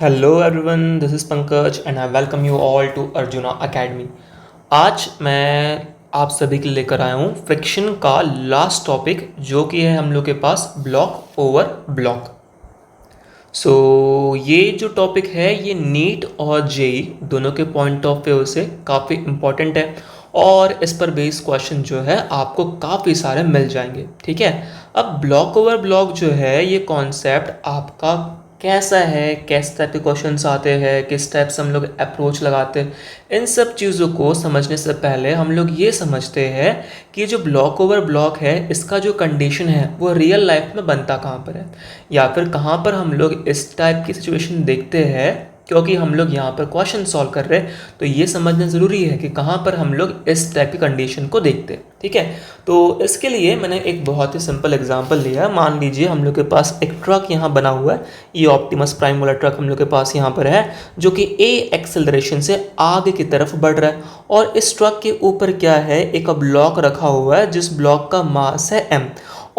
Hello everyone, this is Pankaj and I welcome you all to Arjuna Academy. आज मैं आप सभी के लिए लेकर आया हूँ फ्रिक्शन का लास्ट टॉपिक, जो कि है हम लोग के पास ब्लॉक ओवर ब्लॉक। ये जो टॉपिक है ये नीट और जेई दोनों के पॉइंट ऑफ व्यू से काफ़ी इम्पोर्टेंट है और इस पर बेस्ड क्वेश्चन जो है आपको काफ़ी सारे मिल जाएंगे। ठीक है, अब ब्लॉक ओवर ब्लॉक जो है ये कॉन्सेप्ट आपका कैसा है, किस टाइप के क्वेश्चंस आते हैं, किस टाइप से हम लोग अप्रोच लगाते हैं, इन सब चीज़ों को समझने से पहले हम लोग ये समझते हैं कि जो ब्लॉक ओवर ब्लॉक है इसका जो कंडीशन है वो रियल लाइफ में बनता कहाँ पर है, या फिर कहाँ पर हम लोग इस टाइप की सिचुएशन देखते हैं। क्योंकि हम लोग यहाँ पर क्वेश्चन सॉल्व कर रहे हैं तो ये समझना ज़रूरी है कि कहाँ पर हम लोग इस टाइप की कंडीशन को देखते हैं। ठीक है, तो इसके लिए मैंने एक बहुत ही सिंपल एग्जांपल लिया है। मान लीजिए हम लोग के पास एक ट्रक यहाँ बना हुआ है, ये ऑप्टिमस प्राइम वाला ट्रक हम लोग के पास यहाँ पर है, जो कि ए एक्सेलरेशन से आगे की तरफ बढ़ रहा है। और इस ट्रक के ऊपर क्या है, एक ब्लॉक रखा हुआ है जिस ब्लॉक का मास है एम।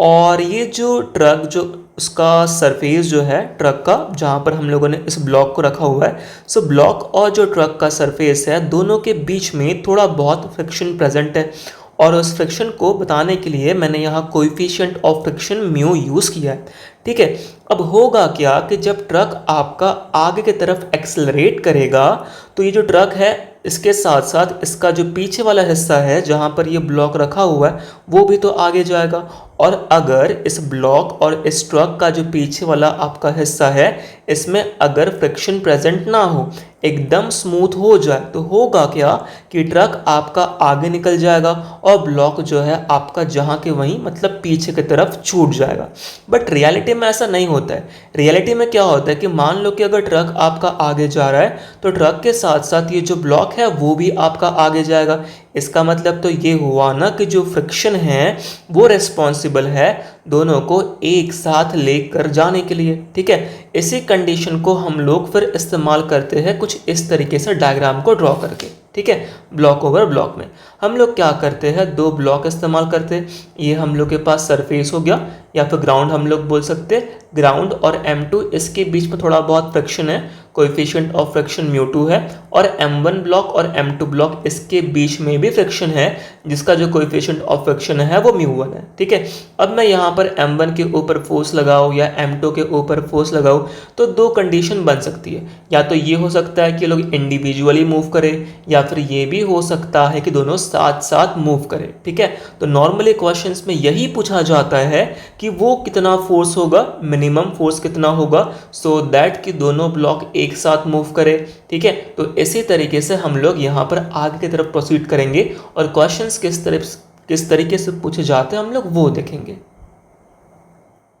और ये जो ट्रक जो उसका सरफेस जो है ट्रक का, जहाँ पर हम लोगों ने इस ब्लॉक को रखा हुआ है, सो ब्लॉक और जो ट्रक का सरफेस है दोनों के बीच में थोड़ा बहुत फ्रिक्शन प्रेजेंट है। और उस फ्रिक्शन को बताने के लिए मैंने यहाँ coefficient of friction mu use किया है। ठीक है, अब होगा क्या कि जब ट्रक आपका आगे की तरफ एक्सेलरेट करेगा तो ये जो ट्रक है इसके साथ साथ इसका जो पीछे वाला हिस्सा है जहाँ पर ये ब्लॉक रखा हुआ है वो भी तो आगे जाएगा। और अगर इस ब्लॉक और इस ट्रक का जो पीछे वाला आपका हिस्सा है इसमें अगर फ्रिक्शन प्रेजेंट ना हो, एकदम स्मूथ हो जाए, तो होगा क्या कि ट्रक आपका आगे निकल जाएगा और ब्लॉक जो है आपका जहाँ के वहीं मतलब पीछे की तरफ छूट जाएगा। बट रियलिटी में ऐसा नहीं होता है। रियलिटी में क्या होता है कि मान लो कि अगर ट्रक आपका आगे जा रहा है तो ट्रक के साथ साथ ये जो ब्लॉक है वो भी आपका आगे जाएगा। इसका मतलब तो ये हुआ ना कि जो फ्रिक्शन है वो रिस्पॉन्सिबल है दोनों को एक साथ लेकर जाने के लिए। ठीक है, इसी कंडीशन को हम लोग फिर इस्तेमाल करते हैं कुछ इस तरीके से डायग्राम को ड्रॉ करके। ठीक है, ब्लॉक ओवर ब्लॉक में हम लोग क्या करते हैं, दो ब्लॉक इस्तेमाल करते हैं। ये हम लोग के पास सरफेस हो गया या फिर ग्राउंड हम लोग बोल सकते हैं। ग्राउंड और M2 इसके बीच में थोड़ा बहुत फ्रिक्शन है, कोएफिशिएंट ऑफ फ्रिक्शन μ2 है। और M1 ब्लॉक और M2 ब्लॉक इसके बीच में भी फ्रिक्शन है जिसका जो कोएफिशिएंट ऑफ फ्रिक्शन है वो μ1 है। ठीक है, अब मैं यहाँ पर M1 के ऊपर फोर्स लगाऊँ या M2 के ऊपर फोर्स लगाऊँ तो दो कंडीशन बन सकती है। या तो ये हो सकता है कि लोग इंडिविजुअली मूव करें या फिर ये भी हो सकता है कि दोनों साथ साथ मूव करें। ठीक है, तो नॉर्मली क्वेश्चंस में यही पूछा जाता है कि वो कितना फोर्स होगा, मिनिमम फोर्स कितना होगा, सो दैट कि दोनों ब्लॉक एक साथ मूव करें। ठीक है, तो इसी तरीके से हम लोग यहाँ पर आगे की तरफ प्रोसीड करेंगे और क्वेश्चंस किस तरीके से पूछे जाते हैं हम लोग वो देखेंगे।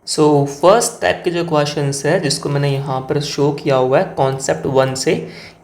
फर्स्ट टाइप के जो क्वेश्चंस है जिसको मैंने यहाँ पर शो किया हुआ है कॉन्सेप्ट 1 से,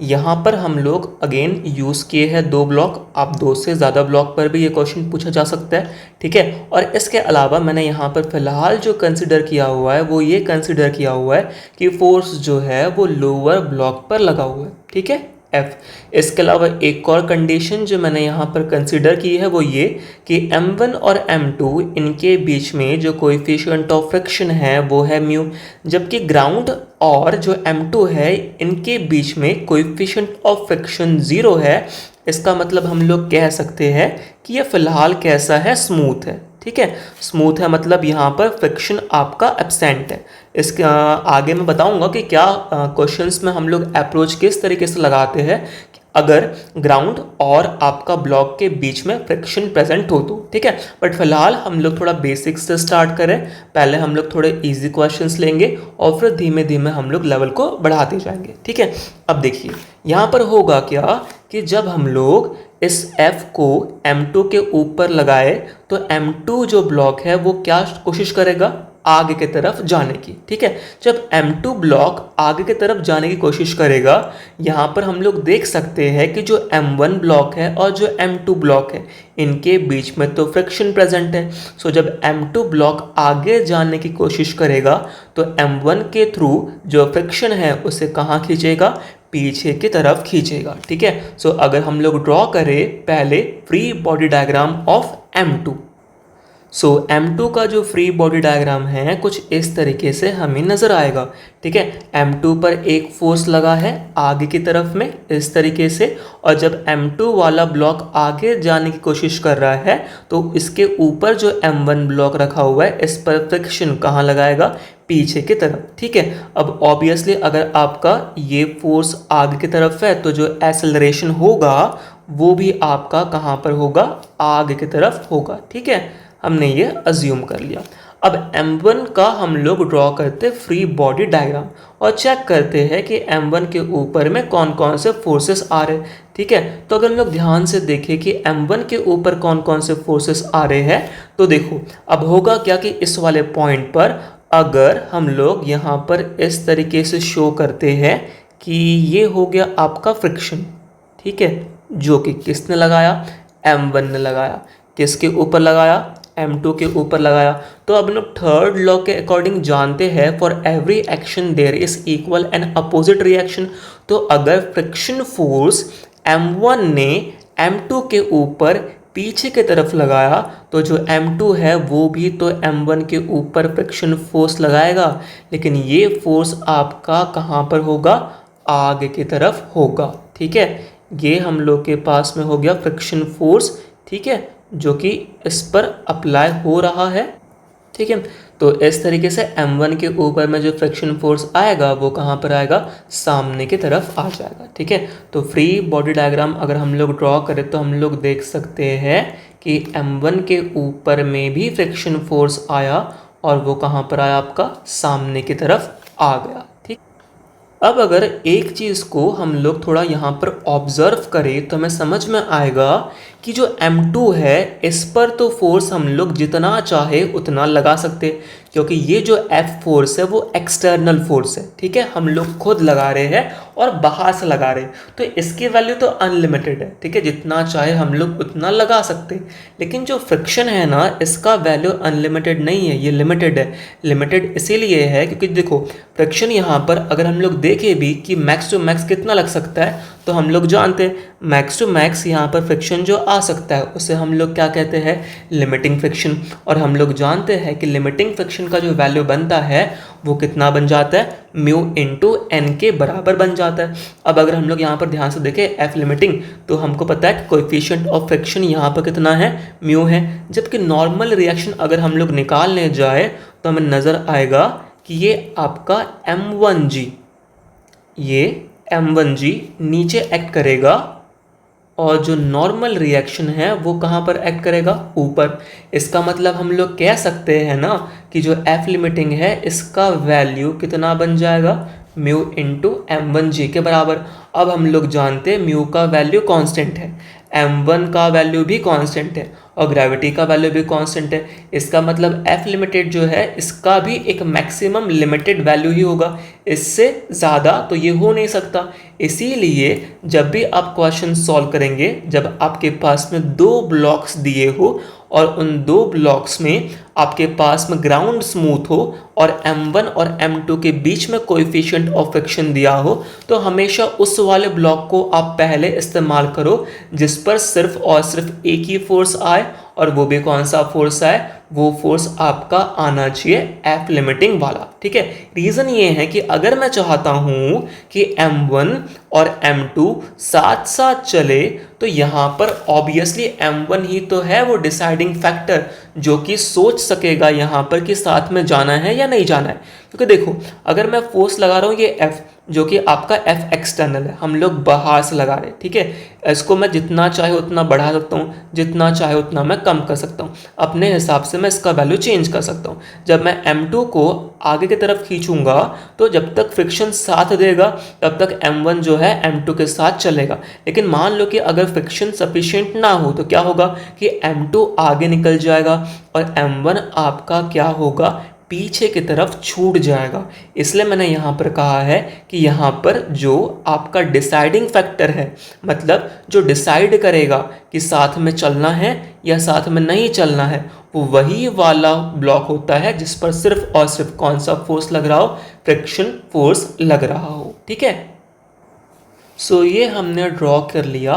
यहाँ पर हम लोग अगेन यूज़ किए हैं दो ब्लॉक। आप दो से ज़्यादा ब्लॉक पर भी ये क्वेश्चन पूछा जा सकता है। ठीक है, और इसके अलावा मैंने यहाँ पर फिलहाल जो कंसिडर किया हुआ है वो ये कंसिडर किया हुआ है कि फोर्स जो है वो लोअर ब्लॉक पर लगा हुआ है। ठीक है, एफ। इसके अलावा एक और कंडीशन जो मैंने यहाँ पर कंसिडर की है वो ये कि M1 और M2 इनके बीच में जो कोएफिशिएंट ऑफ फ्रिक्शन है वो है म्यू, जबकि ग्राउंड और जो M2 है इनके बीच में कोएफिशिएंट ऑफ फ्रिक्शन 0 है। इसका मतलब हम लोग कह सकते हैं कि ये फिलहाल कैसा है, स्मूथ है। ठीक है, स्मूथ है मतलब यहाँ पर फ्रिक्शन आपका एब्सेंट है। इसके आगे मैं बताऊंगा कि क्या क्वेश्चंस में हम लोग अप्रोच किस तरीके से लगाते हैं अगर ग्राउंड और आपका ब्लॉक के बीच में फ्रिक्शन प्रेजेंट हो तो। ठीक है, बट फिलहाल हम लोग थोड़ा बेसिक्स से स्टार्ट करें। पहले हम लोग थोड़े इजी क्वेश्चंस लेंगे और फिर धीमे धीमे हम लोग लेवल को बढ़ाते जाएंगे। ठीक है, अब देखिए यहाँ पर होगा क्या कि जब हम लोग इस F को M2 के ऊपर लगाए तो M2 जो ब्लॉक है वो क्या कोशिश करेगा, आगे की तरफ जाने की। ठीक है, जब M2 ब्लॉक आगे की तरफ जाने की कोशिश करेगा, यहाँ पर हम लोग देख सकते हैं कि जो M1 ब्लॉक है और जो M2 ब्लॉक है इनके बीच में तो फ्रिक्शन प्रेजेंट है। जब M2 ब्लॉक आगे जाने की कोशिश करेगा तो M1 के थ्रू जो फ्रिक्शन है उसे कहाँ खींचेगा, पीछे की तरफ खींचेगा। ठीक है, अगर हम लोग ड्रॉ करें पहले free body diagram of M2, so M2 का जो फ्री बॉडी डायग्राम है कुछ इस तरीके से हमें नज़र आएगा। ठीक है, M2 पर एक फोर्स लगा है आगे की तरफ में इस तरीके से, और जब M2 वाला ब्लॉक आगे जाने की कोशिश कर रहा है तो इसके ऊपर जो M1 ब्लॉक रखा हुआ है इस पर फ्रिक्शन कहाँ लगाएगा, पीछे की तरफ। ठीक है, अब ऑब्वियसली अगर आपका ये फोर्स आगे की तरफ है तो जो एक्सेलरेशन होगा वो भी आपका कहाँ पर होगा, आगे की तरफ होगा। ठीक है, हमने ये अज्यूम कर लिया। अब M1 का हम लोग ड्रॉ करते फ्री बॉडी डायग्राम और चेक करते हैं कि M1 के ऊपर में कौन कौन से फोर्सेस आ रहे हैं। ठीक है, तो अगर हम लोग ध्यान से देखें कि M1 के ऊपर कौन कौन से फोर्सेस आ रहे हैं तो देखो अब होगा क्या कि इस वाले पॉइंट पर अगर हम लोग यहाँ पर इस तरीके से शो करते हैं कि ये हो गया आपका फ्रिक्शन। ठीक है, जो कि किसने लगाया, M1 ने लगाया। किसके ऊपर लगाया, M2 के ऊपर लगाया। तो अब लोग थर्ड लॉ के अकॉर्डिंग जानते हैं for every action there is equal and opposite reaction. तो अगर फ्रिक्शन फोर्स M1 ने M2 के ऊपर पीछे की तरफ लगाया तो जो M2 है वो भी तो M1 के ऊपर फ्रिक्शन फोर्स लगाएगा, लेकिन ये फोर्स आपका कहाँ पर होगा, आगे की तरफ होगा। ठीक है, ये हम लोग के पास में हो गया फ्रिक्शन फोर्स। ठीक है, जो कि इस पर अप्लाई हो रहा है। ठीक है, तो इस तरीके से M1 के ऊपर में जो फ्रिक्शन फोर्स आएगा वो कहाँ पर आएगा, सामने की तरफ आ जाएगा। ठीक है, तो फ्री बॉडी डायग्राम अगर हम लोग ड्रॉ करें तो हम लोग देख सकते हैं कि M1 के ऊपर में भी फ्रिक्शन फोर्स आया और वो कहाँ पर आया, आपका सामने की तरफ आ गया। ठीक, अब अगर एक चीज़ को हम लोग थोड़ा यहाँ पर ऑब्जर्व करें तो हमें समझ में आएगा कि जो M2 है इस पर तो फोर्स हम लोग जितना चाहे उतना लगा सकते, क्योंकि ये जो F फोर्स है वो एक्सटर्नल फोर्स है। ठीक है, हम लोग खुद लगा रहे हैं और बाहर से लगा रहे हैं, तो इसकी वैल्यू तो अनलिमिटेड है। ठीक है, जितना चाहे हम लोग उतना लगा सकते, लेकिन जो फ्रिक्शन है ना इसका वैल्यू अनलिमिटेड नहीं है, ये लिमिटेड है। लिमिटेड इसीलिए है क्योंकि देखो फ्रिक्शन यहाँ पर अगर हम लोग देखें भी कि मैक्स टू मैक्स कितना लग सकता है, तो हम लोग जानते हैं मैक्स टू मैक्स यहाँ पर फ्रिक्शन जो आ सकता है उसे हम लोग क्या कहते हैं, लिमिटिंग फ्रिक्शन। और हम लोग जानते हैं कि लिमिटिंग फ्रिक्शन का जो वैल्यू बनता है वो कितना बन जाता है, म्यू इंटू एन के बराबर बन जाता है। अब अगर हम लोग यहाँ पर ध्यान से देखें एफ लिमिटिंग, तो हमको पता है कि कोएफिशिएंट ऑफ फ्रिक्शन यहाँ पर कितना है, म्यू है। जबकि नॉर्मल रिएक्शन अगर हम लोग निकालने जाए तो हमें नज़र आएगा कि ये आपका M1G, ये M1G नीचे एक्ट करेगा और जो नॉर्मल रिएक्शन है वो कहाँ पर एक्ट करेगा, ऊपर। इसका मतलब हम लोग कह सकते हैं ना कि जो F लिमिटिंग है इसका वैल्यू कितना बन जाएगा, म्यू इंटू M1G के बराबर। अब हम लोग जानते हैं म्यू का वैल्यू कांस्टेंट है, M1 का वैल्यू भी कांस्टेंट है और ग्रेविटी का वैल्यू भी कांस्टेंट है। इसका मतलब F लिमिटेड जो है इसका भी एक मैक्सिमम लिमिटेड वैल्यू ही होगा, इससे ज़्यादा तो ये हो नहीं सकता। इसीलिए जब भी आप क्वेश्चन सॉल्व करेंगे, जब आपके पास में दो ब्लॉक्स दिए हो और उन दो ब्लॉक्स में आपके पास में ग्राउंड स्मूथ हो और M1 और M2 के बीच में कोएफिशिएंट ऑफ फ्रिक्शन दिया हो, तो हमेशा उस वाले ब्लॉक को आप पहले इस्तेमाल करो जिस पर सिर्फ और सिर्फ एक ही फोर्स आए, और वो भी कौन सा फोर्स आए, वो फोर्स आपका आना चाहिए एफ लिमिटिंग वाला। ठीक है, रीज़न ये है कि अगर मैं चाहता हूँ कि M1 और M2 साथ साथ चले तो यहाँ पर ऑब्वियसली M1 ही तो है वो डिसाइडिंग फैक्टर जो कि सोच सकेगा यहाँ पर कि साथ में जाना है या नहीं जाना है। क्योंकि देखो अगर मैं फोर्स लगा रहा हूँ ये F, जो कि आपका F एक्सटर्नल है, हम लोग बाहर से लगा रहे हैं। ठीक है, इसको मैं जितना चाहे उतना बढ़ा सकता हूँ, जितना चाहे उतना मैं कम कर सकता हूँ, अपने हिसाब से मैं इसका वैल्यू चेंज कर सकता हूँ। जब मैं M2 को आगे की तरफ खींचूंगा तो जब तक फ्रिक्शन साथ देगा तब तक M1 जो है M2 के साथ चलेगा। लेकिन मान लो कि अगर फ्रिक्शन सफिशिएंट ना हो तो क्या होगा कि M2 आगे निकल जाएगा और M1 आपका क्या होगा, पीछे की तरफ छूट जाएगा। इसलिए मैंने यहाँ पर कहा है कि यहाँ पर जो आपका डिसाइडिंग फैक्टर है, मतलब जो डिसाइड करेगा कि साथ में चलना है या साथ में नहीं चलना है, वो वही वाला ब्लॉक होता है जिस पर सिर्फ और सिर्फ कौन सा फोर्स लग रहा हो, फ्रिक्शन फोर्स लग रहा हो। ठीक है, सो ये हमने ड्रॉ कर लिया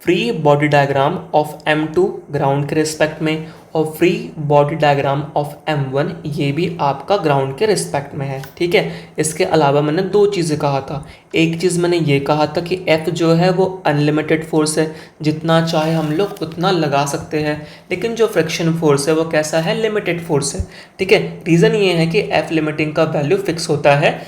free body diagram of M2 ground के रिस्पेक्ट में और free body diagram of M1 ये भी आपका ग्राउंड के रिस्पेक्ट में है, ठीक है। इसके अलावा मैंने दो चीज़ें कहा था। एक चीज़ मैंने ये कहा था कि F जो है वो अनलिमिटेड फोर्स है, जितना चाहे हम लोग उतना लगा सकते हैं, लेकिन जो फ्रिक्शन फोर्स है वो कैसा है, लिमिटेड फोर्स है, ठीक है। रीज़न ये है कि F लिमिटिंग का वैल्यू फिक्स होता है,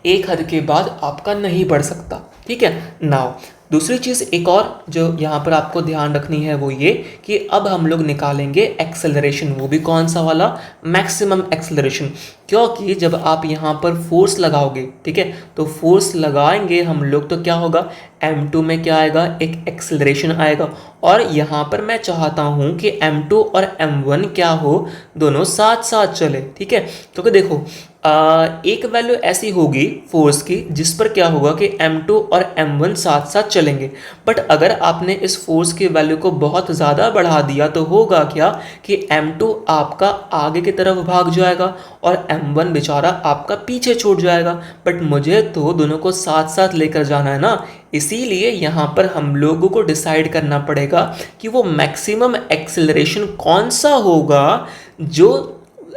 एक हद के बाद आपका नहीं बढ़ सकता, ठीक है। नाउ दूसरी चीज़ एक और जो यहाँ पर आपको ध्यान रखनी है वो ये कि अब हम लोग निकालेंगे एक्सेलरेशन, वो भी कौन सा वाला, मैक्सिमम एक्सेलरेशन। क्योंकि जब आप यहाँ पर फोर्स लगाओगे, ठीक है, तो फोर्स लगाएंगे हम लोग तो क्या होगा, M2 में क्या आएगा, एक एक्सेलरेशन आएगा। और यहाँ पर मैं चाहता हूँ कि M2 और M1 क्या हो, दोनों साथ साथ चले, ठीक है। क्योंकि देखो एक वैल्यू ऐसी होगी फोर्स की जिस पर क्या होगा कि M2 और M1 साथ साथ चलेंगे, बट अगर आपने इस फोर्स की वैल्यू को बहुत ज़्यादा बढ़ा दिया तो होगा क्या कि M2 आपका आगे की तरफ भाग जाएगा और M1 बेचारा आपका पीछे छूट जाएगा। बट मुझे तो दोनों को साथ साथ लेकर जाना है ना, इसीलिए यहाँ पर हम लोगों को डिसाइड करना पड़ेगा कि वो मैक्सिमम एक्सेलरेशन कौन सा होगा जो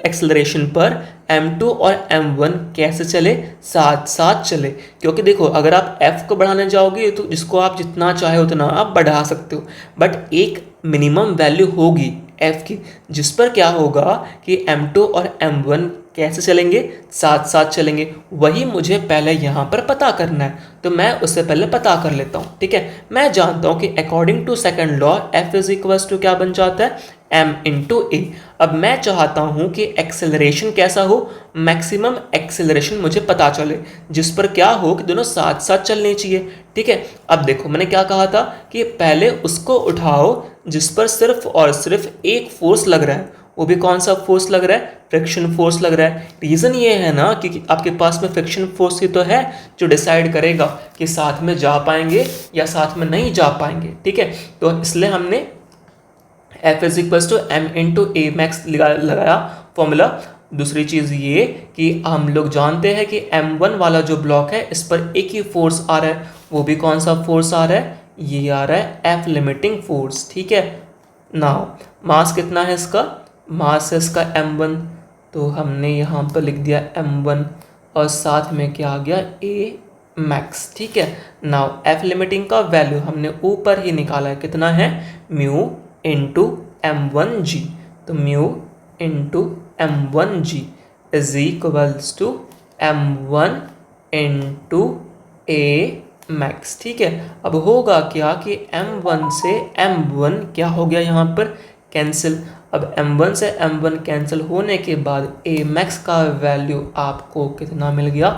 एक्सेलरेशन पर M2 और M1 कैसे चले, साथ साथ चले। क्योंकि देखो अगर आप F को बढ़ाने जाओगे तो जिसको आप जितना चाहे उतना आप बढ़ा सकते हो, बट एक मिनिमम वैल्यू होगी F की जिस पर क्या होगा कि M2 और M1 कैसे चलेंगे, साथ साथ चलेंगे। वही मुझे पहले यहाँ पर पता करना है, तो मैं उससे पहले पता कर लेता हूँ, ठीक है। मैं जानता हूँ कि according to second law F is equals to क्या बन जाता है, M इंटू ए। अब मैं चाहता हूँ कि एक्सेलरेशन कैसा हो, मैक्सिमम एक्सेलरेशन मुझे पता चले जिस पर क्या हो कि दोनों साथ साथ चलने चाहिए, ठीक है। अब देखो मैंने क्या कहा था कि पहले उसको उठाओ जिस पर सिर्फ और सिर्फ एक फोर्स लग रहा है, वो भी कौन सा फोर्स लग रहा है, फ्रिक्शन फोर्स लग रहा है। रीज़न ये है ना कि आपके पास में फ्रिक्शन फोर्स ही तो है जो डिसाइड करेगा कि साथ में जा पाएंगे या साथ में नहीं जा पाएंगे, ठीक है। तो इसलिए हमने F is equals to M into a max लगाया फॉर्मूला। दूसरी चीज़ ये कि हम लोग जानते हैं कि M1 वाला जो ब्लॉक है इस पर एक ही फोर्स आ रहा है, वो भी कौन सा फोर्स आ रहा है, ये आ रहा है F लिमिटिंग फोर्स, ठीक है। नाउ मास कितना है इसका, मास है इसका M1, तो हमने यहाँ पर लिख दिया M1 और साथ में क्या आ गया, A मैक्स, ठीक है। नाउ F लिमिटिंग का वैल्यू हमने ऊपर ही निकाला है, कितना है, म्यू इंटू M1G। तो mu into M1G is equals to M1 into a max, ठीक है। अब होगा क्या कि M1 से M1 क्या हो गया यहाँ पर, कैंसिल। अब M1 से M1 कैंसिल होने के बाद ए मैक्स का वैल्यू आपको कितना मिल गया,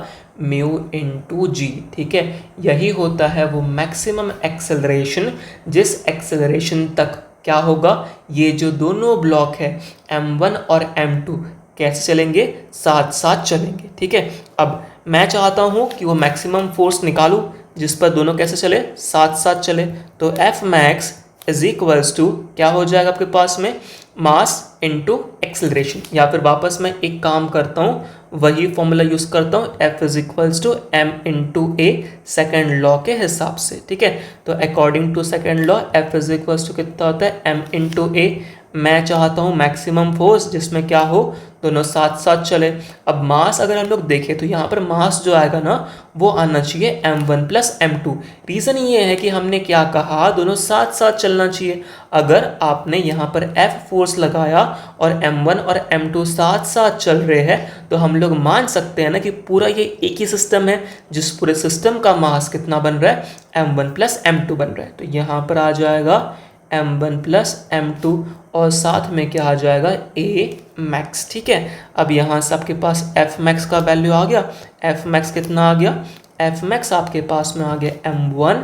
म्यू इंटू जी, ठीक है। यही होता है वो मैक्सिमम एक्सेलरेशन जिस एक्सेलरेशन तक क्या होगा, ये जो दोनों ब्लॉक है M1 और M2 कैसे चलेंगे, साथ साथ चलेंगे, ठीक है। अब मैं चाहता हूँ कि वो मैक्सिमम फोर्स निकालूँ जिस पर दोनों कैसे चले, साथ साथ चले। तो F max is equals to क्या हो जाएगा आपके पास में, मास इंटू एक्सेलरेशन। या फिर वापस मैं एक काम करता हूँ, वही फॉर्मूला यूज़ करता हूँ, F is equals to M into a second law के हिसाब से, ठीक है। तो according to second law F is equals to कितना होता है, M इंटू ए। मैं चाहता हूँ मैक्सिमम फोर्स जिसमें क्या हो, दोनों साथ साथ चले। अब मास अगर हम लोग देखें तो यहाँ पर मास जो आएगा ना वो आना चाहिए M1 प्लस M2। रीज़न ये है कि हमने क्या कहा, दोनों साथ साथ चलना चाहिए। अगर आपने यहाँ पर F फोर्स लगाया और M1 और M2 साथ साथ चल रहे हैं तो हम लोग मान सकते हैं ना कि पूरा ये एक ही सिस्टम है, जिस पूरे सिस्टम का मास कितना बन रहा है, M1 प्लस M2 बन रहा है। तो यहाँ पर आ जाएगा M1 प्लस M2 और साथ में क्या आ जाएगा, A मैक्स, ठीक है। अब यहाँ से आपके पास F मैक्स का वैल्यू आ गया। F मैक्स कितना आ गया, F मैक्स आपके पास में आ गया M1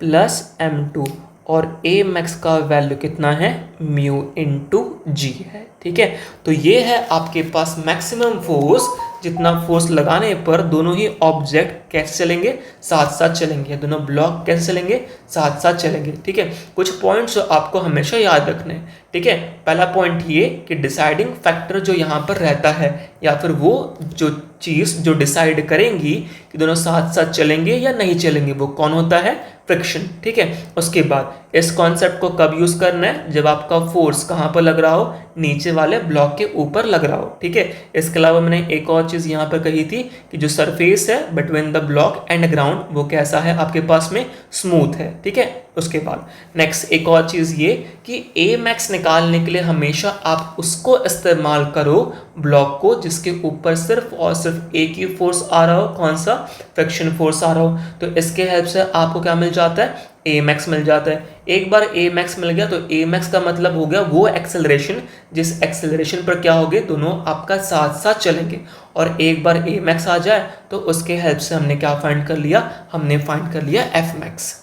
प्लस M2 और A मैक्स का वैल्यू कितना है, म्यू इंटू जी है, ठीक है। तो ये है आपके पास मैक्सिमम फोर्स, जितना फोर्स लगाने पर दोनों ही ऑब्जेक्ट कैसे चलेंगे, साथ साथ चलेंगे, दोनों ब्लॉक कैसे चलेंगे, साथ साथ चलेंगे, ठीक है। कुछ पॉइंट्स आपको हमेशा याद रखने हैं, ठीक है। पहला पॉइंट ये कि डिसाइडिंग फैक्टर जो यहाँ पर रहता है या फिर वो जो चीज़ जो डिसाइड करेंगी कि दोनों साथ साथ चलेंगे या नहीं चलेंगे, वो कौन होता है, फ्रिक्शन, ठीक है। उसके बाद इस कॉन्सेप्ट को कब यूज करना है, जब आपका फोर्स कहाँ पर लग रहा हो, नीचे वाले ब्लॉक के ऊपर लग रहा हो, ठीक है। इसके अलावा मैंने एक और चीज यहाँ पर कही थी कि जो सरफेस है between the block and ground वो कैसा है आपके पास में, स्मूथ है, ठीक है। उसके बाद नेक्स्ट एक और चीज ये कि ए मैक्स निकालने के लिए हमेशा आप उसको इस्तेमाल करो ब्लॉक को जिसके ऊपर सिर्फ और सिर्फ एक ही फोर्स आ रहा हो, कौन सा, फ्रिक्शन फोर्स आ रहा हो। तो इसके हेल्प से आपको क्या मिल जाता है, ए मैक्स मिल जाता है। एक बार ए मैक्स मिल गया तो ए मैक्स का मतलब हो गया वो एक्सेलरेशन जिस एक्सेलरेशन पर क्या होगे, दोनों आपका साथ साथ चलेंगे। और एक बार ए मैक्स आ जाए तो उसके हेल्प से हमने क्या फाइंड कर लिया, हमने फाइंड कर लिया एफ मैक्स।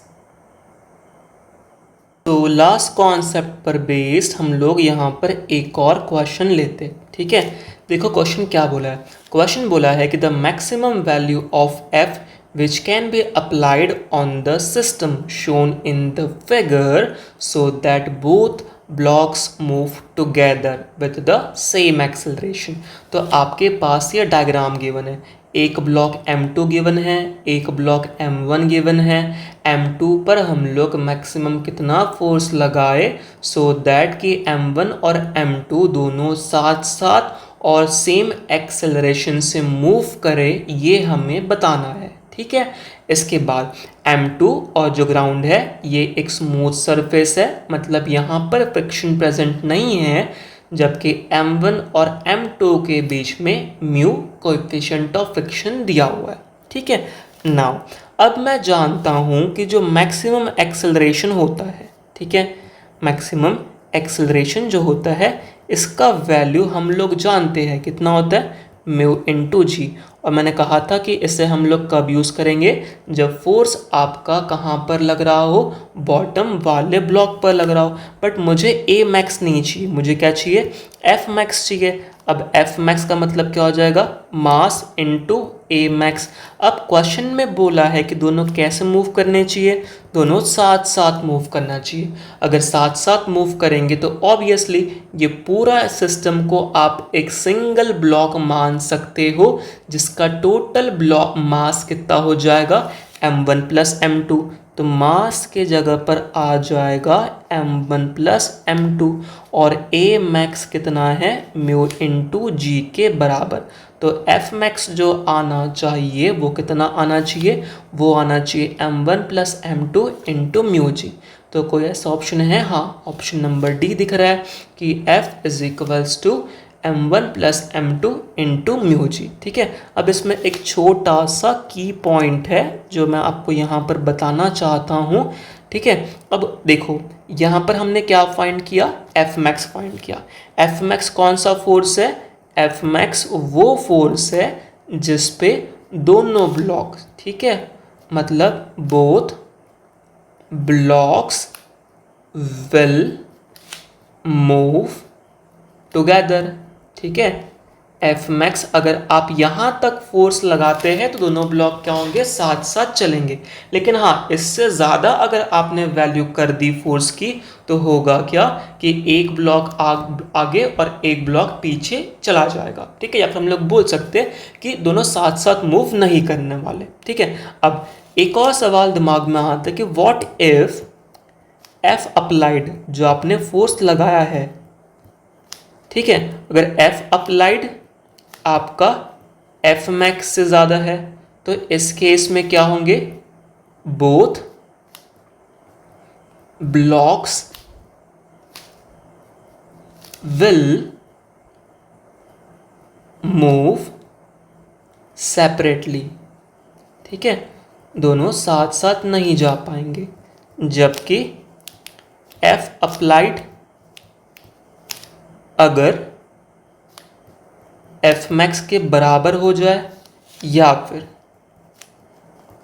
तो लास्ट कॉन्सेप्ट पर बेस्ड हम लोग यहाँ पर एक और क्वेश्चन लेते, ठीक है। देखो क्वेश्चन क्या बोला है, क्वेश्चन बोला है कि the maximum value of F which can be applied on the system shown in the figure so that both blocks move together with the same acceleration। तो आपके पास ये डायग्राम गिवन है, एक ब्लॉक M2 गिवन है, एक block M1 given है। M2 पर हम लोग मैक्सिमम कितना फोर्स लगाए सो दैट कि M1 और M2 दोनों साथ साथ और सेम एक्सेलरेशन से मूव करे, ये हमें बताना है, ठीक है। इसके बाद M2 और जो ग्राउंड है ये एक स्मूथ सरफेस है, मतलब यहाँ पर फ्रिक्शन प्रेजेंट नहीं है, जबकि M1 और M2 के बीच में म्यू कोएफिशिएंट ऑफ फ्रिक्शन दिया हुआ है, ठीक है। नाउ अब मैं जानता हूँ कि जो मैक्सिमम एक्सेलरेशन होता है, ठीक है, मैक्सिमम एक्सेलरेशन जो होता है इसका वैल्यू हम लोग जानते हैं कितना होता है, म्यू इंटू जी। और मैंने कहा था कि इसे हम लोग कब यूज़ करेंगे, जब फोर्स आपका कहाँ पर लग रहा हो, बॉटम वाले ब्लॉक पर लग रहा हो। बट मुझे ए मैक्स नहीं चाहिए, मुझे क्या चाहिए, एफ मैक्स चाहिए। अब एफ मैक्स का मतलब क्या हो जाएगा, मास इनटू ए मैक्स। अब क्वेश्चन में बोला है कि दोनों कैसे मूव करने चाहिए, दोनों साथ साथ मूव करना चाहिए। अगर साथ साथ मूव करेंगे तो ऑब्वियसली ये पूरा सिस्टम को आप एक सिंगल ब्लॉक मान सकते हो जिसका टोटल ब्लॉक मास कितना हो जाएगा, m1 प्लस m2। तो मास के जगह पर आ जाएगा m1 प्लस m2 और a मैक्स कितना है, म्यू इंटू जी के बराबर। तो एफ मैक्स जो आना चाहिए वो कितना आना चाहिए, वो आना चाहिए m1 plus m2 into mu जी। तो कोई ऐसा ऑप्शन है, हाँ, ऑप्शन नंबर डी दिख रहा है कि f is equals to m1 plus m2 into mu g, ठीक है। अब इसमें एक छोटा सा की पॉइंट है जो मैं आपको यहाँ पर बताना चाहता हूँ, ठीक है। अब देखो यहाँ पर हमने क्या फाइंड किया, एफ मैक्स फाइंड किया। एफ मैक्स कौन सा फोर्स है, एफ मैक्स वो फोर्स है जिस पे दोनों ब्लॉक, ठीक है, मतलब both blocks will move together, ठीक है। एफ मैक्स अगर आप यहाँ तक फोर्स लगाते हैं तो दोनों ब्लॉक क्या होंगे, साथ साथ चलेंगे। लेकिन हाँ, इससे ज़्यादा अगर आपने वैल्यू कर दी फोर्स की तो होगा क्या कि एक ब्लॉक आगे और एक ब्लॉक पीछे चला जाएगा, ठीक है। या फिर हम लोग बोल सकते हैं कि दोनों साथ साथ मूव नहीं करने वाले, ठीक है। अब एक और सवाल दिमाग में आता है कि व्हाट इफ एफ अप्लाइड, जो आपने फोर्स लगाया है, ठीक है, अगर एफ अप्लाइड आपका एफ मैक्स से ज़्यादा है तो इस केस में क्या होंगे, both blocks will move separately, ठीक है, दोनों साथ साथ नहीं जा पाएंगे। जबकि एफ अप्लाइड अगर एफ मैक्स के बराबर हो जाए या फिर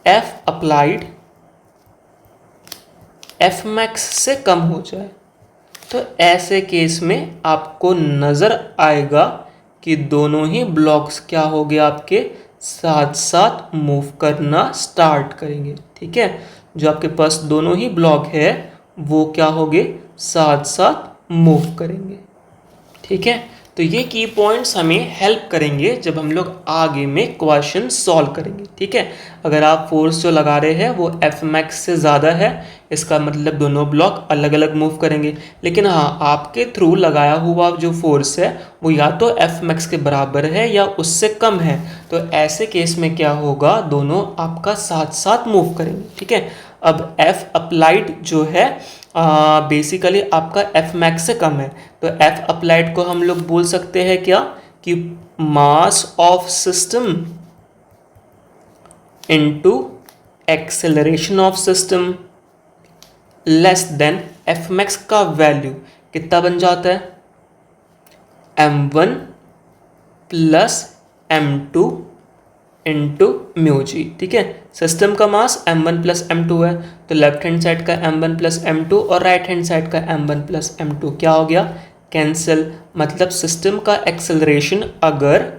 एफ अप्लाइड एफ मैक्स से कम हो जाए, तो ऐसे केस में आपको नज़र आएगा कि दोनों ही ब्लॉक्स क्या हो गए, आपके साथ साथ मूव करना स्टार्ट करेंगे, ठीक है। जो आपके पास दोनों ही ब्लॉक है वो क्या होंगे, साथ साथ मूव करेंगे, ठीक है। तो ये की पॉइंट्स हमें हेल्प करेंगे जब हम लोग आगे में क्वेश्चन सॉल्व करेंगे, ठीक है। अगर आप फोर्स जो लगा रहे हैं वो एफ मैक्स से ज़्यादा है, इसका मतलब दोनों ब्लॉक अलग अलग मूव करेंगे। लेकिन हाँ, आपके थ्रू लगाया हुआ जो फोर्स है वो या तो एफ मैक्स के बराबर है या उससे कम है, तो ऐसे केस में क्या होगा, दोनों आपका साथ साथ मूव करेंगे, ठीक है। अब एफ अप्लाइड जो है बेसिकली आपका एफ मैक्स से कम है, तो एफ अप्लाइड को हम लोग बोल सकते हैं क्या, कि mass of system into acceleration of system less than F max का वैल्यू कितना बन जाता है, m1 plus m2 into mu g, ठीक है। सिस्टम का मास m1 प्लस m2 है, तो लेफ्ट हैंड साइड का m1 प्लस m2 और राइट हैंड साइड का m1 प्लस m2 क्या हो गया, कैंसिल। मतलब सिस्टम का एक्सेलरेशन अगर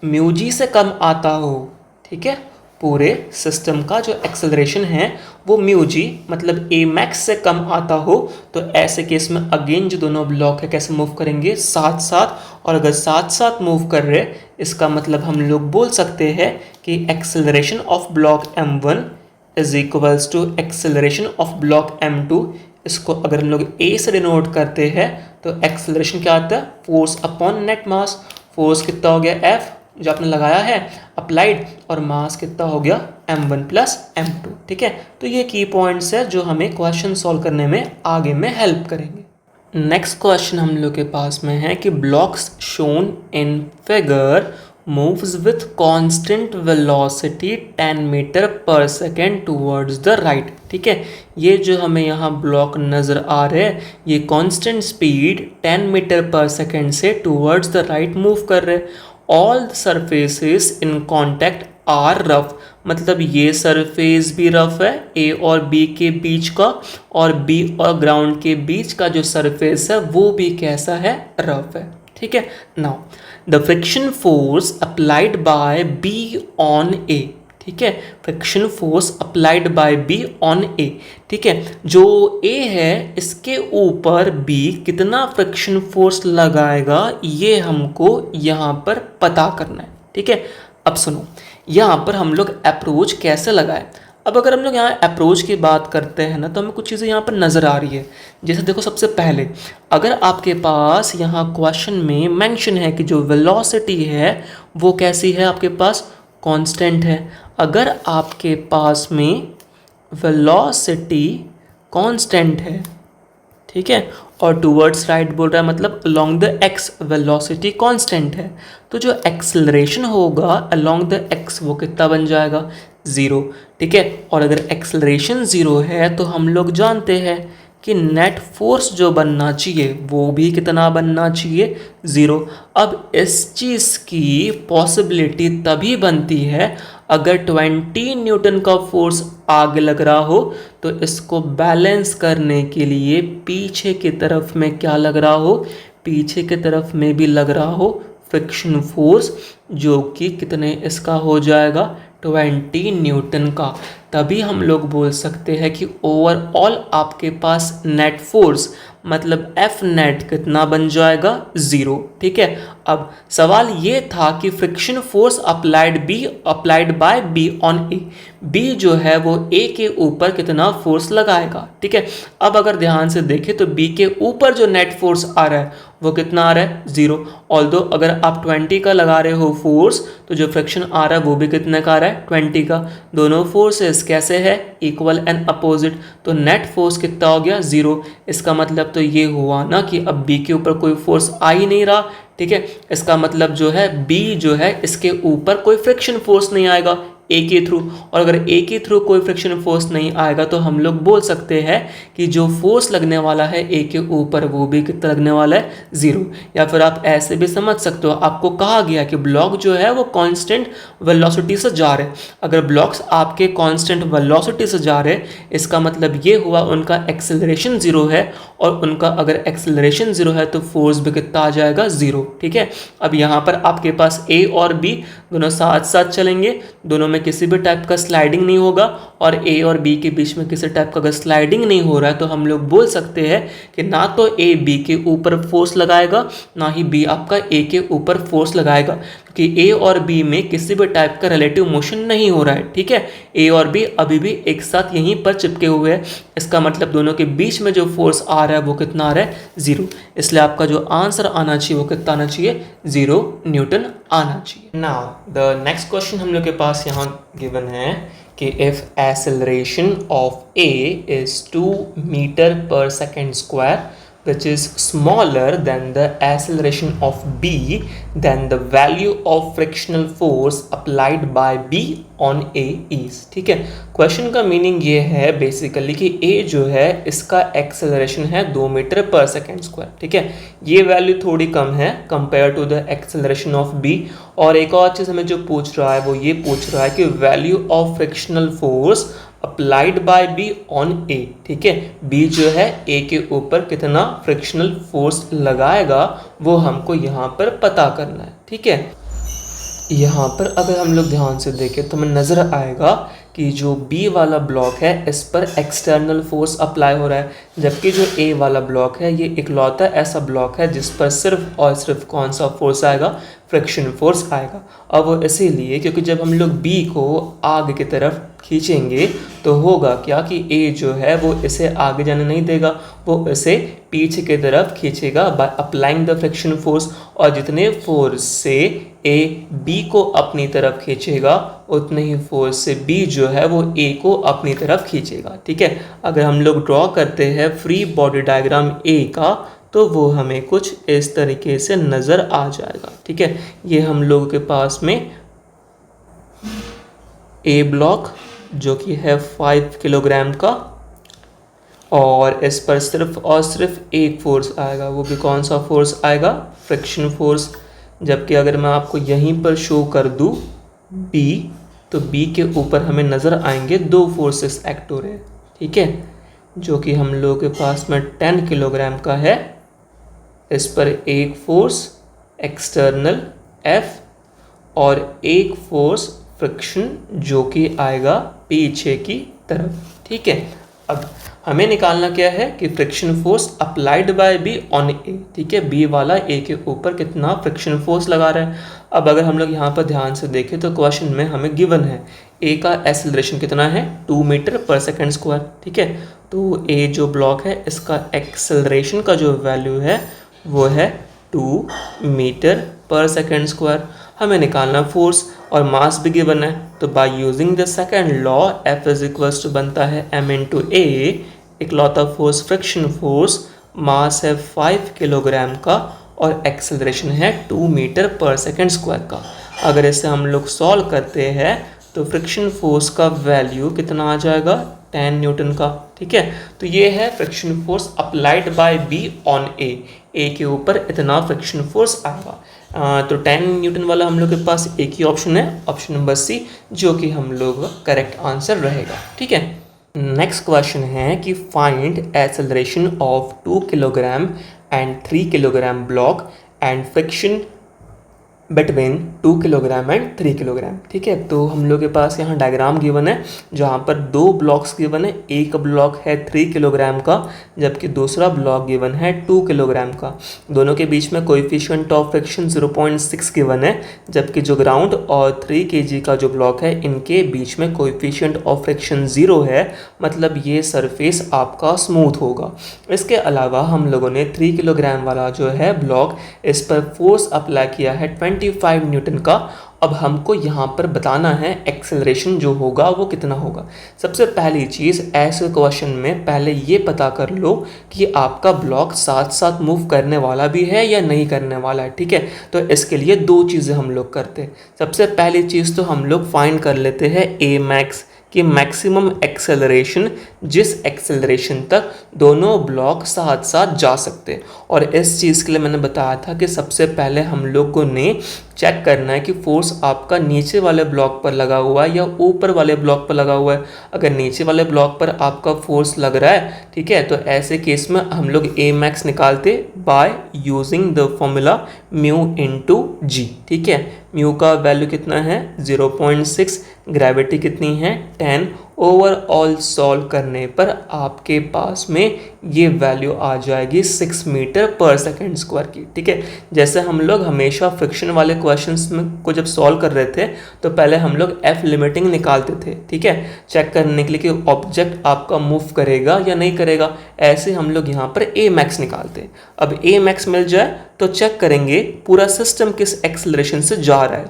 म्यू जी से कम आता हो, ठीक है, पूरे सिस्टम का जो एक्सेलरेशन है वो म्यू जी मतलब ए मैक्स से कम आता हो, तो ऐसे केस में अगेन जो दोनों ब्लॉक है कैसे मूव करेंगे, साथ साथ। और अगर साथ साथ मूव कर रहे, इसका मतलब हम लोग बोल सकते हैं कि acceleration of block m1 is equals to acceleration of block m2। इसको अगर हम लोग ए से डिनोट करते हैं तो एक्सेलरेशन क्या आता है, फोर्स अपॉन नेट मास। फोर्स कितना हो गया F जो आपने लगाया है अप्लाइड, और मास कितना हो गया m1 प्लस m2, ठीक है। तो ये की पॉइंट्स है जो हमें क्वेश्चन सॉल्व करने में आगे में हेल्प करेंगे। नेक्स्ट क्वेश्चन हम लोग के पास में है कि blocks shown in figure moves with constant velocity 10 metre per second towards the right, ठीक है। ये जो हमें यहाँ ब्लॉक नज़र आ रहे हैं ये constant speed 10 metre per second से टूवर्ड्स द राइट मूव कर रहे हैं। All surfaces in contact are rough, मतलब ये सरफेस भी रफ है ए और बी के बीच का, और बी और ग्राउंड के बीच का जो सरफेस है वो भी कैसा है, रफ है, ठीक है। Now the friction force applied by B on A, ठीक है, friction force applied by B on A, ठीक है। जो ए है इसके ऊपर बी कितना फ्रिक्शन फोर्स लगाएगा ये हमको यहाँ पर पता करना है, ठीक है। अब सुनो, यहाँ पर हम लोग अप्रोच कैसे लगाए। अब अगर हम लोग यहाँ अप्रोच की बात करते हैं ना, तो हमें कुछ चीज़ें यहाँ पर नज़र आ रही है। जैसे देखो, सबसे पहले अगर आपके पास यहाँ क्वेश्चन में मेंशन है कि जो वेलोसिटी है वो कैसी है, आपके पास कांस्टेंट है। अगर आपके पास में वेलोसिटी कांस्टेंट है, ठीक है, और टूवर्ड्स राइट बोल रहा है मतलब along the x velocity constant है, तो जो एक्सेलरेशन होगा अलोंग द एक्स वो कितना बन जाएगा, 0, ठीक है। और अगर एक्सेलरेशन 0 है तो हम लोग जानते हैं कि नेट फोर्स जो बनना चाहिए वो भी कितना बनना चाहिए, 0। अब इस चीज़ की पॉसिबिलिटी तभी बनती है अगर 20 न्यूटन का फोर्स आगे लग रहा हो, तो इसको बैलेंस करने के लिए पीछे की तरफ में क्या लग रहा हो, पीछे की तरफ में भी लग रहा हो फ्रिक्शन फोर्स, जो कि कितने इसका हो जाएगा, 20 न्यूटन का। तभी हम लोग बोल सकते हैं कि ओवरऑल आपके पास नेट फोर्स मतलब एफ नेट कितना बन जाएगा, 0, ठीक है। अब सवाल ये था कि friction force applied by B on A, B जो है वो ए के ऊपर कितना फोर्स लगाएगा, ठीक है। अब अगर ध्यान से देखें तो बी के ऊपर जो नेट फोर्स आ रहा है वो कितना आ रहा है, 0। ऑल्दो अगर आप 20 का लगा रहे हो फोर्स, तो जो फ्रिक्शन आ रहा है वो भी कितने का आ रहा है, 20 का। दोनों फोर्सेस कैसे है, इक्वल एंड अपोजिट, तो नेट फोर्स कितना हो गया, 0। इसका मतलब तो ये हुआ ना कि अब बी के ऊपर कोई फोर्स आ ही नहीं रहा, ठीक है। इसका मतलब जो है बी जो है इसके ऊपर कोई फ्रिक्शन फोर्स नहीं आएगा ए के थ्रू, और अगर ए के थ्रू कोई फ्रिक्शन फोर्स नहीं आएगा तो हम लोग बोल सकते हैं कि जो फोर्स लगने वाला है ए के ऊपर वो भी कितना लगने वाला है, 0। या फिर आप ऐसे भी समझ सकते हो, आपको कहा गया कि ब्लॉक जो है वो कांस्टेंट वेलोसिटी से जा रहे हैं। अगर ब्लॉक्स आपके कांस्टेंट वेलोसिटी से जा रहे हैं, इसका मतलब ये हुआ उनका एक्सेलरेशन 0 है, और उनका अगर एक्सेलरेशन 0 है तो फोर्स भी कितना आ जाएगा, 0, ठीक है। अब यहाँ पर आपके पास ए और बी दोनों साथ साथ चलेंगे, दोनों में में किसी भी टाइप का स्लाइडिंग नहीं होगा और ए और बी के बीच में किसी टाइप का अगर स्लाइडिंग नहीं हो रहा है तो हम लोग बोल सकते हैं कि ना तो ए बी के ऊपर फोर्स लगाएगा ना ही बी आपका ए के ऊपर फोर्स लगाएगा, क्योंकि ए और बी में किसी भी टाइप का रिलेटिव मोशन नहीं हो रहा है। ठीक है, ए और बी अभी भी एक साथ यहीं पर चिपके हुए हैं। इसका मतलब दोनों के बीच में जो फोर्स आ रहा है वो कितना आ रहा है, 0। इसलिए आपका जो आंसर आना चाहिए वो कितना आना चाहिए, 0 न्यूटन आना चाहिए। नाउ द नेक्स्ट क्वेश्चन हम लोग के पास यहाँ गिवन है कि if acceleration of A is 2 metre per second square which is smaller than the acceleration of b, then the value of frictional force applied by b on a is। ठीक है, question का meaning ये है basically कि a जो है इसका acceleration है 2 मीटर पर सेकेंड स्क्वायर। ठीक है, ये वैल्यू थोड़ी कम है compare to the acceleration of b। और एक और चीज़ हमें जो पूछ रहा है वो ये पूछ रहा है कि value of frictional force applied by B on A. ठीक है, बी जो है ए के ऊपर कितना फ्रिक्शनल फोर्स लगाएगा वो हमको यहाँ पर पता करना है। ठीक है, यहाँ पर अगर हम लोग ध्यान से देखें तो हमें नज़र आएगा कि जो B वाला ब्लॉक है इस पर एक्सटर्नल फोर्स अप्लाई हो रहा है, जबकि जो A वाला ब्लॉक है ये इकलौता ऐसा ब्लॉक है जिस पर सिर्फ और सिर्फ कौन सा फोर्स आएगा, फ्रिक्शन फोर्स आएगा। अब वो इसीलिए क्योंकि जब हम लोग B को आगे की तरफ खींचेंगे तो होगा क्या कि A जो है वो इसे आगे जाने नहीं देगा, वो इसे पीछे की तरफ खींचेगा by applying the friction force. और जितने फोर्स से A B को अपनी तरफ खींचेगा उतने ही फोर्स से B जो है वो A को अपनी तरफ खींचेगा। ठीक है, अगर हम लोग ड्रॉ करते हैं फ्री बॉडी डायग्राम A का तो वो हमें कुछ इस तरीके से नज़र आ जाएगा। ठीक है, ये हम लोगों के पास में A ब्लॉक जो कि है 5 किलोग्राम का, और इस पर सिर्फ और सिर्फ एक फोर्स आएगा, वो भी कौन सा फोर्स आएगा, फ्रिक्शन फोर्स। जबकि अगर मैं आपको यहीं पर शो कर दूँ B, तो B के ऊपर हमें नज़र आएंगे 2 फोर्सेस एक्ट हो रहे हैं। ठीक है, जो कि हम लोगों के पास में 10 किलोग्राम का है। इस पर एक फोर्स एक्सटर्नल F और एक फोर्स फ्रिक्शन जो कि आएगा पीछे की तरफ। ठीक है, अब हमें निकालना क्या है कि friction force applied by B on A. ठीक है, बी वाला ए के ऊपर कितना फ्रिक्शन फोर्स लगा रहा है। अब अगर हम लोग यहाँ पर ध्यान से देखें तो क्वेश्चन में हमें गिवन है ए का एक्सेलरेशन कितना है, 2 मीटर पर सेकेंड स्क्वायर। ठीक है, तो ए जो ब्लॉक है इसका एक्सेलरेशन का जो वैल्यू है वो है 2 मीटर पर सेकेंड स्क्वायर। हमें निकालना फोर्स और मास भी गिवन है, तो by using the second law F is equals to बनता है m इंटू ए, इकलौता फोर्स फ्रिक्शन फोर्स, मास है 5 किलोग्राम का और एक्सेलरेशन है 2 मीटर पर सेकेंड स्क्वायर का। अगर इसे हम लोग सॉल्व करते हैं तो फ्रिक्शन फोर्स का वैल्यू कितना आ जाएगा, 10 न्यूटन का। ठीक है, तो ये है friction force applied by B on A के ऊपर इतना फ्रिक्शन फोर्स आएगा। तो 10 न्यूटन वाला हम लोग के पास एक ही ऑप्शन है, ऑप्शन नंबर सी, जो कि हम लोग का करेक्ट आंसर रहेगा। ठीक है, नेक्स्ट क्वेश्चन है कि find acceleration of 2 kilogram and 3 kilogram block and friction between 2 kilogram and 3 kilogram. ठीक है, तो हम लोग के पास यहाँ डायग्राम गिवन है जहाँ पर 2 ब्लॉक्स गिवन है। एक ब्लॉक है 3 किलोग्राम का जबकि दूसरा ब्लॉक गिवन है 2 किलोग्राम का। दोनों के बीच में कोएफिशिएंट ऑफ फ्रिक्शन 0.6 गिवन है, जबकि जो ग्राउंड और 3 kg का जो ब्लॉक है इनके बीच में कोएफिशिएंट ऑफ फ्रिक्शन 0 है, मतलब ये सरफेस आपका स्मूथ होगा। इसके अलावा हम लोगों ने 3 किलोग्राम वाला जो है ब्लॉक, इस पर फोर्स अप्लाई किया है 25 न्यूटन का। अब हमको यहाँ पर बताना है एक्सेलरेशन जो होगा वो कितना होगा। सबसे पहली चीज़ ऐसे क्वेश्चन में पहले ये पता कर लो कि आपका ब्लॉक साथ साथ मूव करने वाला भी है या नहीं करने वाला है। ठीक है, तो इसके लिए 2 चीज़ें हम लोग करते हैं। सबसे पहली चीज़ तो हम लोग फाइंड कर लेते हैं ए मैक्स कि मैक्सिमम एक्सेलरेशन, जिस एक्सेलरेशन तक दोनों ब्लॉक साथ साथ जा सकते। और इस चीज़ के लिए मैंने बताया था कि सबसे पहले हम लोगों ने चेक करना है कि फोर्स आपका नीचे वाले ब्लॉक पर लगा हुआ है या ऊपर वाले ब्लॉक पर लगा हुआ है। अगर नीचे वाले ब्लॉक पर आपका फोर्स लग रहा है, ठीक है, तो ऐसे केस में हम लोग ए मैक्स निकालते by using the formula mu into g. ठीक है, म्यू का वैल्यू कितना है 0.6, ग्रेविटी कितनी है 10। ओवरऑल सॉल्व करने पर आपके पास में ये वैल्यू आ जाएगी 6 मीटर पर सेकेंड स्क्वायर की। ठीक है, जैसे हम लोग हमेशा फ्रिक्शन वाले क्वेश्चंस में को जब सॉल्व कर रहे थे तो पहले हम लोग एफ लिमिटिंग निकालते थे, ठीक है, चेक करने के लिए कि ऑब्जेक्ट आपका मूव करेगा या नहीं करेगा। ऐसे हम लोग यहाँ पर ए मैक्स निकालते हैं। अब ए मैक्स मिल जाए तो चेक करेंगे पूरा सिस्टम किस एक्सेलरेशन से जा रहा है।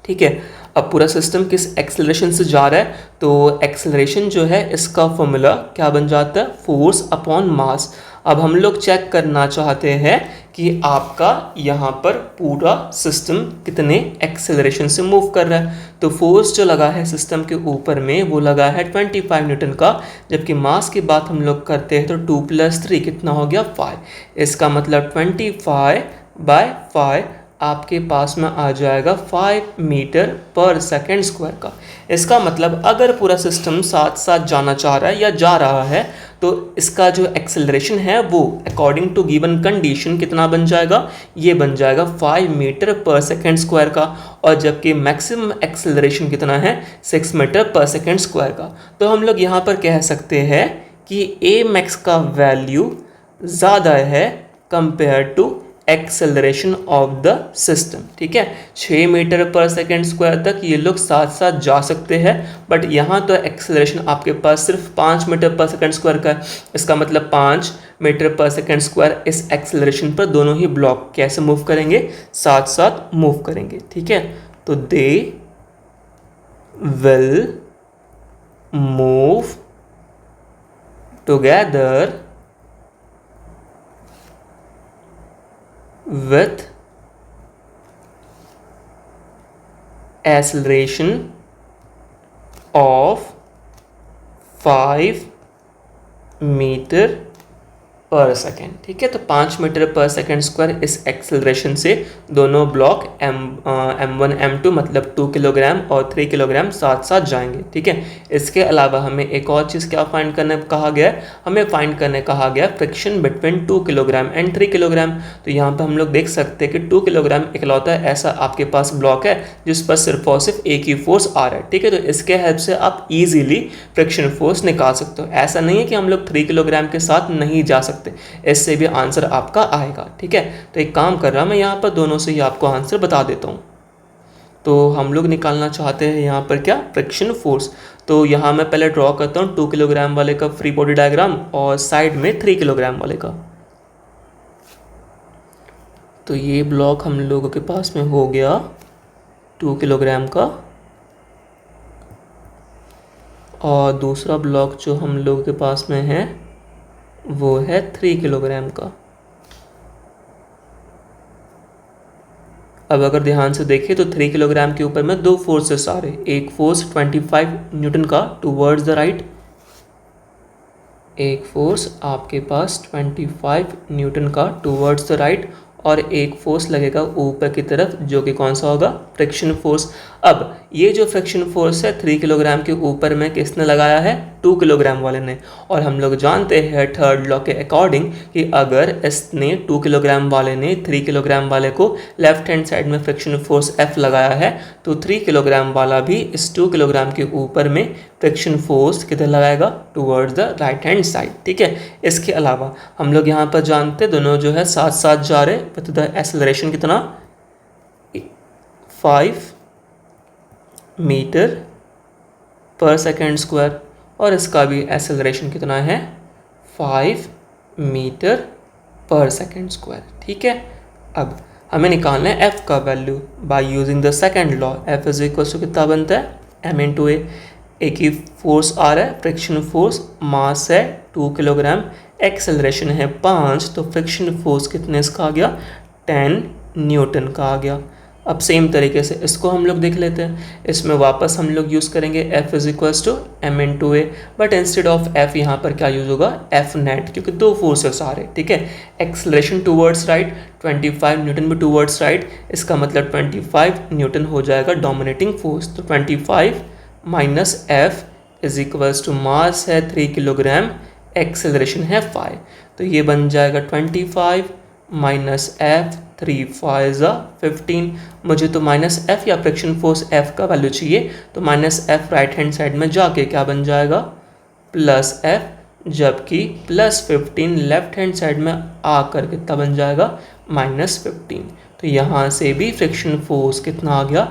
ठीक है, अब पूरा सिस्टम किस एक्सेलरेशन से जा रहा है, तो एक्सेलरेशन जो है इसका फॉर्मूला क्या बन जाता है, फोर्स अपॉन मास। अब हम लोग चेक करना चाहते हैं कि आपका यहाँ पर पूरा सिस्टम कितने एक्सेलरेशन से मूव कर रहा है। तो फोर्स जो लगा है सिस्टम के ऊपर में वो लगा है 25 न्यूटन का, जबकि मास की बात हम लोग करते हैं तो 2 + 3 कितना हो गया 5। इसका मतलब 25/5 आपके पास में आ जाएगा 5 मीटर पर सेकेंड स्क्वायर का। इसका मतलब अगर पूरा सिस्टम साथ साथ जाना चाह रहा है या जा रहा है तो इसका जो एक्सेलरेशन है वो अकॉर्डिंग टू गिवन कंडीशन कितना बन जाएगा, ये बन जाएगा 5 मीटर पर सेकेंड स्क्वायर का। और जबकि मैक्सिमम एक्सेलरेशन कितना है 6 मीटर पर सेकेंड स्क्वायर का। तो हम लोग यहाँ पर कह सकते हैं कि ए मैक्स का वैल्यू ज़्यादा है compare to acceleration of the system. ठीक है, 6 मीटर पर सेकेंड स्क्वायर तक ये लोग साथ साथ जा सकते हैं, बट यहाँ तो एक्सेलरेशन आपके पास सिर्फ 5 मीटर पर सेकेंड स्क्वायर का है। इसका मतलब 5 मीटर पर सेकेंड स्क्वायर इस एक्सेलरेशन पर दोनों ही ब्लॉक कैसे मूव करेंगे, साथ साथ मूव करेंगे। ठीक है, तो they will move together with acceleration of 5 metre per second. ठीक है, तो 5 मीटर पर सेकेंड स्क्वायर इस एक्सेलरेशन से दोनों ब्लॉक M1 M2 मतलब 2 किलोग्राम और 3 किलोग्राम साथ साथ जाएंगे। ठीक है, इसके अलावा हमें एक और चीज़ क्या फाइंड करने कहा गया है, हमें फाइंड करने कहा गया friction between 2 kilogram and 3 kilogram. तो यहाँ पर हम लोग देख सकते हैं कि 2 किलोग्राम इकलौता ऐसा आपके पास ब्लॉक है जिस पर सिर्फ और सिर्फ एक ही फोर्स आ रहा है। ठीक है, तो इसके हेल्प से आप इजीली फ्रिक्शन फोर्स निकाल सकते हो। ऐसा नहीं है कि हम लोग 3 किलोग्राम के साथ नहीं जा सकते, इससे भी आंसर आपका आएगा। ठीक है, तो एक काम कर रहा मैं यहाँ पर दोनों से ही आपको आंसर बता देता हूँ। तो हम लोग निकालना चाहते हैं यहाँ पर क्या, फ्रिक्शन फोर्स। तो यहाँ मैं पहले ड्रॉ करता हूँ 2 किलोग्राम वाले का फ्री बॉडी डायग्राम और साइड में 3 किलोग्राम वाले का। तो ये ब्लॉक हम लोगों के पास में हो गया 2 किलोग्राम का, और दूसरा ब्लॉक जो हम लोगों के पास में है वो है 3 किलोग्राम का। अब अगर ध्यान से देखें तो 3 किलोग्राम के ऊपर में 2 फोर्सेस आ रहे, एक फोर्स 25 न्यूटन का टूवर्ड्स द राइट, एक फोर्स आपके पास 25 न्यूटन का टूवर्ड्स द राइट, और एक फोर्स लगेगा ऊपर की तरफ जो कि कौन सा होगा, फ्रिक्शन फोर्स। अब ये जो फ्रिक्शन फोर्स है 3 किलोग्राम के ऊपर में किसने लगाया है, 2 किलोग्राम वाले ने। और हम लोग जानते हैं थर्ड लॉ के अकॉर्डिंग कि अगर इसने 2 किलोग्राम वाले ने 3 किलोग्राम वाले को लेफ्ट हैंड साइड में फ्रिक्शन फोर्स F लगाया है, तो 3 किलोग्राम वाला भी इस 2 किलोग्राम के ऊपर में फ्रिक्शन फोर्स किधर लगाएगा, towards the right hand side. ठीक है, इसके अलावा हम लोग यहाँ पर जानते दोनों जो है साथ साथ जा रहे, विद द एक्सेलरेशन कितना 5 मीटर पर सेकेंड स्क्वायर, और इसका भी एक्सेलरेशन कितना है 5 मीटर पर सेकेंड स्क्वायर। ठीक है, अब हमें निकालना है F का value by using the second law. F is equal to कितना बनता है, M इंटू ए। एक ही फोर्स आ रहा है, फ्रिक्शन फोर्स, मास है 2 किलोग्राम, एक्सेलरेशन है 5, तो फ्रिक्शन फोर्स कितने इसका आ गया 10 न्यूटन का आ गया। अब सेम तरीके से इसको हम लोग देख लेते हैं। इसमें वापस हम लोग यूज़ करेंगे F is equals to M into a, but instead of F यहाँ पर क्या यूज़ होगा, F नेट, क्योंकि 2 फोर्सेस आ रहे। ठीक है, एक्सेलरेशन टूवर्ड्स राइट 25 न्यूटन भी टूवर्ड्स राइट, इसका मतलब 25 न्यूटन हो जाएगा डोमिनेटिंग फोर्स। तो 25 minus F is equals to mass है 3 किलोग्राम, एक्सेलरेशन है 5, तो ये बन जाएगा 25 माइनस F 3 5 ज़ा 15। मुझे तो माइनस एफ या फ्रिक्शन फोर्स एफ का वैल्यू चाहिए, तो minus F right hand side में जाके क्या बन जाएगा, प्लस एफ, जबकि प्लस 15 लेफ्ट हैंड साइड में आकर कितना बन जाएगा, माइनस 15। तो यहाँ से भी फ्रिक्शन फोर्स कितना आ गया,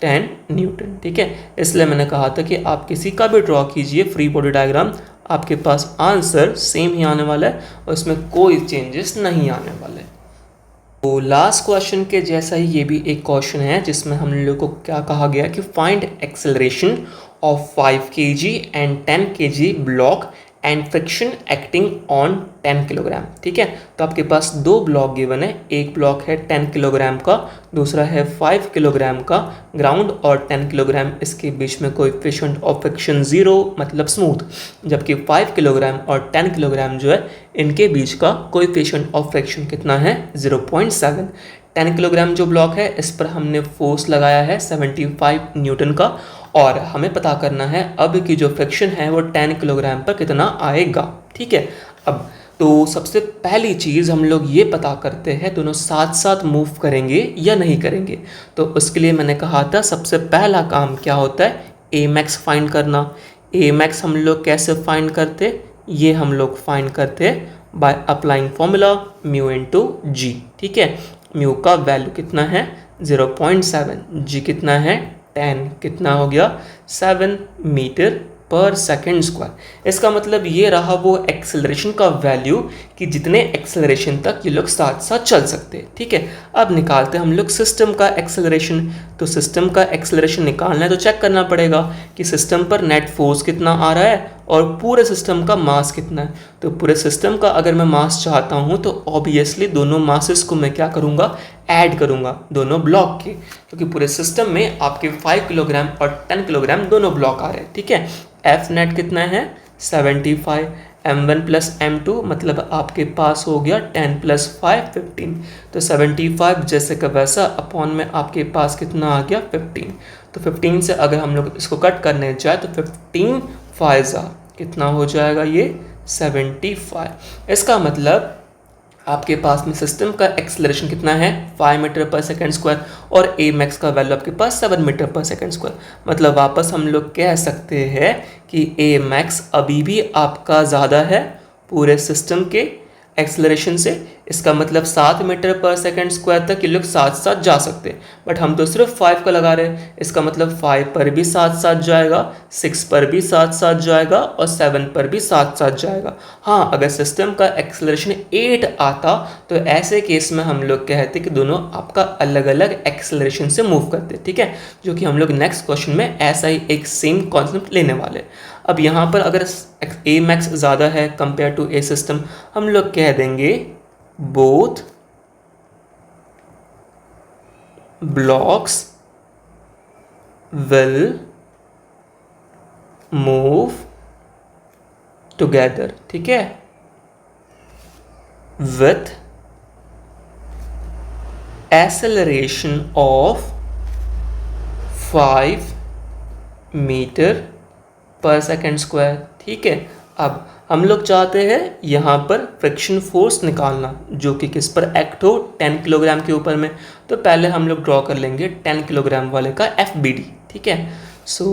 10 न्यूटन। ठीक है, इसलिए मैंने कहा था कि आप किसी का भी ड्रॉ कीजिए फ्री बॉडी डायग्राम, आपके पास आंसर सेम ही आने वाला है और इसमें कोई चेंजेस नहीं आने वाले। तो लास्ट क्वेश्चन के जैसा ही ये भी एक क्वेश्चन है जिसमें हम लोग को क्या कहा गया कि find acceleration of 5 kg and 10 kg block and friction acting on 10 kilogram. ठीक है, तो आपके पास दो ब्लॉक गिवन है, एक ब्लॉक है 10 किलोग्राम का, दूसरा है 5 किलोग्राम का। ग्राउंड और 10 किलोग्राम इसके बीच में कोएफिशिएंट ऑफ फ्रिक्शन 0 मतलब स्मूथ, जबकि 5 किलोग्राम और 10 किलोग्राम जो है इनके बीच का कोएफिशिएंट ऑफ फ्रिक्शन कितना है, 0.7। 10 किलोग्राम जो ब्लॉक है इस पर हमने फोर्स लगाया है 75 न्यूटन का, और हमें पता करना है अब की जो फ्रिक्शन है वो 10 किलोग्राम पर कितना आएगा। ठीक है, अब तो सबसे पहली चीज़ हम लोग ये पता करते हैं दोनों साथ साथ मूव करेंगे या नहीं करेंगे। तो उसके लिए मैंने कहा था सबसे पहला काम क्या होता है, ए मैक्स फाइंड करना। ए मैक्स हम लोग कैसे फाइंड करते, ये हम लोग फाइंड करते by applying formula mu into g. ठीक है, म्यू का वैल्यू कितना है 0.7, जी कितना है 10, कितना हो गया 7 मीटर पर सेकेंड स्क्वायर। इसका मतलब ये रहा वो एक्सेलरेशन का वैल्यू कि जितने एक्सेलरेशन तक ये लोग साथ साथ चल सकते हैं। ठीक है, अब निकालते हैं हम लोग सिस्टम का एक्सेलरेशन। तो सिस्टम का एक्सेलरेशन निकालना है तो चेक करना पड़ेगा कि सिस्टम पर नेट फोर्स कितना आ रहा है और पूरे सिस्टम का मास कितना है। तो पूरे सिस्टम का अगर मैं मास चाहता हूँ तो ऑब्वियसली दोनों मासेस को मैं क्या करूँगा, ऐड करूँगा दोनों ब्लॉक के, क्योंकि पूरे सिस्टम में आपके 5 किलोग्राम और 10 किलोग्राम दोनों ब्लॉक आ रहे हैं। ठीक है, एफ नेट कितना है 75, m1 प्लस m2 मतलब आपके पास हो गया 10 प्लस 5 15। तो 75 जैसे का वैसा अपॉन में आपके पास कितना आ गया 15। तो 15 से अगर हम लोग इसको कट करने जाए तो 15 फाइजा कितना हो जाएगा, ये 75। इसका मतलब आपके पास में सिस्टम का एक्सेलरेशन कितना है 5 मीटर पर सेकेंड स्क्वायर और ए मैक्स का वैल्यू आपके पास 7 मीटर पर सेकेंड स्क्वायर। मतलब वापस हम लोग कह सकते हैं कि ए मैक्स अभी भी आपका ज़्यादा है पूरे सिस्टम के एक्सेलरेशन से। इसका मतलब 7 मीटर पर सेकेंड स्क्वायर तक ये लोग साथ साथ जा सकते हैं, बट हम तो सिर्फ 5 का लगा रहे हैं। इसका मतलब 5 पर भी साथ साथ जाएगा, 6 पर भी साथ साथ जाएगा और 7 पर भी साथ साथ जाएगा। हाँ, अगर सिस्टम का एक्सेलरेशन 8 आता तो ऐसे केस में हम लोग कहते कि दोनों आपका अलग अलग एक्सेलरेशन से मूव करते। ठीक है, जो कि हम लोग नेक्स्ट क्वेश्चन में ऐसा ही एक सेम कॉन्सेप्ट लेने वाले। अब यहाँ पर अगर ए मैक्स ज़्यादा है कंपेयर टू ए सिस्टम, हम लोग कह देंगे both blocks will move together. ठीक है, with acceleration of 5 metre per second square. ठीक है, अब हम लोग चाहते हैं यहाँ पर फ्रिक्शन फोर्स निकालना जो कि किस पर एक्ट हो 10 किलोग्राम के ऊपर में। तो पहले हम लोग ड्रॉ कर लेंगे 10 किलोग्राम वाले का FBD। ठीक है, सो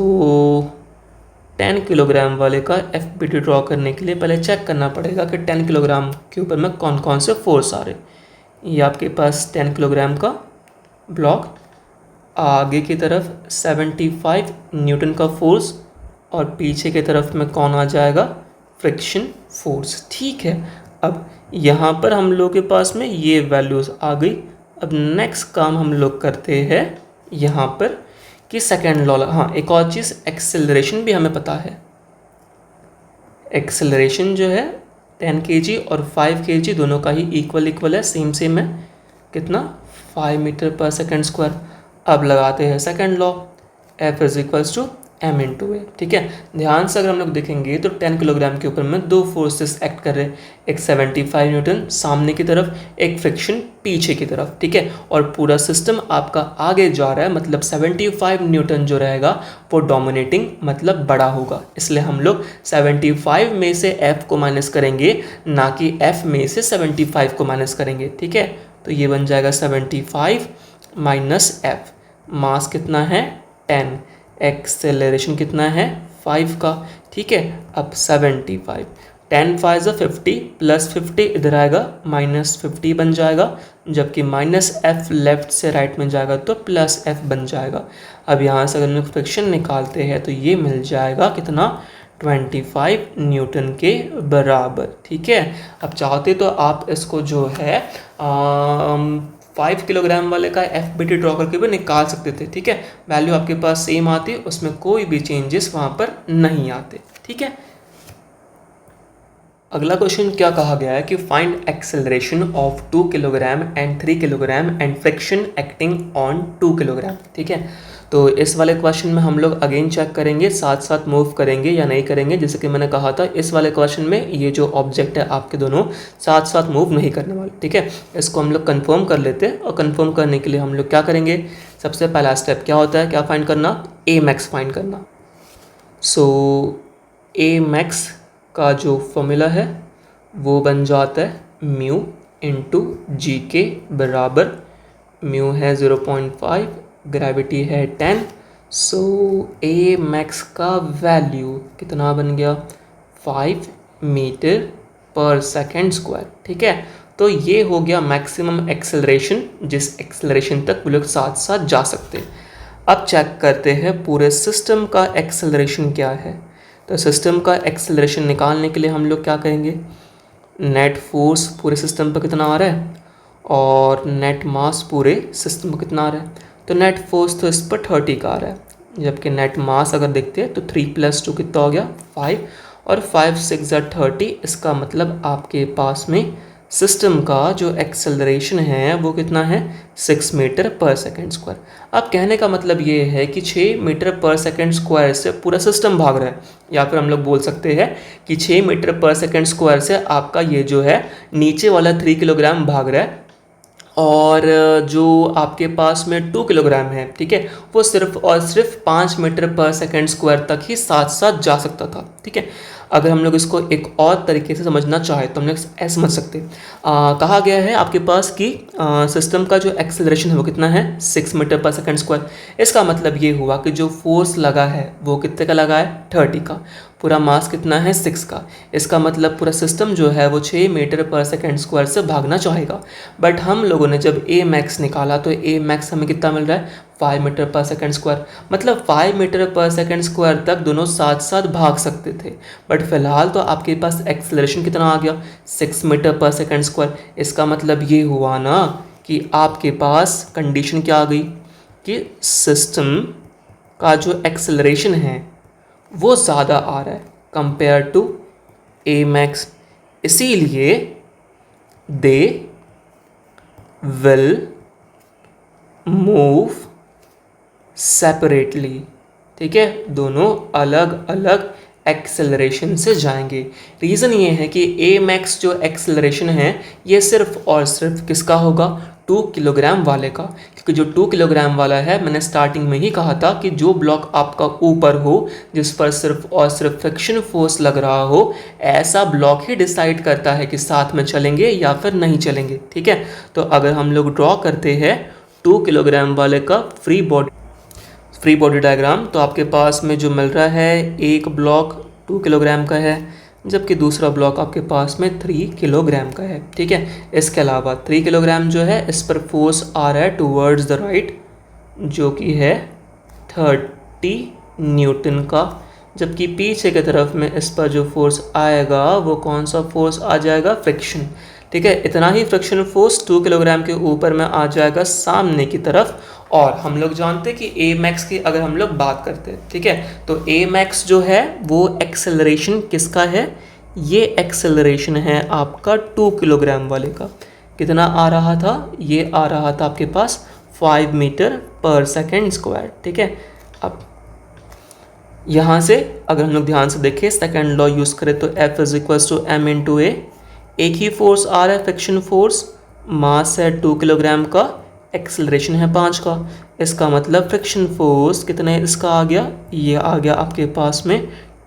10 किलोग्राम वाले का FBD ड्रॉ करने के लिए पहले चेक करना पड़ेगा कि 10 किलोग्राम के ऊपर में कौन कौन से फोर्स आ रहे। ये आपके पास 10 किलोग्राम का ब्लॉक, आगे की तरफ 75 न्यूटन का फोर्स और पीछे की तरफ में कौन आ जाएगा, फ्रिक्शन फोर्स। ठीक है, अब यहाँ पर हम लोग के पास में ये वैल्यूज़ आ गई। अब नेक्स्ट काम हम लोग करते हैं यहाँ पर कि सेकेंड लॉ। हाँ, एक और चीज़, एक्सेलरेशन भी हमें पता है। एक्सेलरेशन जो है 10 kg और 5 kg दोनों का ही इक्वल है, सेम है। कितना 5 मीटर पर सेकेंड स्क्वायर। अब लगाते हैं second law, F is equals to m into A. ठीक है, ध्यान से अगर हम लोग देखेंगे तो 10 किलोग्राम के ऊपर में दो फोर्सेस एक्ट कर रहे हैं, एक 75 न्यूटन सामने की तरफ, एक फ्रिक्शन पीछे की तरफ। ठीक है, और पूरा सिस्टम आपका आगे जा रहा है, मतलब 75 न्यूटन जो रहेगा वो डोमिनेटिंग मतलब बड़ा होगा। इसलिए हम लोग 75 में से F को माइनस करेंगे, ना कि F में से 75 को माइनस करेंगे। ठीक है, तो ये बन जाएगा 75 माइनस एफ। मास कितना है 10, एक्सेलरेशन कितना है 5 का, ठीक है। अब 75, 10 5 ज़ा 50 प्लस 50 इधर आएगा -50 बन जाएगा, जबकि माइनस एफ लेफ्ट से राइट में जाएगा तो प्लस एफ बन जाएगा। अब यहाँ से अगर हम फ्रिक्शन निकालते हैं तो ये मिल जाएगा कितना 25 न्यूटन के बराबर, ठीक है। अब चाहते तो आप इसको जो है 5 किलोग्राम वाले का एफ बी टी ड्रॉ करके भी निकाल सकते थे, ठीक है। वैल्यू आपके पास सेम आती, उसमें कोई भी चेंजेस वहाँ पर नहीं आते, ठीक है। अगला क्वेश्चन क्या कहा गया है कि find acceleration of 2 kilogram and 3 kilogram and friction acting on 2 kilogram, ठीक है। तो इस वाले क्वेश्चन में हम लोग अगेन चेक करेंगे, साथ साथ मूव करेंगे या नहीं करेंगे। जैसे कि मैंने कहा था, इस वाले क्वेश्चन में ये जो ऑब्जेक्ट है आपके दोनों साथ साथ मूव नहीं करने वाले, ठीक है। इसको हम लोग कन्फर्म कर लेते हैं, और कन्फर्म करने के लिए हम लोग क्या करेंगे, सबसे पहला स्टेप क्या होता है, क्या फाइंड करना, ए मैक्स फाइंड करना। सो ए मैक्स का जो फॉर्मूला है वो बन जाता है म्यू इंटू जी के बराबर, म्यू है 0.5, ग्रेविटी है 10, सो ए मैक्स का वैल्यू कितना बन गया 5 मीटर पर सेकेंड स्क्वायर, ठीक है। तो ये हो गया मैक्सिमम एक्सेलरेशन, जिस एक्सेलरेशन तक वो लोग साथ साथ जा सकते हैं। अब चेक करते हैं पूरे सिस्टम का एक्सेलरेशन क्या है। तो सिस्टम का एक्सेलरेशन निकालने के लिए हम लोग क्या करेंगे, नेट फोर्स पूरे सिस्टम पर कितना आ रहा है और नेट मास पूरे सिस्टम पर कितना आ रहा है। तो नेट फोर्स तो इस पर 30 का आ रहा है, जबकि नेट मास अगर देखते हैं तो 3 + 2 कितना हो गया 5, और 5 6 30, इसका मतलब आपके पास में सिस्टम का जो एक्सेलरेशन है वो कितना है 6 मीटर पर सेकेंड स्क्वायर। अब कहने का मतलब ये है कि 6 मीटर पर सेकेंड स्क्वायर से पूरा सिस्टम भाग रहा है, या फिर हम लोग बोल सकते हैं कि 6 मीटर पर सेकेंड स्क्वायर से आपका ये जो है नीचे वाला 3 किलोग्राम भाग रहा है, और जो आपके पास में 2 किलोग्राम है, ठीक है, वो सिर्फ और सिर्फ 5 मीटर पर सेकेंड स्क्वायर तक ही साथ साथ जा सकता था, ठीक है। अगर हम लोग इसको एक और तरीके से समझना चाहें तो हम लोग ऐसे समझ सकते हैं, कहा गया है आपके पास कि सिस्टम का जो एक्सेलरेशन है वो कितना है 6 मीटर पर सेकेंड स्क्वायर। इसका मतलब ये हुआ कि जो फोर्स लगा है वो कितने का लगा है 30 का, पूरा मास कितना है 6 का। इसका मतलब पूरा सिस्टम जो है वो 6 मीटर पर सेकेंड स्क्वायर से भागना चाहेगा। बट हम लोगों ने जब ए मैक्स निकाला तो ए मैक्स हमें कितना मिल रहा है 5 मीटर पर सेकेंड स्क्वायर, मतलब 5 मीटर पर सेकेंड स्क्वायर तक दोनों साथ साथ भाग सकते थे। बट फिलहाल तो आपके पास एक्सेलरेशन कितना आ गया 6 मीटर पर सेकेंड स्क्वायर। इसका मतलब ये हुआ ना कि आपके पास कंडीशन क्या आ गई कि सिस्टम का जो एक्सेलरेशन है वो ज़्यादा आ रहा है कंपेयर टू ए मैक्स, इसीलिए दे विल मूव सेपरेटली, ठीक है, दोनों अलग अलग एक्सेलरेशन से जाएंगे। रीज़न ये है कि ए मैक्स जो एक्सेलरेशन है ये सिर्फ और सिर्फ किसका होगा 2 किलोग्राम वाले का, क्योंकि जो 2 किलोग्राम वाला है मैंने स्टार्टिंग में ही कहा था कि जो ब्लॉक आपका ऊपर हो जिस पर सिर्फ और सिर्फ फ्रिक्शन फोर्स लग रहा हो, ऐसा ब्लॉक ही डिसाइड करता है कि साथ में चलेंगे या फिर नहीं चलेंगे, ठीक है। तो अगर हम लोग ड्रॉ करते हैं 2 किलोग्राम वाले का फ्री बॉडी डायग्राम, तो आपके पास में जो मिल रहा है एक ब्लॉक 2 किलोग्राम का है, जबकि दूसरा ब्लॉक आपके पास में 3 किलोग्राम का है, ठीक है। इसके अलावा 3 किलोग्राम जो है इस पर फोर्स आ रहा है टूवर्ड्स द राइट, जो कि है 30 न्यूटन का, जबकि पीछे की तरफ में इस पर जो फोर्स आएगा वो कौन सा फोर्स आ जाएगा फ्रिक्शन, ठीक है। इतना ही फ्रिक्शन फोर्स 2 किलोग्राम के ऊपर में आ जाएगा सामने की तरफ। और हम लोग जानते हैं कि ए मैक्स की अगर हम लोग बात करते हैं, ठीक है, तो ए मैक्स जो है वो एक्सेलरेशन किसका है, ये एक्सेलरेशन है आपका 2 किलोग्राम वाले का। कितना आ रहा था, ये आ रहा था आपके पास 5 मीटर पर सेकेंड स्क्वायर, ठीक है। अब यहाँ से अगर हम लोग ध्यान से देखें सेकेंड लॉ यूज़ करें तो F = m × a, एक ही फोर्स आ रहा है फ्रिक्शन फोर्स, मास है 2 किलोग्राम का, एक्सेलरेशन है 5 का। इसका मतलब फ्रिक्शन फोर्स कितने इसका आ गया, ये आ गया आपके पास में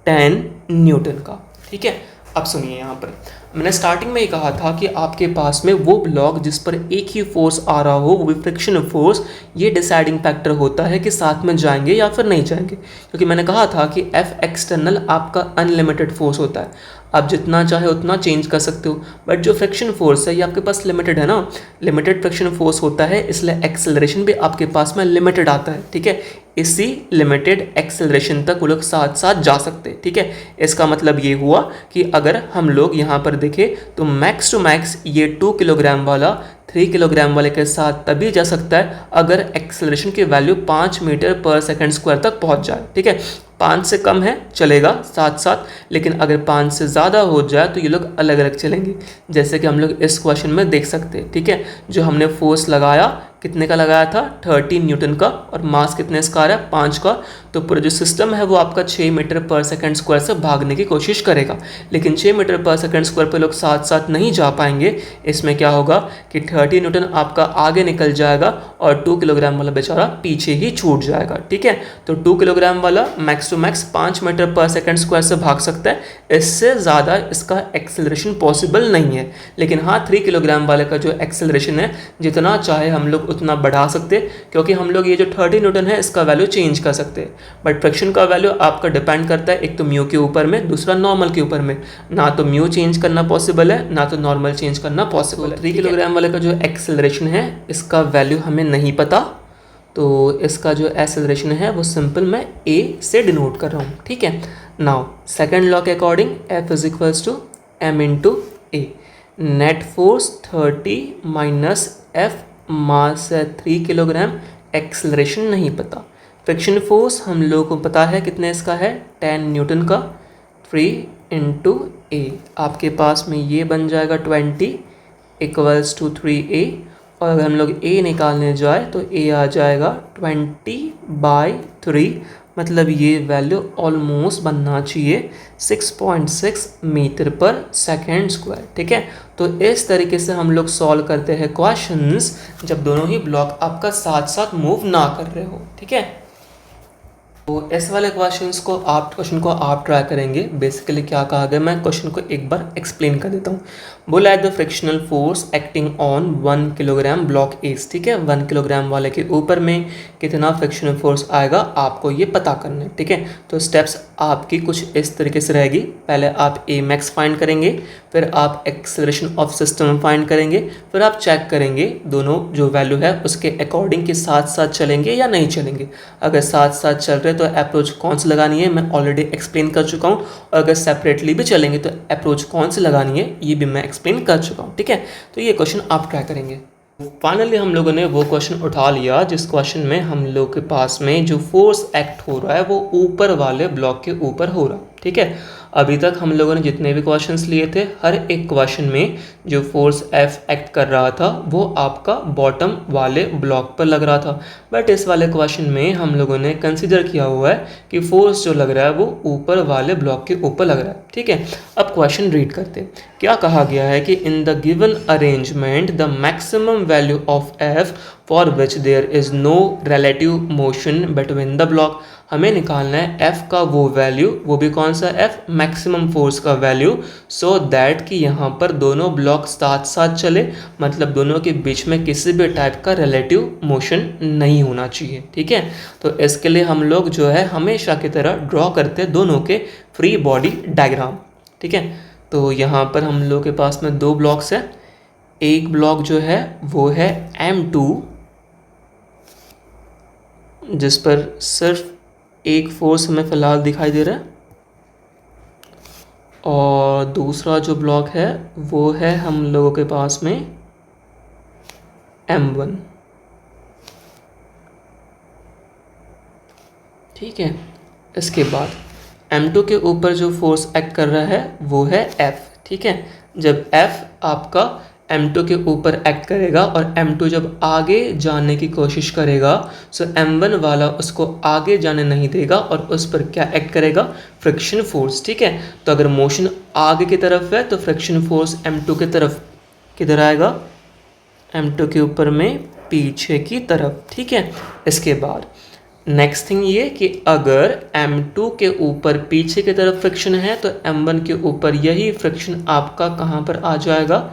10 न्यूटन का, ठीक है। अब सुनिए यहाँ पर मैंने स्टार्टिंग में ही कहा था कि आपके पास में वो ब्लॉक जिस पर एक ही फोर्स आ रहा हो, वो भी फ्रिक्शन फोर्स, ये डिसाइडिंग फैक्टर होता है कि साथ में जाएंगे या फिर नहीं जाएंगे। क्योंकि मैंने कहा था कि एफ एक्सटर्नल आपका अनलिमिटेड फोर्स होता है, आप जितना चाहे उतना चेंज कर सकते हो। बट जो फ्रिक्शन फोर्स है ये आपके पास लिमिटेड है ना, लिमिटेड फ्रिक्शन फोर्स होता है, इसलिए एक्सेलरेशन भी आपके पास में लिमिटेड आता है। ठीक है, इसी लिमिटेड एक्सेलरेशन तक वो लोग साथ साथ जा सकते हैं। ठीक है, इसका मतलब ये हुआ कि अगर हम लोग यहाँ पर देखें तो मैक्स टू मैक्स ये 2 किलोग्राम वाला 3 किलोग्राम वाले के साथ तभी जा सकता है अगर एक्सेलरेशन की वैल्यू 5 मीटर पर सेकंड स्क्वायर तक पहुँच जाए। ठीक है, 5 से कम है चलेगा साथ साथ, लेकिन अगर 5 से ज़्यादा हो जाए तो ये लोग अलग अलग चलेंगे, जैसे कि हम लोग इस क्वेश्चन में देख सकते हैं। ठीक है, जो हमने फोर्स लगाया कितने का लगाया था, 13 न्यूटन का, और मास कितने इसका आ रहा है, 5 का। तो पूरा जो सिस्टम है वो आपका 6 मीटर पर सेकंड स्क्वायर से भागने की कोशिश करेगा, लेकिन 6 मीटर पर सेकंड स्क्वायर पे लोग साथ साथ नहीं जा पाएंगे। इसमें क्या होगा कि 30 न्यूटन आपका आगे निकल जाएगा और 2 किलोग्राम वाला बेचारा पीछे ही छूट जाएगा। ठीक है, तो 2 किलोग्राम वाला मैक्स टू मैक्स 5 मीटर पर सेकंड स्क्वायर से भाग सकता है, इससे ज़्यादा इसका एक्सेलरेशन पॉसिबल नहीं है। लेकिन हाँ, 3 किलोग्राम वाले का जो एक्सेलरेशन है जितना चाहे हम लोग उतना बढ़ा सकते, क्योंकि हम लोग ये जो 30 न्यूटन है इसका वैल्यू चेंज कर सकते हैं। बट फ्रिक्शन का वैल्यू आपका डिपेंड करता है एक तो म्यू के ऊपर में, दूसरा नॉर्मल के ऊपर में। ना तो म्यू चेंज करना पॉसिबल है, ना तो नॉर्मल चेंज करना पॉसिबल है। 3 किलोग्राम वाले का जो एक्सेलरेशन है इसका वैल्यू हमें नहीं पता, तो इसका जो एक्सेलरेशन है वो सिंपल मैं ए से डिनोट कर रहा हूँ। ठीक है, नाउ सेकेंड लॉ के according F is equals to M into A. Net force 30 minus F, mass है 3 किलोग्राम, एक्सेलरेशन नहीं पता। फ्रिक्शन फोर्स हम लोगों को पता है कितने इसका है, 10 न्यूटन का, 3 इंटू ए, आपके पास में ये बन जाएगा 20 इक्वल्स टू 3a। और अगर हम लोग a निकालने जाए तो a आ जाएगा 20/3, मतलब ये वैल्यू ऑलमोस्ट बनना चाहिए 6.6 मीटर पर सेकेंड स्क्वायर। ठीक है, तो इस तरीके से हम लोग सॉल्व करते हैं क्वेश्चंस जब दोनों ही ब्लॉक आपका साथ साथ मूव ना कर रहे हो। ठीक है, तो इस वाले क्वेश्चन को आप ट्राई करेंगे। बेसिकली क्या कहा गया, मैं क्वेश्चन को एक बार एक्सप्लेन कर देता हूँ। बोला है the frictional force acting on 1 kilogram block S. ठीक है, 1 किलोग्राम वाले के ऊपर में कितना फ्रिक्शनल फोर्स आएगा आपको ये पता करना है। ठीक है, तो स्टेप्स आपकी कुछ इस तरीके से रहेगी। पहले आप ए मैक्स फाइंड करेंगे, फिर आप एक्सेलरेशन ऑफ सिस्टम फाइंड करेंगे, फिर आप चेक करेंगे दोनों जो वैल्यू है उसके अकॉर्डिंग के साथ साथ चलेंगे या नहीं चलेंगे। अगर साथ साथ चल रहे तो अप्रोच कौन सी लगानी है मैं ऑलरेडी एक्सप्लेन कर चुका हूँ, और अगर सेपरेटली भी चलेंगे तो अप्रोच कौन सी लगानी है ये भी मैं एक्सप्लेन कर चुका हूँ। ठीक है, तो ये क्वेश्चन आप ट्राई करेंगे। फाइनली हम लोगों ने वो क्वेश्चन उठा लिया जिस क्वेश्चन में हम लोग के पास में जो फोर्स एक्ट हो रहा है वो ऊपर वाले ब्लॉक के ऊपर हो रहा है। ठीक है, अभी तक हम लोगों ने जितने भी क्वेश्चंस लिए थे हर एक क्वेश्चन में जो फोर्स एफ एक्ट कर रहा था वो आपका बॉटम वाले ब्लॉक पर लग रहा था। बट इस वाले क्वेश्चन में हम लोगों ने कंसीडर किया हुआ है कि फोर्स जो लग रहा है वो ऊपर वाले ब्लॉक के ऊपर लग रहा है। ठीक है, अब क्वेश्चन रीड करते हैं। क्या कहा गया है कि in the given arrangement the maximum value of F for which there is no relative motion between the block. हमें निकालना है f का वो वैल्यू, वो भी कौन सा f, मैक्सिमम फोर्स का वैल्यू, सो दैट कि यहाँ पर दोनों ब्लॉक साथ साथ चले, मतलब दोनों के बीच में किसी भी टाइप का रिलेटिव मोशन नहीं होना चाहिए। ठीक है, तो इसके लिए हम लोग जो है हमेशा की तरह ड्रॉ करते हैं दोनों के फ्री बॉडी डायग्राम। ठीक है, तो यहाँ पर हम लोग के पास में दो ब्लॉक्स है। एक ब्लॉक जो है वो है M2 जिस पर सिर्फ एक फोर्स हमें फ़िलहाल दिखाई दे रहा है, और दूसरा जो ब्लॉक है वो है हम लोगों के पास में M1। ठीक है, इसके बाद M2 के ऊपर जो फोर्स एक्ट कर रहा है वो है F। ठीक है, जब F आपका M2 के ऊपर एक्ट करेगा और M2 जब आगे जाने की कोशिश करेगा सो M1 वाला उसको आगे जाने नहीं देगा और उस पर क्या एक्ट करेगा, फ्रिक्शन फोर्स। ठीक है, तो अगर मोशन आगे की तरफ है तो फ्रिक्शन फोर्स M2 की तरफ किधर आएगा, M2 के ऊपर में पीछे की तरफ। ठीक है, इसके बाद नेक्स्ट थिंग ये कि अगर M2 के ऊपर पीछे की तरफ फ्रिक्शन है तो M1 के ऊपर यही फ्रिक्शन आपका कहाँ पर आ जाएगा,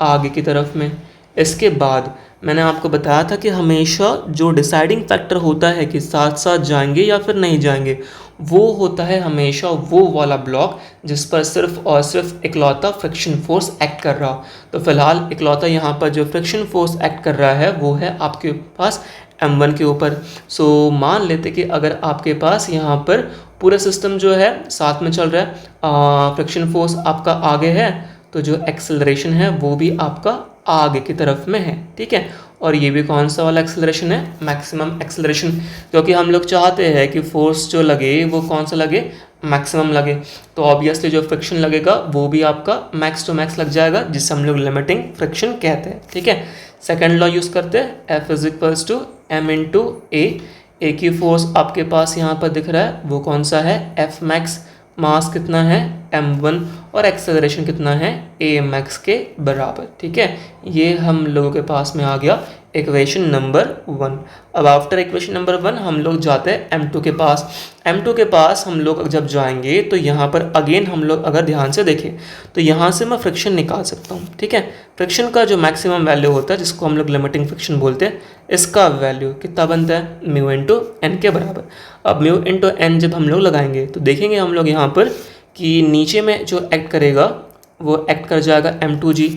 आगे की तरफ में। इसके बाद मैंने आपको बताया था कि हमेशा जो डिसाइडिंग फैक्टर होता है कि साथ साथ जाएंगे या फिर नहीं जाएंगे, वो होता है हमेशा वो वाला ब्लॉक जिस पर सिर्फ और सिर्फ इकलौता फ्रिक्शन फोर्स एक्ट कर रहा हो। तो फिलहाल इकलौता यहाँ पर जो फ्रिक्शन फोर्स एक्ट कर रहा है वो है आपके पास M1 के ऊपर। सो मान लेते कि अगर आपके पास यहाँ पर पूरा सिस्टम जो है साथ में चल रहा है, फ्रिक्शन फोर्स आपका आगे है, तो जो एक्सेलरेशन है वो भी आपका आगे की तरफ में है, ठीक है। और ये भी कौन सा वाला एक्सेलरेशन है, मैक्सिमम एक्सेलरेशन, क्योंकि हम लोग चाहते हैं कि फोर्स जो लगे वो कौन सा लगे, मैक्सिमम लगे। तो ऑब्वियसली जो फ्रिक्शन लगेगा वो भी आपका मैक्स टू मैक्स लग जाएगा, जिससे हम लोग लिमिटिंग फ्रिक्शन कहते हैं, ठीक है। सेकेंड लॉ यूज़ करते हैं, F is equals to M into A की फोर्स आपके पास यहाँ पर दिख रहा है वो कौन सा है, F मैक्स, मास कितना है M1, और एक्सेलरेशन कितना है A मैक्स के बराबर, ठीक है। ये हम लोगों के पास में आ गया इक्वेशन नंबर 1। अब आफ्टर इक्वेशन नंबर 1 हम लोग जाते हैं M2 के पास। M2 के पास हम लोग जब जाएंगे तो यहाँ पर अगेन हम लोग अगर ध्यान से देखें तो यहाँ से मैं फ्रिक्शन निकाल सकता हूँ, ठीक है। फ्रिक्शन का जो मैक्सिमम वैल्यू होता है जिसको हम लोग लिमिटिंग फ्रिक्शन बोलते हैं, इसका वैल्यू कितना बनता है, म्यू इंटू एन के बराबर। अब म्यू इंटू एन जब हम लोग लगाएंगे तो देखेंगे हम लोग यहाँ पर कि नीचे में जो एक्ट करेगा वो एक्ट कर जाएगा M2G,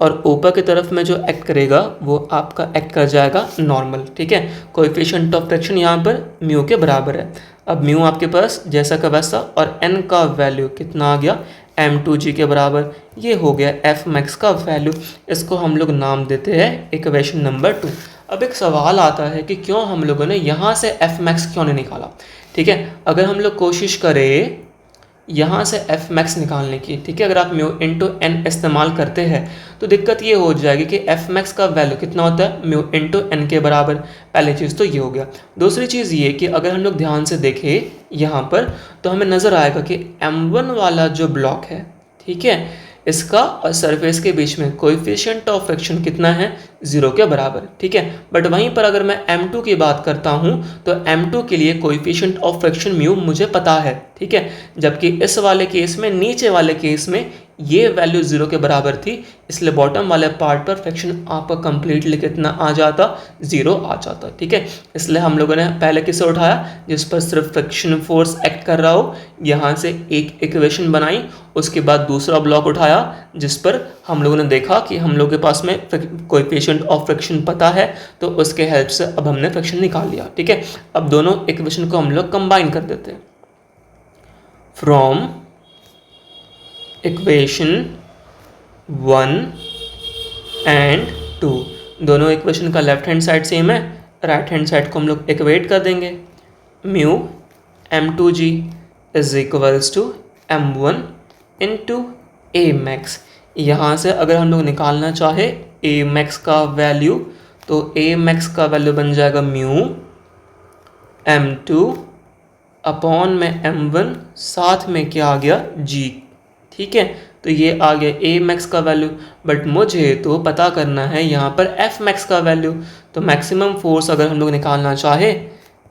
और ऊपर की तरफ में जो एक्ट करेगा वो आपका एक्ट कर जाएगा नॉर्मल, ठीक है। कोएफिशिएंट ऑफ फ्रिक्शन यहाँ पर म्यू के बराबर है। अब म्यू आपके पास जैसा का वैसा, और एन का वैल्यू कितना आ गया, M2G के बराबर। ये हो गया F मैक्स का वैल्यू, इसको हम लोग नाम देते हैं इक्वेशन नंबर 2। अब एक सवाल आता है कि क्यों हम लोगों ने यहाँ से F मैक्स क्यों नहीं निकाला, ठीक है। अगर हम लोग कोशिश करें यहाँ से F मैक्स निकालने की, ठीक है, अगर आप म्यू इंटू एन इस्तेमाल करते हैं तो दिक्कत ये हो जाएगी कि F मैक्स का वैल्यू कितना होता है, म्यू इंटू एन के बराबर। पहली चीज़ तो ये हो गया। दूसरी चीज़ ये कि अगर हम लोग ध्यान से देखें यहाँ पर तो हमें नज़र आएगा कि M1 वाला जो ब्लॉक है, ठीक है, इसका और सरफेस के बीच में कोएफिशिएंट ऑफ फ्रिक्शन कितना है, 0 के बराबर, ठीक है। बट वहीं पर अगर मैं M2 की बात करता हूँ तो M2 के लिए कोएफिशिएंट ऑफ फ्रिक्शन म्यू मुझे पता है, ठीक है। जबकि इस वाले केस में, नीचे वाले केस में ये वैल्यू 0 के बराबर थी, इसलिए बॉटम वाले पार्ट पर फ्रिक्शन आपका कंप्लीटली कितना आ जाता, 0 आ जाता, ठीक है। इसलिए हम लोगों ने पहले किसे उठाया, जिस पर सिर्फ फ्रिक्शन फोर्स एक्ट कर रहा हो, यहाँ से एक इक्वेशन बनाई। उसके बाद दूसरा ब्लॉक उठाया जिस पर हम लोगों ने देखा कि हम लोगों के पास में कोएफिशिएंट ऑफ फ्रिक्शन पता है, तो उसके हेल्प से अब हमने फ्रिक्शन निकाल लिया, ठीक है। अब दोनों इक्वेशन को हम लोग कंबाइन कर देते हैं। फ्रॉम इक्वेशन 1 एंड 2, दोनों इक्वेशन का लेफ्ट हैंड साइड सेम है, राइट हैंड साइड को हम लोग इक्वेट कर देंगे। Mu M2G is equals to M1 into a max. यहाँ से अगर हम लोग निकालना चाहे ए मैक्स का वैल्यू तो ए मैक्स का वैल्यू बन जाएगा म्यू M2 अपॉन में M1, साथ में क्या आ गया, G, ठीक है। तो ये आ गया ए मैक्स का वैल्यू, बट मुझे तो पता करना है यहाँ पर F मैक्स का वैल्यू। तो मैक्सिमम फोर्स अगर हम लोग निकालना चाहे,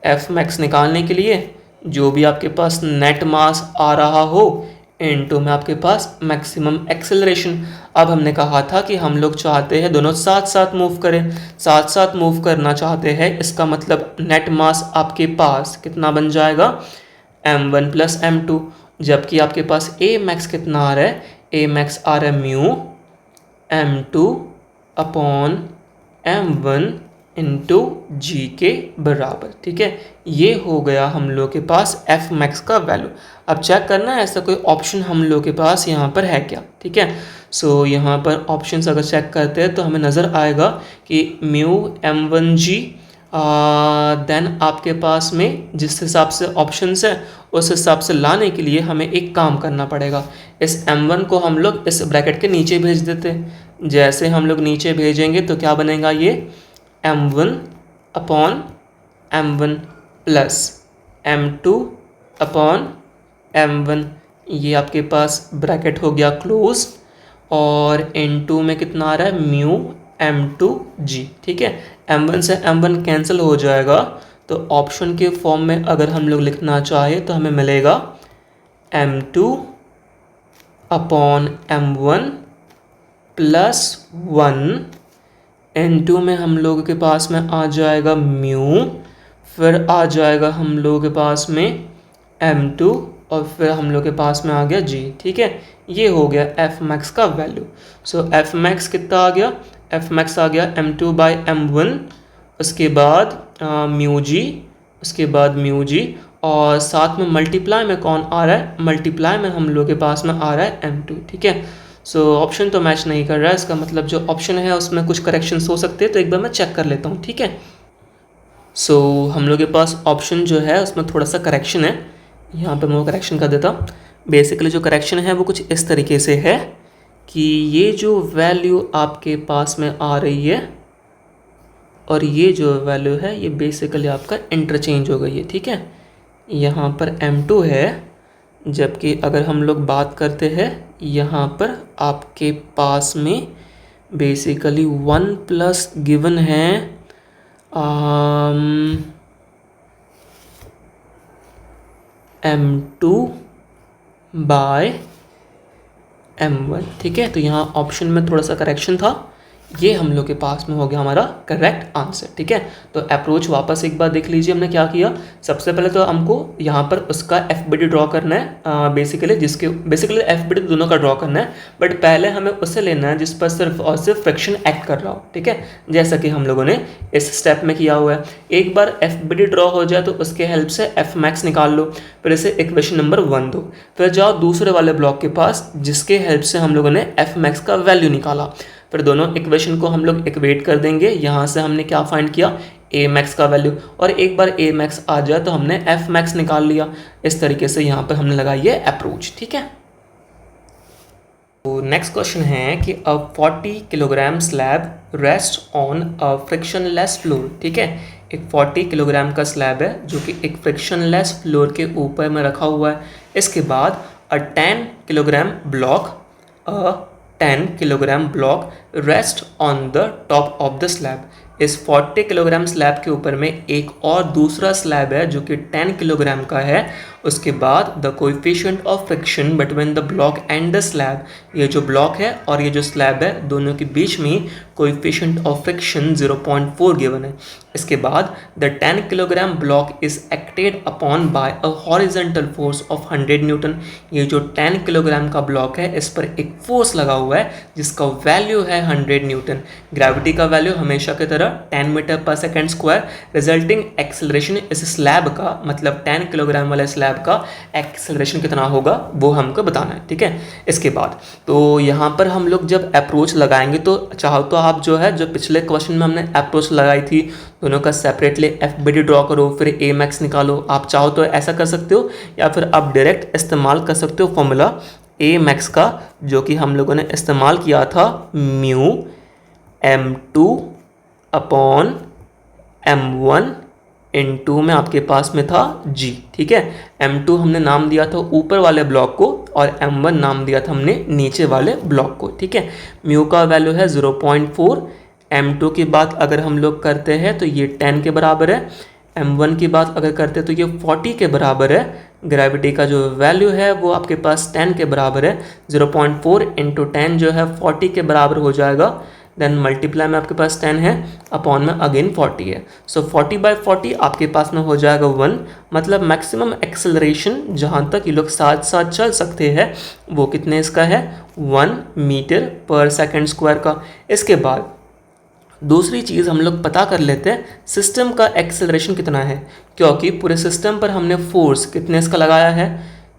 F मैक्स निकालने के लिए जो भी आपके पास नेट मास आ रहा हो इनटू में आपके पास मैक्सिमम एक्सेलरेशन। अब हमने कहा था कि हम लोग चाहते हैं दोनों साथ साथ मूव करें, साथ साथ मूव करना चाहते हैं, इसका मतलब नेट मास आपके पास कितना बन जाएगा, M1 प्लस M2, जबकि आपके पास ए मैक्स कितना आ रहा है, ए मैक्स आ रहा है mu M2 upon M1 into जी के बराबर, ठीक है। ये हो गया हम लोग के पास F मैक्स का वैल्यू। अब चेक करना है ऐसा कोई ऑप्शन हम लोग के पास यहाँ पर है क्या, ठीक है। सो यहाँ पर ऑप्शंस अगर चेक करते हैं तो हमें नज़र आएगा कि म्यू M1G, देन आपके पास में जिस हिसाब से ऑप्शंस है उस हिसाब से लाने के लिए हमें एक काम करना पड़ेगा। इस M1 को हम लोग इस ब्रैकेट के नीचे भेज देते हैं। जैसे हम लोग नीचे भेजेंगे तो क्या बनेगा, ये M1 upon M1 plus M2 upon M1, ये आपके पास ब्रैकेट हो गया क्लोज, और N2 में कितना आ रहा है, म्यू M2G, ठीक है। M1 से M1 कैंसिल हो जाएगा तो ऑप्शन के फॉर्म में अगर हम लोग लिखना चाहें तो हमें मिलेगा m2 upon m1 plus 1। n2 में हम लोगों के पास में आ जाएगा म्यू, फिर आ जाएगा हम लोगों के पास में m2 और फिर हम लोग के पास में आ गया g। ठीक है, ये हो गया एफ मैक्स का वैल्यू। सो एफ मैक्स कितना आ गया, एफ मैक्स आ गया m2 बाई m1, उसके बाद म्यू जी, उसके बाद म्यू जी, और साथ में मल्टीप्लाई में कौन आ रहा है, मल्टीप्लाई में हम लोग के पास में आ रहा है m2। ठीक है, सो ऑप्शन तो मैच नहीं कर रहा है, इसका मतलब जो ऑप्शन है उसमें कुछ करेक्शंस हो सकते हैं, तो एक बार मैं चेक कर लेता हूँ। ठीक है, सो हम लोग के पास ऑप्शन जो है उसमें थोड़ा सा करेक्शन है, यहाँ पे मैं करेक्शन कर देता हूँ। बेसिकली जो करेक्शन है वो कुछ इस तरीके से है कि ये जो वैल्यू आपके पास में आ रही है और ये जो वैल्यू है ये बेसिकली आपका इंटरचेंज हो गई है। ठीक है, यहाँ पर m2 है, जबकि अगर हम लोग बात करते हैं यहाँ पर आपके पास में बेसिकली 1 प्लस गिवन है m2 बाय m1। ठीक है, तो यहाँ ऑप्शन में थोड़ा सा करेक्शन था, ये हम लोग के पास में हो गया हमारा करेक्ट आंसर। ठीक है, तो अप्रोच वापस एक बार देख लीजिए हमने क्या किया। सबसे पहले तो हमको यहाँ पर उसका एफबीडी ड्रॉ करना है, बेसिकली एफबीडी दोनों का ड्रॉ करना है, बट पहले हमें उसे लेना है जिस पर सिर्फ और सिर्फ फ्रिक्शन एक्ट कर रहा हो। ठीक है, जैसा कि हम लोगों ने इस स्टेप में किया हुआ है। एक बार एफबीडी ड्रॉ हो जाए तो उसके हेल्प से एफ मैक्स निकाल लो, फिर इसे इक्वेशन नंबर 1 दो, फिर जाओ दूसरे वाले ब्लॉक के पास जिसके हेल्प से हम लोगों ने एफ मैक्स का वैल्यू निकाला, फिर दोनों इक्वेशन को हम लोग इक्वेट कर देंगे। यहाँ से हमने क्या फाइंड किया, ए मैक्स का वैल्यू, और एक बार ए मैक्स आ जाए तो हमने एफ मैक्स निकाल लिया। इस तरीके से यहाँ पर हमने लगाई है अप्रोच। ठीक है, तो नेक्स्ट क्वेश्चन है कि अ 40 kilogram slab rest on a frictionless floor. ठीक है, एक 40 किलोग्राम का स्लैब है जो कि एक फ्रिक्शनलेस फ्लोर के ऊपर में रखा हुआ है। इसके बाद अ 10 kilogram block, 10 kilogram block rest on the top of the slab. इस 40 किलोग्राम स्लैब के ऊपर में एक और दूसरा स्लैब है जो कि 10 किलोग्राम का है। उसके बाद the coefficient of friction between the block and the slab, ये जो ब्लॉक है और ये जो स्लैब है दोनों के बीच में कोएफिशिएंट ऑफ फ्रिक्शन 0.4 गिवन है। इसके बाद the 10 kilogram block is acted upon bye a horizontal force of 100 Newton. ये जो 10 किलोग्राम का ब्लॉक है इस पर एक फोर्स लगा हुआ है जिसका वैल्यू है 100 न्यूटन। ग्रेविटी का वैल्यू हमेशा की तरह 10 metre per second square. Resulting acceleration इस स्लैब का, मतलब 10 किलोग्राम वाले स्लैब का एक्सेलरेशन कितना होगा वो हमको बताना है। ठीक है, इसके बाद तो यहाँ पर हम लोग जब अप्रोच लगाएंगे तो चाहो तो आप जो है जो पिछले क्वेश्चन में हमने अप्रोच लगाई थी दोनों का सेपरेटली एफबीडी ड्रॉ करो, फिर ए मैक्स निकालो। आप चाहो तो ऐसा कर सकते हो या फिर आप डायरेक्ट इस्तेमाल कर सकते हो फॉर्मूला ए मैक्स का, जो कि हम लोगों ने इस्तेमाल किया था म्यू m2 अपॉन m1 इन2 में आपके पास में था g। ठीक है, m2 हमने नाम दिया था ऊपर वाले ब्लॉक को और m1 नाम दिया था हमने नीचे वाले ब्लॉक को। ठीक है, म्यू का वैल्यू है 0.4, m2 की बात अगर हम लोग करते हैं तो ये 10 के बराबर है, m1 की बात अगर करते हैं तो ये 40 के बराबर है। ग्रेविटी का जो वैल्यू है वो आपके पास 10 के बराबर है। 0.4 इंटू 10 जो है 40 के बराबर हो जाएगा। देन मल्टीप्लाई में आपके पास 10 है, अपॉन में अगेन 40 है। सो 40/40 आपके पास में हो जाएगा 1। मतलब मैक्सिमम एक्सेलरेशन जहाँ तक ये लोग साथ साथ चल सकते हैं वो कितने इसका है, 1 मीटर पर सेकेंड स्क्वायर का। इसके बाद दूसरी चीज़ हम लोग पता कर लेते हैं सिस्टम का एक्सेलरेशन कितना है, क्योंकि पूरे सिस्टम पर हमने फोर्स कितने इसका लगाया है।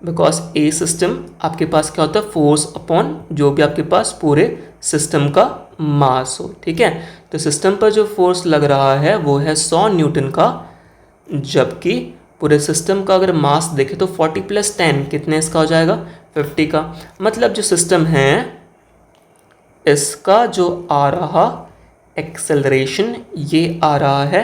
बिकॉज ए सिस्टम आपके पास क्या होता है, फोर्स अपॉन जो भी आपके पास पूरे सिस्टम का मास हो। ठीक है, तो सिस्टम पर जो फोर्स लग रहा है वो है 100 न्यूटन का, जबकि पूरे सिस्टम का अगर मास देखें तो 40 + 10 कितने इसका हो जाएगा, 50 का। मतलब जो सिस्टम है इसका जो आ रहा एक्सेलरेशन ये आ रहा है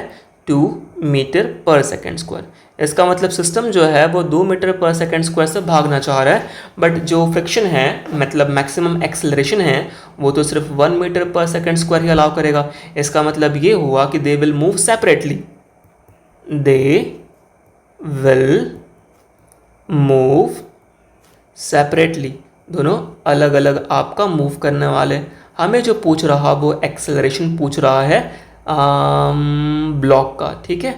2 मीटर पर सेकेंड स्क्वायर। इसका मतलब सिस्टम जो है वो 2 मीटर पर सेकेंड स्क्वायर से भागना चाह रहा है, बट जो फ्रिक्शन है मतलब मैक्सिमम एक्सेलरेशन है वो तो सिर्फ 1 मीटर पर सेकेंड स्क्वायर ही अलाउ करेगा। इसका मतलब ये हुआ कि दे will move separately, they will move separately, दोनों अलग अलग आपका मूव करने वाले। हमें जो पूछ रहा वो एक्सेलरेशन पूछ रहा है ब्लॉक का, ठीक है,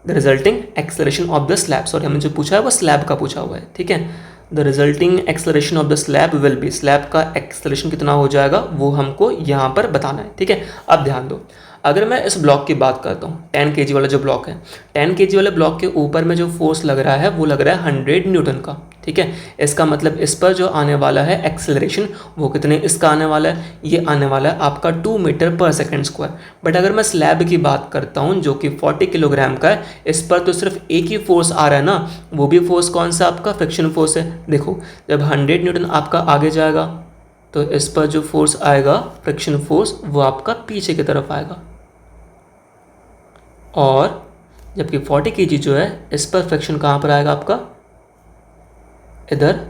the resulting acceleration of the slab, sorry हमें जो पूछा है वो स्लैब का पूछा हुआ है, ठीक है। The resulting acceleration of the slab will be, slab का एक्सेलरेशन कितना हो जाएगा वो हमको यहाँ पर बताना है, ठीक है। अब ध्यान दो, अगर मैं इस ब्लॉक की बात करता हूँ 10 kg वाला जो ब्लॉक है, 10 kg वाले ब्लॉक के ऊपर में जो फोर्स लग रहा है वो लग रहा है 100 न्यूटन का, ठीक है। इसका मतलब इस पर जो आने वाला है एक्सेलरेशन वो कितने इसका आने वाला है, ये आने वाला है आपका 2 metre per second square. But अगर मैं स्लैब की बात करता हूँ जो कि 40 किलोग्राम का है, इस पर तो सिर्फ एक ही फोर्स आ रहा है ना, वो भी फोर्स कौन सा आपका फ्रिक्शन फोर्स है। देखो जब 100 न्यूटन आपका आगे जाएगा तो इस पर जो फोर्स आएगा फ्रिक्शन फोर्स वो आपका पीछे की तरफ आएगा, और जबकि 40 kg जो है इस पर फ्रिक्शन कहाँ पर आएगा आपका, इधर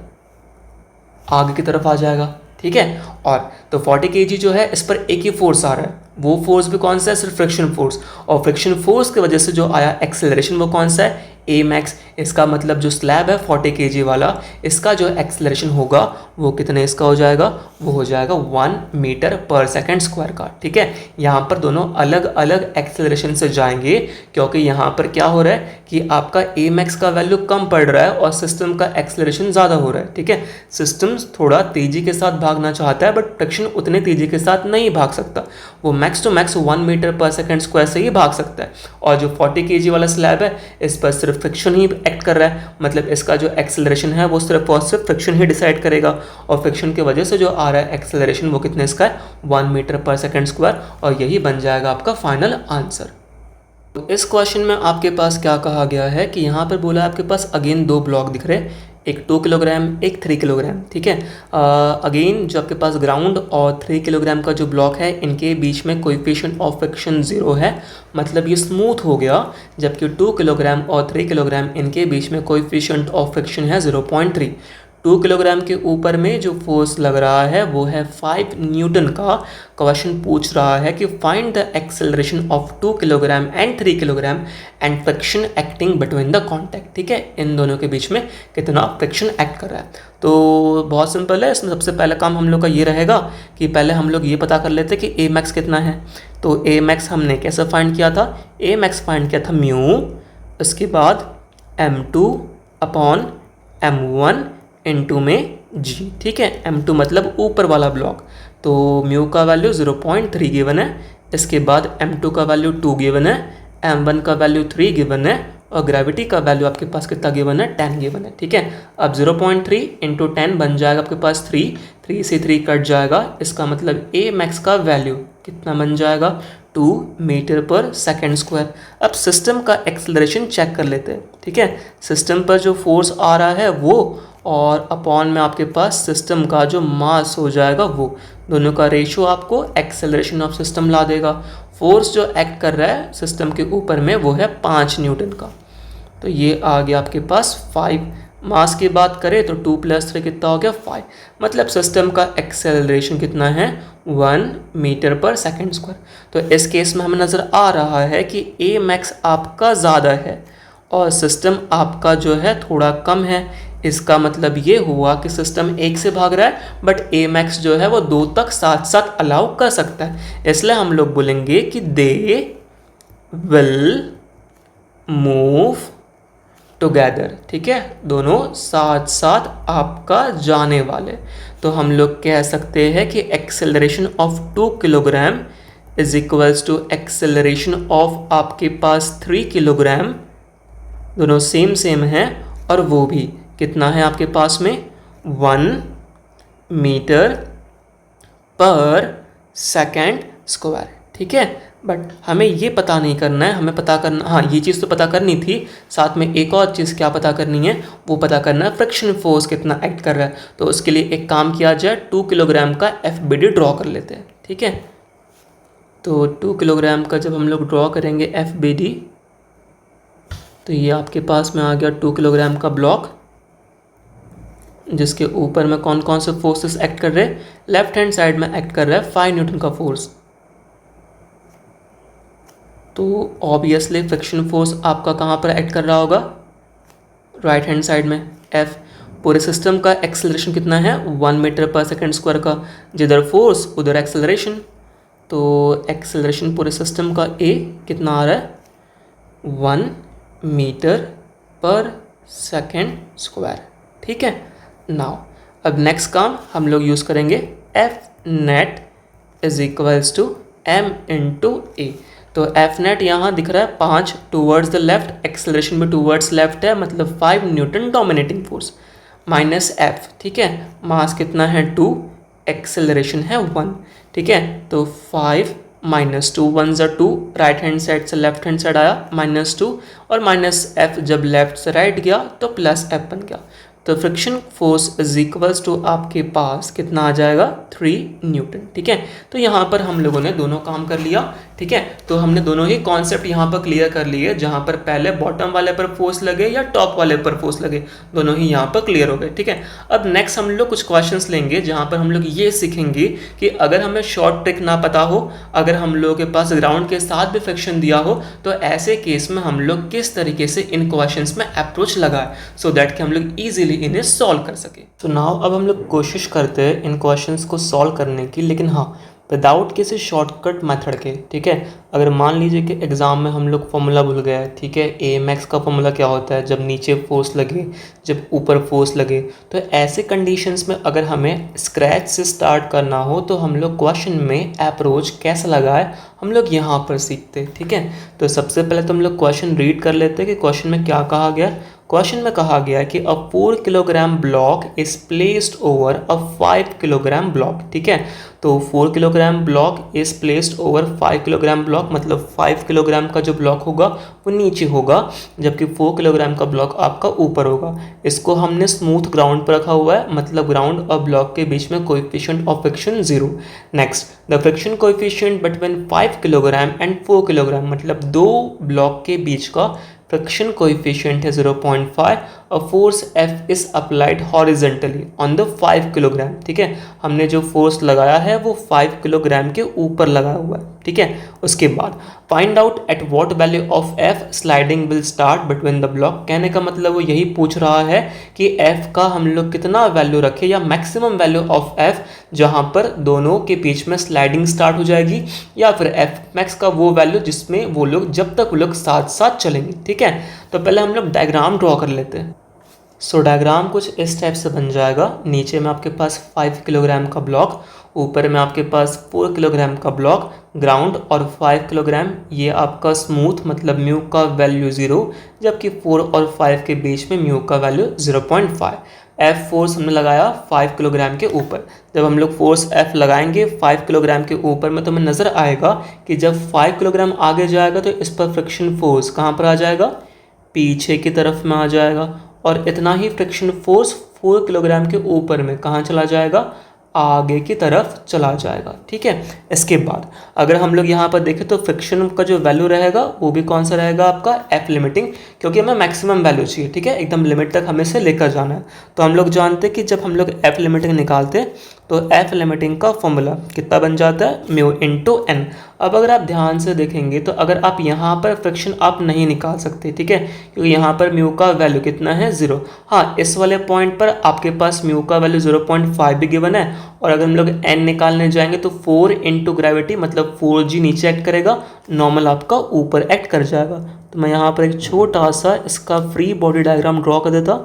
आगे की तरफ आ जाएगा, ठीक है। और तो 40 kg जो है इस पर एक ही फोर्स आ रहा है, वो फोर्स भी कौन सा है, सिर्फ फ्रिक्शन फोर्स, और फ्रिक्शन फोर्स की वजह से जो आया एक्सेलरेशन वो कौन सा है, ए मैक्स। इसका मतलब जो स्लैब है 40 kg वाला, इसका जो एक्सेलरेशन होगा वो कितने इसका हो जाएगा, वो हो जाएगा 1 मीटर पर सेकेंड स्क्वायर का, ठीक है। यहाँ पर दोनों अलग अलग एक्सेलरेशन से जाएंगे, क्योंकि यहाँ पर क्या हो रहा है कि आपका ए मैक्स का वैल्यू कम पड़ रहा है और सिस्टम का एक्सेलरेशन ज़्यादा हो रहा है, ठीक है। सिस्टम थोड़ा तेज़ी के साथ भागना चाहता है बट फ्रिक्शन उतने तेज़ी के साथ नहीं भाग सकता, वो max to max 1 metre per second square से ही भाग सकता है। और जो 40 kg वाला स्लैब है इस पर सिर्फ फ्रिक्शन ही एक्ट कर रहा है, मतलब इसका जो एक्सेलरेशन है वो सिर्फ और सिर्फ फ्रिक्शन ही डिसाइड करेगा, और फ्रिक्शन की वजह से जो आ रहा है एक्सेलरेशन वो कितने इसका है, 1 मीटर पर सेकेंड स्क्वायर, और यही बन जाएगा आपका फाइनल आंसर। तो इस क्वेश्चन में आपके पास क्या कहा गया है कि यहाँ पर बोला आपके पास अगेन दो ब्लॉक दिख रहे हैं, एक 2 किलोग्राम एक 3 किलोग्राम, ठीक है। अगेन जो आपके पास ग्राउंड और 3 किलोग्राम का जो ब्लॉक है इनके बीच में कोएफिशिएंट ऑफ फ्रिक्शन 0 है, मतलब ये स्मूथ हो गया, जबकि 2 किलोग्राम और 3 किलोग्राम इनके बीच में कोएफिशिएंट ऑफ फ्रिक्शन है 0.3। 2 किलोग्राम के ऊपर में जो फोर्स लग रहा है वो है 5 न्यूटन का। क्वेश्चन पूछ रहा है कि find the acceleration of 2 kilogram and 3 kilogram and friction acting between the contact, ठीक है, इन दोनों के बीच में कितना फ्रिक्शन एक्ट कर रहा है। तो बहुत सिंपल है, इसमें सबसे पहला काम हम लोग का ये रहेगा कि पहले हम लोग ये पता कर लेते कि ए मैक्स कितना है। तो ए मैक्स हमने कैसे फाइंड किया था, ए मैक्स फाइंड किया था म्यू, उसके बाद m2 अपॉन m1 इनटू में जी, ठीक है। m2 मतलब ऊपर वाला ब्लॉक, तो म्यू का वैल्यू 0.3 गिवन है, इसके बाद m2 का वैल्यू 2 गिवन है, m1 का वैल्यू 3 गिवन है, और ग्रेविटी का वैल्यू आपके पास कितना गिवन है, 10 गिवन है, ठीक है। अब 0.3 इंटू 10 बन जाएगा आपके पास 3, 3 से 3 कट जाएगा, इसका मतलब ए मैक्स का वैल्यू कितना बन जाएगा, 2 मीटर पर सेकेंड स्क्वायर। अब सिस्टम का एक्सेलरेशन चेक कर लेते हैं, ठीक है। सिस्टम पर जो फोर्स आ रहा है वो, और अपॉन में आपके पास सिस्टम का जो मास हो जाएगा वो, दोनों का रेशियो आपको एक्सेलरेशन ऑफ सिस्टम ला देगा। फोर्स जो एक्ट कर रहा है सिस्टम के ऊपर में वो है 5 न्यूटन का, तो ये आ गया आपके पास 5। मास की बात करें तो 2 + 3 कितना हो गया 5, मतलब सिस्टम का एक्सेलरेशन कितना है 1 मीटर पर सेकेंड स्क्वायर। तो इस केस में हमें नज़र आ रहा है कि ए मैक्स आपका ज़्यादा है और सिस्टम आपका जो है थोड़ा कम है। इसका मतलब ये हुआ कि सिस्टम 1 से भाग रहा है बट ए मैक्स जो है वो 2 तक साथ साथ अलाउ कर सकता है, इसलिए हम लोग बोलेंगे कि दे विल मूव टुगेदर, ठीक है, दोनों साथ साथ आपका जाने वाले। तो हम लोग कह सकते हैं कि acceleration of 2 kilogram is equals to acceleration of आपके पास 3 किलोग्राम, दोनों सेम सेम हैं, और वो भी कितना है आपके पास में 1 मीटर पर सेकेंड स्क्वायर, ठीक है। बट हमें ये पता नहीं करना है, हमें पता करना, हाँ ये चीज़ तो पता करनी थी, साथ में एक और चीज़ क्या पता करनी है, वो पता करना है फ्रिक्शन फोर्स कितना एक्ट कर रहा है। तो उसके लिए एक काम किया जाए, 2 किलोग्राम का FBD ड्रॉ कर लेते हैं, ठीक है। तो 2 किलोग्राम का जब हम लोग ड्रॉ करेंगे FBD, तो ये आपके पास में आ गया 2 किलोग्राम का ब्लॉक, जिसके ऊपर में कौन कौन से फोर्सेस एक्ट कर रहे हैं, लेफ्ट हैंड साइड में एक्ट कर रहा है 5 न्यूटन का फोर्स। तो ऑब्वियसली फ्रिक्शन फोर्स आपका कहाँ पर एक्ट कर रहा होगा, राइट हैंड साइड में F। पूरे सिस्टम का एक्सेलरेशन कितना है 1 मीटर पर सेकेंड स्क्वायर का, जिधर फोर्स उधर एक्सेलरेशन, तो एक्सेलरेशन पूरे सिस्टम का A कितना आ रहा है 1 मीटर पर सेकेंड स्क्वायर। ठीक है, नाउ अब नेक्स्ट काम हम लोग यूज़ करेंगे F net is equals to M into A। तो F नेट यहाँ दिख रहा है 5 टूवर्ड्स द लेफ्ट, एक्सेलरेशन भी टूवर्ड्स लेफ्ट है, मतलब 5 newton dominating force minus F। ठीक है, मास कितना है 2, एक्सेलरेशन है 1। ठीक है, तो 5 माइनस 2 1 ज़ा 2, राइट हैंड साइड से लेफ्ट हैंड साइड आया -2, और माइनस F जब लेफ्ट से राइट गया तो प्लस F बन गया। तो friction force is equals to आपके पास कितना आ जाएगा 3 न्यूटन। ठीक है, तो यहाँ पर हम लोगों ने दोनों काम कर लिया। ठीक है, तो हमने दोनों ही कॉन्सेप्ट यहाँ पर क्लियर कर लिए, जहाँ पर पहले बॉटम वाले पर फोर्स लगे या टॉप वाले पर फोर्स लगे, दोनों ही यहाँ पर क्लियर हो गए। ठीक है, अब नेक्स्ट हम लोग कुछ क्वेश्चंस लेंगे जहाँ पर हम लोग ये सीखेंगे कि अगर हमें शॉर्ट ट्रिक ना पता हो, अगर हम लोगों के पास ग्राउंड के साथ भी फ्रिक्शन दिया हो, तो ऐसे केस में हम लोग किस तरीके से इन क्वेश्चंस में अप्रोच लगाए, सो दैट कि हम लोग ईजिली इन्हें सॉल्व कर सके। तो नाउ अब हम लोग कोशिश करते हैं इन क्वेश्चंस को सॉल्व करने की, लेकिन हाँ विदाउट किसी शॉर्टकट मेथड के। ठीक है, अगर मान लीजिए कि एग्ज़ाम में हम लोग फॉर्मूला भूल गए, ठीक है, ए मैक्स का फॉर्मूला क्या होता है, जब नीचे फोर्स लगे जब ऊपर फोर्स लगे, तो ऐसे कंडीशंस में अगर हमें स्क्रैच से स्टार्ट करना हो तो हम लोग क्वेश्चन में अप्रोच कैसे लगाए हम लोग यहाँ पर सीखते। ठीक है, तो सबसे पहले तो हम लोग क्वेश्चन रीड कर लेते हैं कि क्वेश्चन में क्या कहा गया। क्वेश्चन में कहा गया कि अ 4 kilogram block is placed over a 5 kilogram block. ठीक है, तो 4 kilogram block is placed over 5 kilogram block, मतलब 5 किलोग्राम का जो ब्लॉक होगा वो नीचे होगा, जबकि 4 किलोग्राम का ब्लॉक आपका ऊपर होगा। इसको हमने स्मूथ ग्राउंड पर रखा हुआ है, मतलब ग्राउंड और ब्लॉक के बीच में coefficient of friction 0। Next, the friction coefficient between 5 kilogram and 4 kilogram, मतलब दो ब्लॉक के बीच का फ्रिक्शन कोएफिशिएंट है 0.5। A force F is applied horizontally on the 5 kilogram. ठीक है, हमने जो फोर्स लगाया है वो 5 किलोग्राम के ऊपर लगा हुआ है। ठीक है, उसके बाद find out at what value of F sliding will start between the block. कहने का मतलब वो यही पूछ रहा है कि F का हम लोग कितना वैल्यू रखें, या मैक्सिमम वैल्यू ऑफ F जहाँ पर दोनों के बीच में स्लाइडिंग स्टार्ट हो जाएगी, या फिर F मैक्स का वो वैल्यू जिसमें वो लोग जब तक वो लोग साथ साथ चलेंगे। ठीक है, तो पहले हम लोग डायग्राम ड्रॉ कर लेते हैं। सो डायग्राम कुछ इस टाइप से बन जाएगा। नीचे में आपके पास 5 किलोग्राम का ब्लॉक, ऊपर में आपके पास 4 किलोग्राम का ब्लॉक, ग्राउंड और 5 किलोग्राम, ये आपका स्मूथ, मतलब म्यू का वैल्यू 0, जबकि 4 और 5 के बीच में म्यू का वैल्यू 0.5। F फोर्स हमने लगाया 5 किलोग्राम के ऊपर। जब हम लोग फोर्स F लगाएंगे 5 किलोग्राम के ऊपर में, तो हमें नज़र आएगा कि जब 5 किलोग्राम आगे जाएगा तो इस पर फ्रिक्शन फोर्स कहाँ पर आ जाएगा, पीछे की तरफ में आ जाएगा, और इतना ही फ्रिक्शन फोर्स 4 किलोग्राम के ऊपर में कहाँ चला जाएगा, आगे की तरफ चला जाएगा। ठीक है, इसके बाद अगर हम लोग यहाँ पर देखें तो फ्रिक्शन का जो वैल्यू रहेगा वो भी कौन सा रहेगा आपका, F लिमिटिंग, क्योंकि हमें मैक्सिमम वैल्यू चाहिए। ठीक है, एकदम लिमिट तक हमें से लेकर जाना है। तो हम लोग जानते हैं कि जब हम लोग F लिमिटिंग निकालते हैं तो F लिमिटिंग का फॉर्मूला कितना बन जाता है, म्यू इंटू एन। अब अगर आप ध्यान से देखेंगे तो अगर आप यहाँ पर फ्रिक्शन आप नहीं निकाल सकते, ठीक है, क्योंकि यहाँ पर म्यू का वैल्यू कितना है 0। हाँ, इस वाले पॉइंट पर आपके पास म्यू का वैल्यू 0.5 भी गिवन है, और अगर हम लोग एन निकालने जाएंगे तो 4 इंटू ग्रेविटी, मतलब 4g नीचे एक्ट करेगा, नॉर्मल आपका ऊपर एक्ट कर जाएगा। तो मैं यहाँ पर एक छोटा सा इसका फ्री बॉडी डायग्राम ड्रॉ कर देता।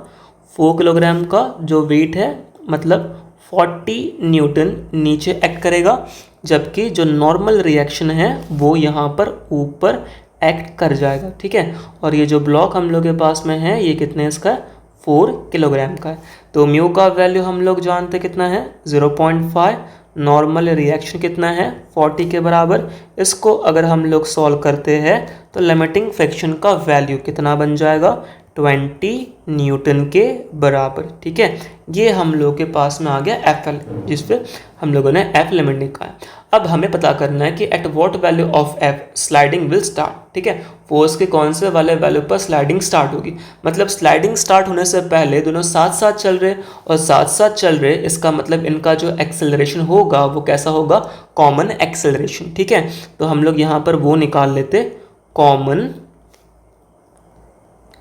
4 किलोग्राम का जो वेट है, मतलब 40 न्यूटन नीचे एक्ट करेगा, जबकि जो नॉर्मल रिएक्शन है वो यहाँ पर ऊपर एक्ट कर जाएगा। ठीक है, और ये जो ब्लॉक हम लोग के पास में है ये कितने इसका है, 4 किलोग्राम का है। तो म्यू का वैल्यू हम लोग जानते कितना है, 0.5। नॉर्मल रिएक्शन कितना है, 40 के बराबर। इसको अगर हम लोग सॉल्व करते हैं तो लिमिटिंग फ्रिक्शन का वैल्यू कितना बन जाएगा, 20 न्यूटन के बराबर। ठीक है, ये हम लोग के पास में आ गया FL, जिस पे हम लोगों ने F लिमिट निकाला। अब हमें पता करना है कि at what value of F sliding will start. ठीक है, फोर्स के कौन से वाले वैल्यू पर स्लाइडिंग स्टार्ट होगी, मतलब स्लाइडिंग स्टार्ट होने से पहले दोनों साथ साथ चल रहे, और साथ साथ चल रहे, इसका मतलब इनका जो एक्सेलरेशन होगा वो कैसा होगा, कॉमन एक्सेलरेशन। ठीक है, तो हम लोग यहाँ पर वो निकाल लेते, common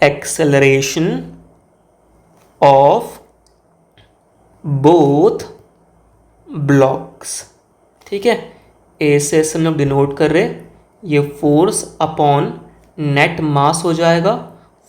acceleration of both blocks. ठीक है, ए से ऐसे हम लोग डिनोट कर रहे, ये फोर्स अपॉन नेट मास हो जाएगा।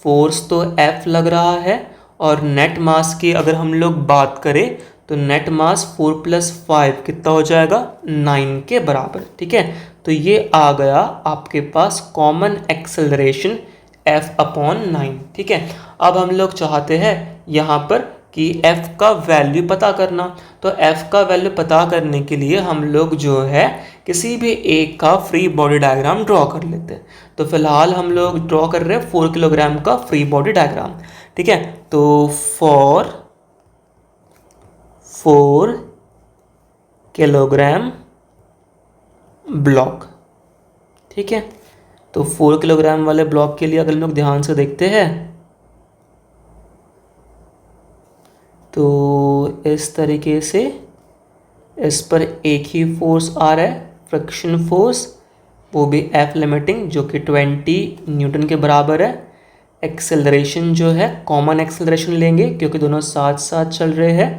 फोर्स तो F लग रहा है और नेट मास की अगर हम लोग बात करें तो नेट मास 4 + 5 कितना हो जाएगा, 9 के बराबर। ठीक है, तो ये आ गया आपके पास कॉमन एक्सेलरेशन F/9। ठीक है, अब हम लोग चाहते हैं यहाँ पर कि F का वैल्यू पता करना। तो F का वैल्यू पता करने के लिए हम लोग जो है किसी भी एक का फ्री बॉडी डायग्राम ड्रॉ कर लेते हैं। तो फिलहाल हम लोग ड्रॉ कर रहे हैं 4 किलोग्राम का फ्री बॉडी डायग्राम। ठीक है, तो फॉर 4 किलोग्राम ब्लॉक। ठीक है, तो 4 किलोग्राम वाले ब्लॉक के लिए अगर हम लोग ध्यान से देखते हैं तो इस तरीके से इस पर एक ही फोर्स आ रहा है, फ्रिक्शन फोर्स, वो भी F लिमिटिंग जो कि 20 न्यूटन के बराबर है। एक्सेलरेशन जो है कॉमन एक्सेलरेशन लेंगे क्योंकि दोनों साथ साथ चल रहे हैं,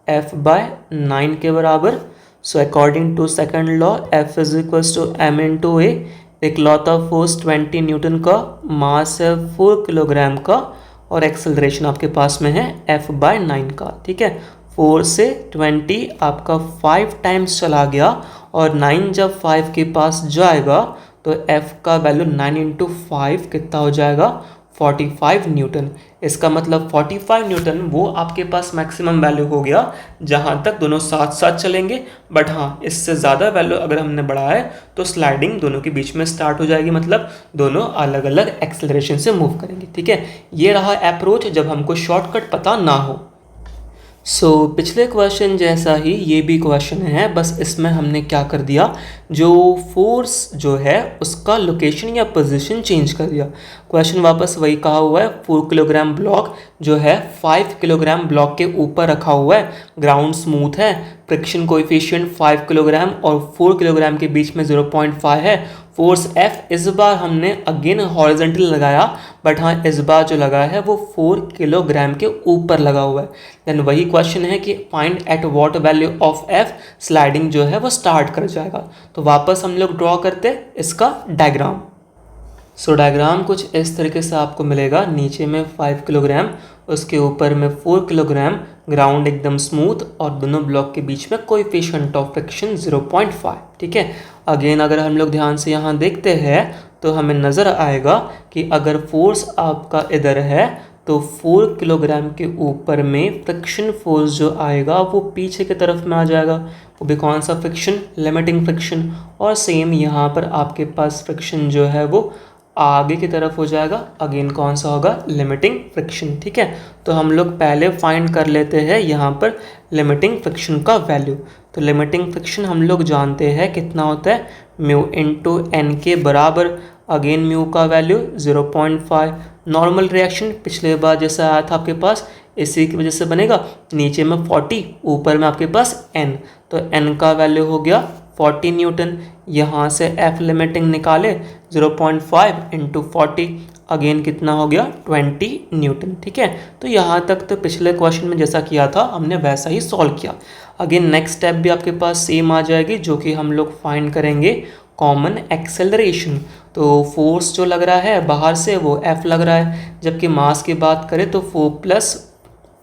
F/9 के बराबर। So according to second law F = m/a। इकलौता फोर्स 20 न्यूटन का, मास है 4 किलोग्राम का और एक्सेलरेशन आपके पास में है F/9 का। ठीक है, 4 से 20 आपका 5 टाइम्स चला गया और 9 जब 5 के पास जाएगा तो F का वैल्यू 9 × 5 कितना हो जाएगा, 45 न्यूटन। इसका मतलब 45 न्यूटन वो आपके पास मैक्सिमम वैल्यू हो गया जहाँ तक दोनों साथ साथ चलेंगे। बट हाँ, इससे ज़्यादा वैल्यू अगर हमने बढ़ाया है तो स्लाइडिंग दोनों के बीच में स्टार्ट हो जाएगी, मतलब दोनों अलग अलग एक्सेलरेशन से मूव करेंगे। ठीक है, ये रहा अप्रोच जब हमको शॉर्टकट पता ना हो। पिछले क्वेश्चन जैसा ही ये भी क्वेश्चन है, बस इसमें हमने क्या कर दिया, जो फोर्स जो है उसका लोकेशन या पोजीशन चेंज कर दिया। क्वेश्चन वापस वही कहा हुआ है, 4 किलोग्राम ब्लॉक जो है 5 किलोग्राम ब्लॉक के ऊपर रखा हुआ है, ग्राउंड स्मूथ है, फ्रिक्शन कोएफिशिएंट 5 किलोग्राम और 4 किलोग्राम के बीच में 0.5 है। फोर्स F इस बार हमने अगेन हॉरिजॉन्टल लगाया, बट हाँ इस बार जो लगा है वो 4 किलोग्राम के ऊपर लगा हुआ है। देन वही क्वेश्चन है कि find at what value of F sliding जो है वो स्टार्ट कर जाएगा। तो वापस हम लोग ड्रॉ करते इसका डायग्राम। डायग्राम कुछ इस तरीके से आपको मिलेगा, नीचे में 5 किलोग्राम, उसके ऊपर में 4 किलोग्राम, ग्राउंड एकदम स्मूथ और दोनों ब्लॉक के बीच में कोएफिशिएंट ऑफ फ्रिक्शन 0.5। ठीक है, अगेन अगर हम लोग ध्यान से यहाँ देखते हैं तो हमें नज़र आएगा कि अगर फोर्स आपका इधर है तो 4 किलोग्राम के ऊपर में फ्रिक्शन फोर्स जो आएगा वो पीछे की तरफ में आ जाएगा, वो भी कौन सा फ्रिक्शन, लिमिटिंग फ्रिक्शन। और सेम यहाँ पर आपके पास फ्रिक्शन जो है वो आगे की तरफ हो जाएगा, अगेन कौन सा होगा, लिमिटिंग फ्रिक्शन। ठीक है, तो हम लोग पहले फाइंड कर लेते हैं यहाँ पर लिमिटिंग फ्रिक्शन का वैल्यू। तो लिमिटिंग फ्रिक्शन हम लोग जानते हैं कितना होता है, म्यू इंटू एन के बराबर, अगेन म्यू का वैल्यू 0.5। नॉर्मल रिएक्शन पिछले बार जैसा आया था आपके पास, इसी की वजह से बनेगा, नीचे में 40 ऊपर में आपके पास n, तो n का वैल्यू हो गया 40 न्यूटन। यहाँ से F लिमिटिंग निकाले 0.5 × 40, अगेन कितना हो गया, 20 न्यूटन। ठीक है, तो यहाँ तक तो पिछले क्वेश्चन में जैसा किया था हमने वैसा ही सॉल्व किया। अगेन नेक्स्ट स्टेप भी आपके पास सेम आ जाएगी, जो कि हम लोग फाइंड करेंगे कॉमन एक्सेलरेशन। तो फोर्स जो लग रहा है बाहर से वो F लग रहा है, जबकि मास की बात करें तो 4 +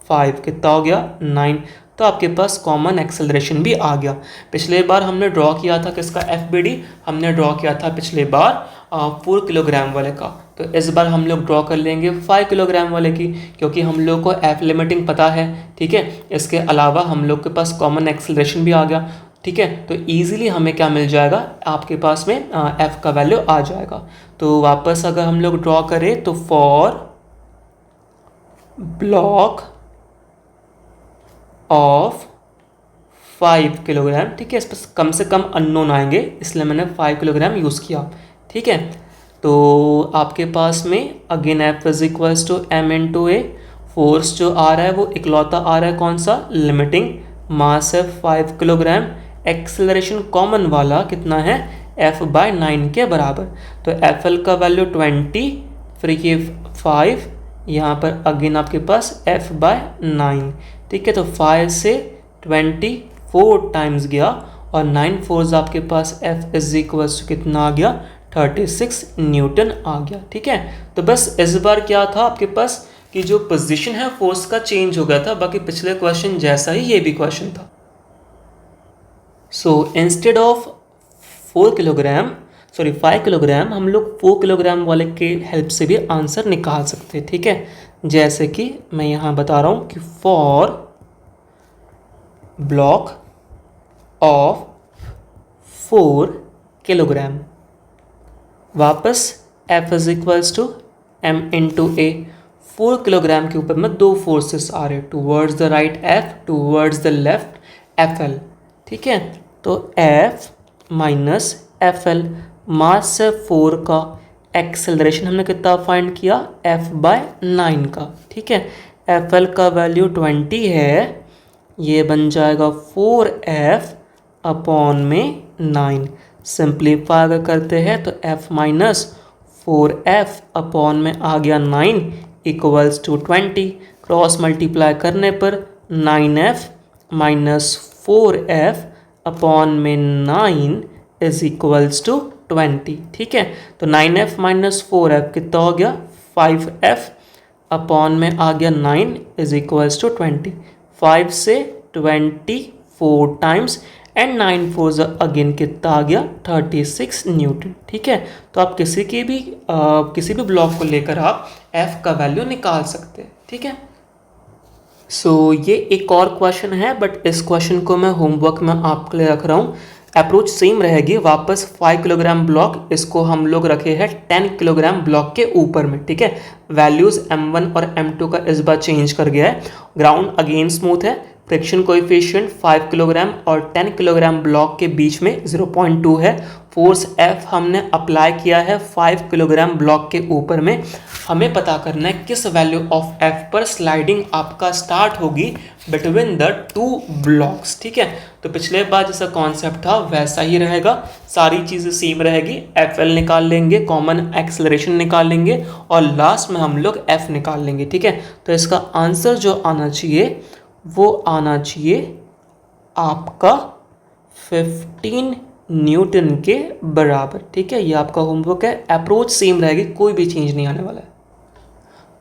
5 कितना हो गया, 9। तो आपके पास कॉमन एक्सेलरेशन भी आ गया। पिछले बार हमने ड्रॉ किया था किसका, FBD हमने ड्रॉ किया था पिछले बार 4 किलोग्राम वाले का। तो इस बार हम लोग ड्रॉ कर लेंगे 5 किलोग्राम वाले की, क्योंकि हम लोग को F लिमिटिंग पता है। ठीक है, इसके अलावा हम लोग के पास कॉमन एक्सेलरेशन भी आ गया। ठीक है, तो ईजिली हमें क्या मिल जाएगा, आपके पास में F का वैल्यू आ जाएगा। तो वापस अगर हम लोग ड्रॉ करें तो फॉर ब्लॉक ऑफ 5 किलोग्राम, ठीक है, इस पर कम से कम अननोन आएंगे इसलिए मैंने 5 किलोग्राम यूज़ किया। ठीक है, तो आपके पास में again F = m × a, force जो आ रहा है वो इकलौता आ रहा है कौन सा, लिमिटिंग, मास है 5 किलोग्राम, एक्सेलरेशन कॉमन वाला कितना है, F/9 के बराबर। तो FL का वैल्यू 20, फिर ये 5, यहाँ पर अगेन आपके पास F/9। ठीक है, तो 5 से 24 टाइम्स गया और 9 फोर्स आपके पास F इज इक्वल्स टू कितना आ गया, 36 न्यूटन आ गया। ठीक है, तो बस इस बार क्या था आपके पास कि जो पोजीशन है फोर्स का चेंज हो गया था, बाकी पिछले क्वेश्चन जैसा ही ये भी क्वेश्चन था। सो इंस्टेड ऑफ 5 किलोग्राम हम लोग 4 किलोग्राम वाले के हेल्प से भी आंसर निकाल सकते हैं। ठीक है, जैसे कि मैं यहाँ बता रहा हूँ कि फॉर ब्लॉक ऑफ 4 किलोग्राम, वापस F is equals to M into A। 4 kilogram के ऊपर में दो फोर्सेस आ रहे हैं, towards the right F, towards the left FL। ठीक है, तो F माइनस FL, मास है 4 का, एक्सेलरेशन हमने कितना फाइंड किया, F/9 का। ठीक है, FL का वैल्यू 20 है, ये बन जाएगा 4F अपॉन में 9। सिंप्लीफाई अगर करते हैं तो F माइनस 4F अपॉन में आ गया 9 इक्वल्स टू 20। क्रॉस मल्टीप्लाई करने पर 9F माइनस 4F अपॉन में 9 इज इक्वल्स टू 20। ठीक है, तो 9F माइनस 4F कितना हो गया, 5F अपॉन में आ गया 9 इज इक्वल्स टू 20। 5 से 24 टाइम्स एंड 9 फोर्स अगेन कितना आ गया, 36 न्यूटन। ठीक है, तो आप किसी भी ब्लॉक को लेकर आप F का वैल्यू निकाल सकते हैं। ठीक है, सो ये एक और क्वेश्चन है, बट इस क्वेश्चन को मैं होमवर्क में आपके लिए रख रहा हूँ। अप्रोच सेम रहेगी, वापस 5 किलोग्राम ब्लॉक, इसको हम लोग रखे हैं 10 किलोग्राम ब्लॉक के ऊपर में। ठीक है, वैल्यूज M1 और M2 का इस बार चेंज कर गया है। ग्राउंड अगेन स्मूथ है, फ्रिक्शन कोएफिशिएंट 5 किलोग्राम और 10 किलोग्राम ब्लॉक के बीच में 0.2 है। फोर्स F हमने अप्लाई किया है 5 किलोग्राम ब्लॉक के ऊपर में। हमें पता करना है किस वैल्यू ऑफ F पर स्लाइडिंग आपका स्टार्ट होगी बिटवीन द टू ब्लॉक्स। ठीक है, तो पिछले बार जैसा कॉन्सेप्ट था वैसा ही रहेगा, सारी चीज़ें सेम रहेगी। FL निकाल लेंगे, कॉमन एक्सेलरेशन निकाल लेंगे और लास्ट में हम लोग F निकाल लेंगे। ठीक है, तो इसका आंसर जो आना चाहिए वो आना चाहिए आपका 15 न्यूटन के बराबर। ठीक है, ये आपका होमवर्क है, अप्रोच सेम रहेगी, कोई भी चेंज नहीं आने वाला है।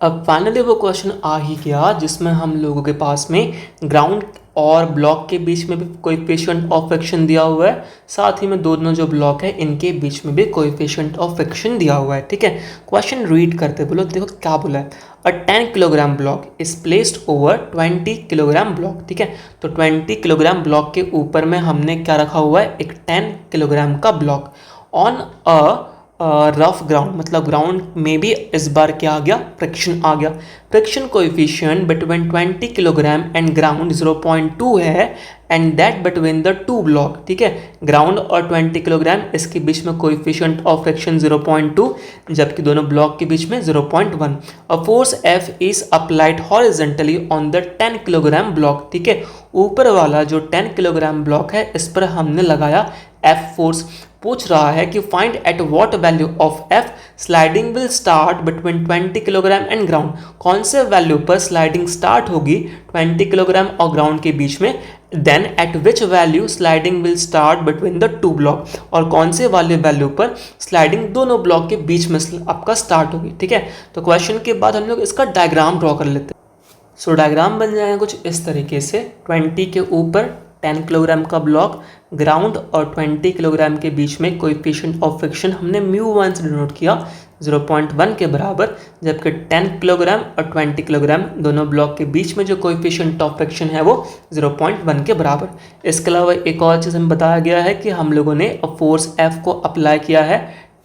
अब फाइनली वो क्वेश्चन आ ही गया जिसमें हम लोगों के पास में ग्राउंड और ब्लॉक के बीच में भी कोएफिशिएंट ऑफ फ्रिक्शन दिया हुआ है, साथ ही में दोनों जो ब्लॉक है इनके बीच में भी कोएफिशिएंट ऑफ फ्रिक्शन दिया हुआ है। ठीक है, क्वेश्चन रीड करते बोलो, देखो क्या बोला है। अ 10 kilogram block is placed over 20 kilogram block. ठीक है, तो 20 किलोग्राम ब्लॉक के ऊपर में हमने क्या रखा हुआ है, एक 10 किलोग्राम का block on a rough ground, मतलब ग्राउंड में भी इस बार क्या आ गया, फ्रिक्शन आ गया। Friction coefficient between 20 kilogram and ground 0.2 है and that between the two block. ठीक है, ग्राउंड और 20 किलोग्राम इसके बीच में कोएफिशिएंट ऑफ फ्रिक्शन 0.2, जबकि दोनों ब्लॉक के बीच में 0.1। A force F is applied horizontally on the 10 kilogram block. ठीक है, ऊपर वाला जो 10 किलोग्राम ब्लॉक है इस पर हमने लगाया F फोर्स। पूछ रहा है कि find at what value of F sliding will start between 20 kilogram and ground. कौन से वैल्यू पर स्लाइडिंग स्टार्ट होगी 20 किलोग्राम और ग्राउंड के बीच में, then at which value sliding will start between the two block, और कौन से वाले वैल्यू पर स्लाइडिंग दोनों ब्लॉक के बीच में आपका स्टार्ट होगी। ठीक है, तो क्वेश्चन के बाद हम लोग इसका डायग्राम ड्रॉ कर लेते हैं। सो डायग्राम बन जाएगा कुछ इस तरीके से, 20 के ऊपर 10 किलोग्राम का ब्लॉक, ग्राउंड और 20 किलोग्राम के बीच में कोएफिशिएंट ऑफ फ्रिक्शन हमने μ1 से डिनोट किया 0.1 के बराबर, जबकि 10 किलोग्राम और 20 किलोग्राम दोनों ब्लॉक के बीच में जो कोएफिशिएंट ऑफ फ्रिक्शन है वो 0.1 के बराबर। इसके अलावा एक और चीज़ हमें बताया गया है कि हम लोगों ने फोर्स F को अप्लाई किया है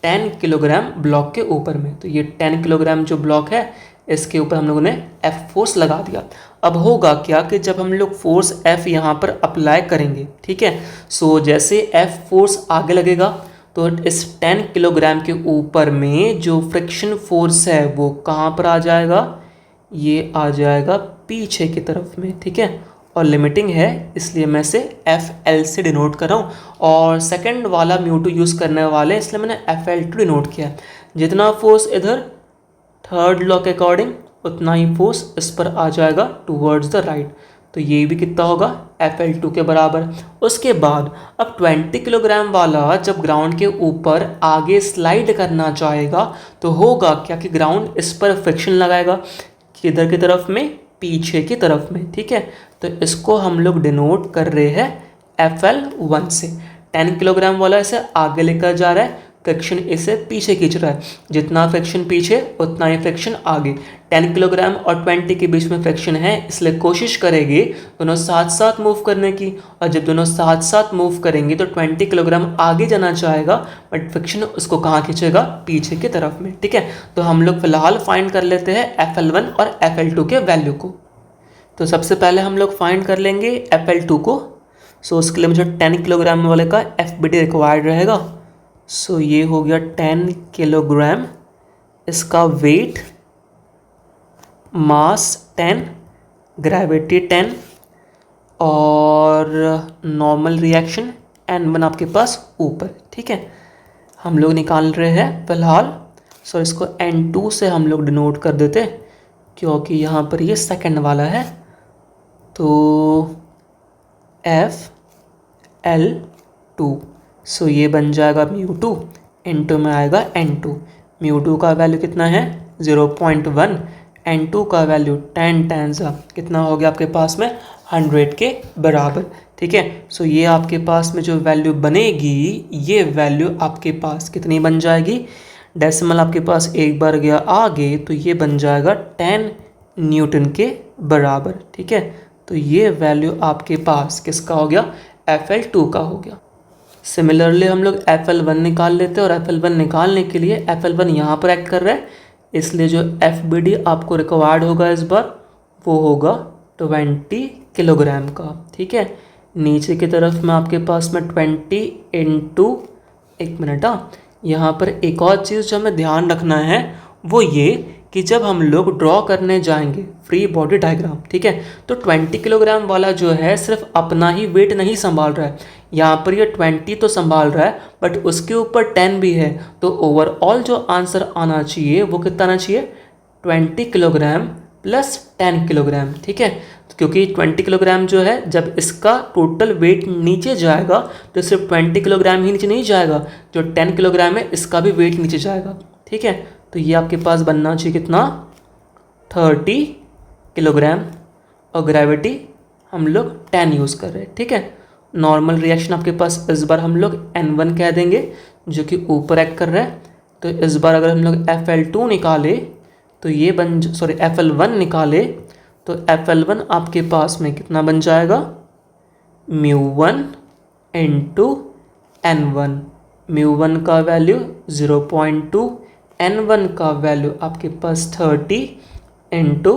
10 किलोग्राम ब्लॉक के ऊपर में। तो ये 10 किलोग्राम जो ब्लॉक है इसके ऊपर हम लोगों ने F फोर्स लगा दिया। अब होगा क्या कि जब हम लोग फोर्स F यहाँ पर अप्लाई करेंगे, ठीक है, सो जैसे F फोर्स आगे लगेगा तो इस 10 किलोग्राम के ऊपर में जो फ्रिक्शन फोर्स है वो कहाँ पर आ जाएगा, ये आ जाएगा पीछे की तरफ में। ठीक है, और लिमिटिंग है, इसलिए मैं इसे FL से डिनोट कर रहा हूँ। और सेकंड वाला μ2 यूज़ करने वाले, इसलिए मैंने FL2 डिनोट किया। जितना फोर्स इधर थर्ड लॉ के अकॉर्डिंग, उतना ही फोर्स इस पर आ जाएगा टूवर्ड्स द राइट। तो ये भी कितना होगा, FL2 के बराबर। उसके बाद अब 20 किलोग्राम वाला जब ग्राउंड के ऊपर आगे स्लाइड करना चाहेगा तो होगा क्या कि ग्राउंड इस पर फ्रिक्शन लगाएगा, किधर की तरफ में, पीछे की तरफ में। ठीक है, तो इसको हम लोग डिनोट कर रहे हैं FL1 से। 10 किलोग्राम वाला इसे आगे लेकर जा रहा है, फ्रिक्शन इसे पीछे खींच रहा है। जितना फ्रिक्शन पीछे उतना ही फ्रिक्शन आगे। 10 किलोग्राम और 20 के बीच में फ्रिक्शन है, इसलिए कोशिश करेंगे दोनों साथ साथ मूव करने की। और जब दोनों साथ साथ मूव करेंगे तो 20 किलोग्राम आगे जाना चाहेगा, बट फ्रिक्शन उसको कहाँ खींचेगा, पीछे की तरफ में। ठीक है, तो हम लोग फिलहाल फाइंड कर लेते हैं FL1 और FL2 के वैल्यू को। तो सबसे पहले हम लोग फाइंड कर लेंगे FL2 को। सो उसके लिए मुझे 10 किलोग्राम वाले का FBD रिक्वायर्ड रहेगा। सो ये हो गया 10 किलोग्राम, इसका वेट, मास 10, ग्रेविटी 10 और नॉर्मल रिएक्शन N1 आपके पास ऊपर। ठीक है, हम लोग निकाल रहे हैं फिलहाल। सो इसको N2 से हम लोग डिनोट कर देते, क्योंकि यहाँ पर ये सेकंड वाला है। तो FL2, सो ये बन जाएगा μ2, N2 में आएगा N2। μ2 का वैल्यू कितना है, 0.1। N2 का वैल्यू 10 टाइम्स कितना हो गया आपके पास में, 100 के बराबर। ठीक है, सो ये आपके पास में जो वैल्यू बनेगी, ये वैल्यू आपके पास कितनी बन जाएगी, डेसिमल आपके पास एक बार गया आगे, तो ये बन जाएगा 10 न्यूटन के बराबर। ठीक है, तो ये वैल्यू आपके पास किसका हो गया, FL2 का हो गया। सिमिलरली हम लोग FL1 निकाल लेते हैं, और FL1 निकालने के लिए FL1 यहाँ पर एक्ट कर रहा है, इसलिए जो FBD आपको रिक्वायर्ड होगा इस बार, वो होगा 20 किलोग्राम का। ठीक है, नीचे की तरफ में आपके पास में 20 इंटू, एक मिनट, यहाँ पर एक और चीज़ जो हमें ध्यान रखना है वो ये कि जब हम लोग ड्रॉ करने जाएंगे फ्री बॉडी डायग्राम, ठीक है, तो 20 किलोग्राम वाला जो है सिर्फ अपना ही वेट नहीं संभाल रहा है। यहाँ पर ये 20 तो संभाल रहा है, बट उसके ऊपर 10 भी है। तो ओवरऑल जो आंसर आना चाहिए वो कितना आना चाहिए, 20 किलोग्राम प्लस 10 किलोग्राम। ठीक है, क्योंकि 20 किलोग्राम जो है, जब इसका टोटल वेट नीचे जाएगा तो सिर्फ 20 किलोग्राम ही नीचे नहीं जाएगा, जो 10 किलोग्राम है इसका भी वेट नीचे जाएगा। ठीक है, तो ये आपके पास बनना चाहिए कितना, 30 किलोग्राम, और ग्रेविटी हम लोग 10 यूज़ कर रहे हैं। ठीक है, नॉर्मल रिएक्शन आपके पास इस बार हम लोग N1 कह देंगे, जो कि ऊपर एक्ट कर रहा है। तो इस बार अगर हम लोग FL2 निकाले तो ये FL1 निकाले तो FL1 आपके पास में कितना बन जाएगा, μ1 इंटू N1। μ1 का वैल्यू 0.2, N1 का वैल्यू आपके पास 30 इंटू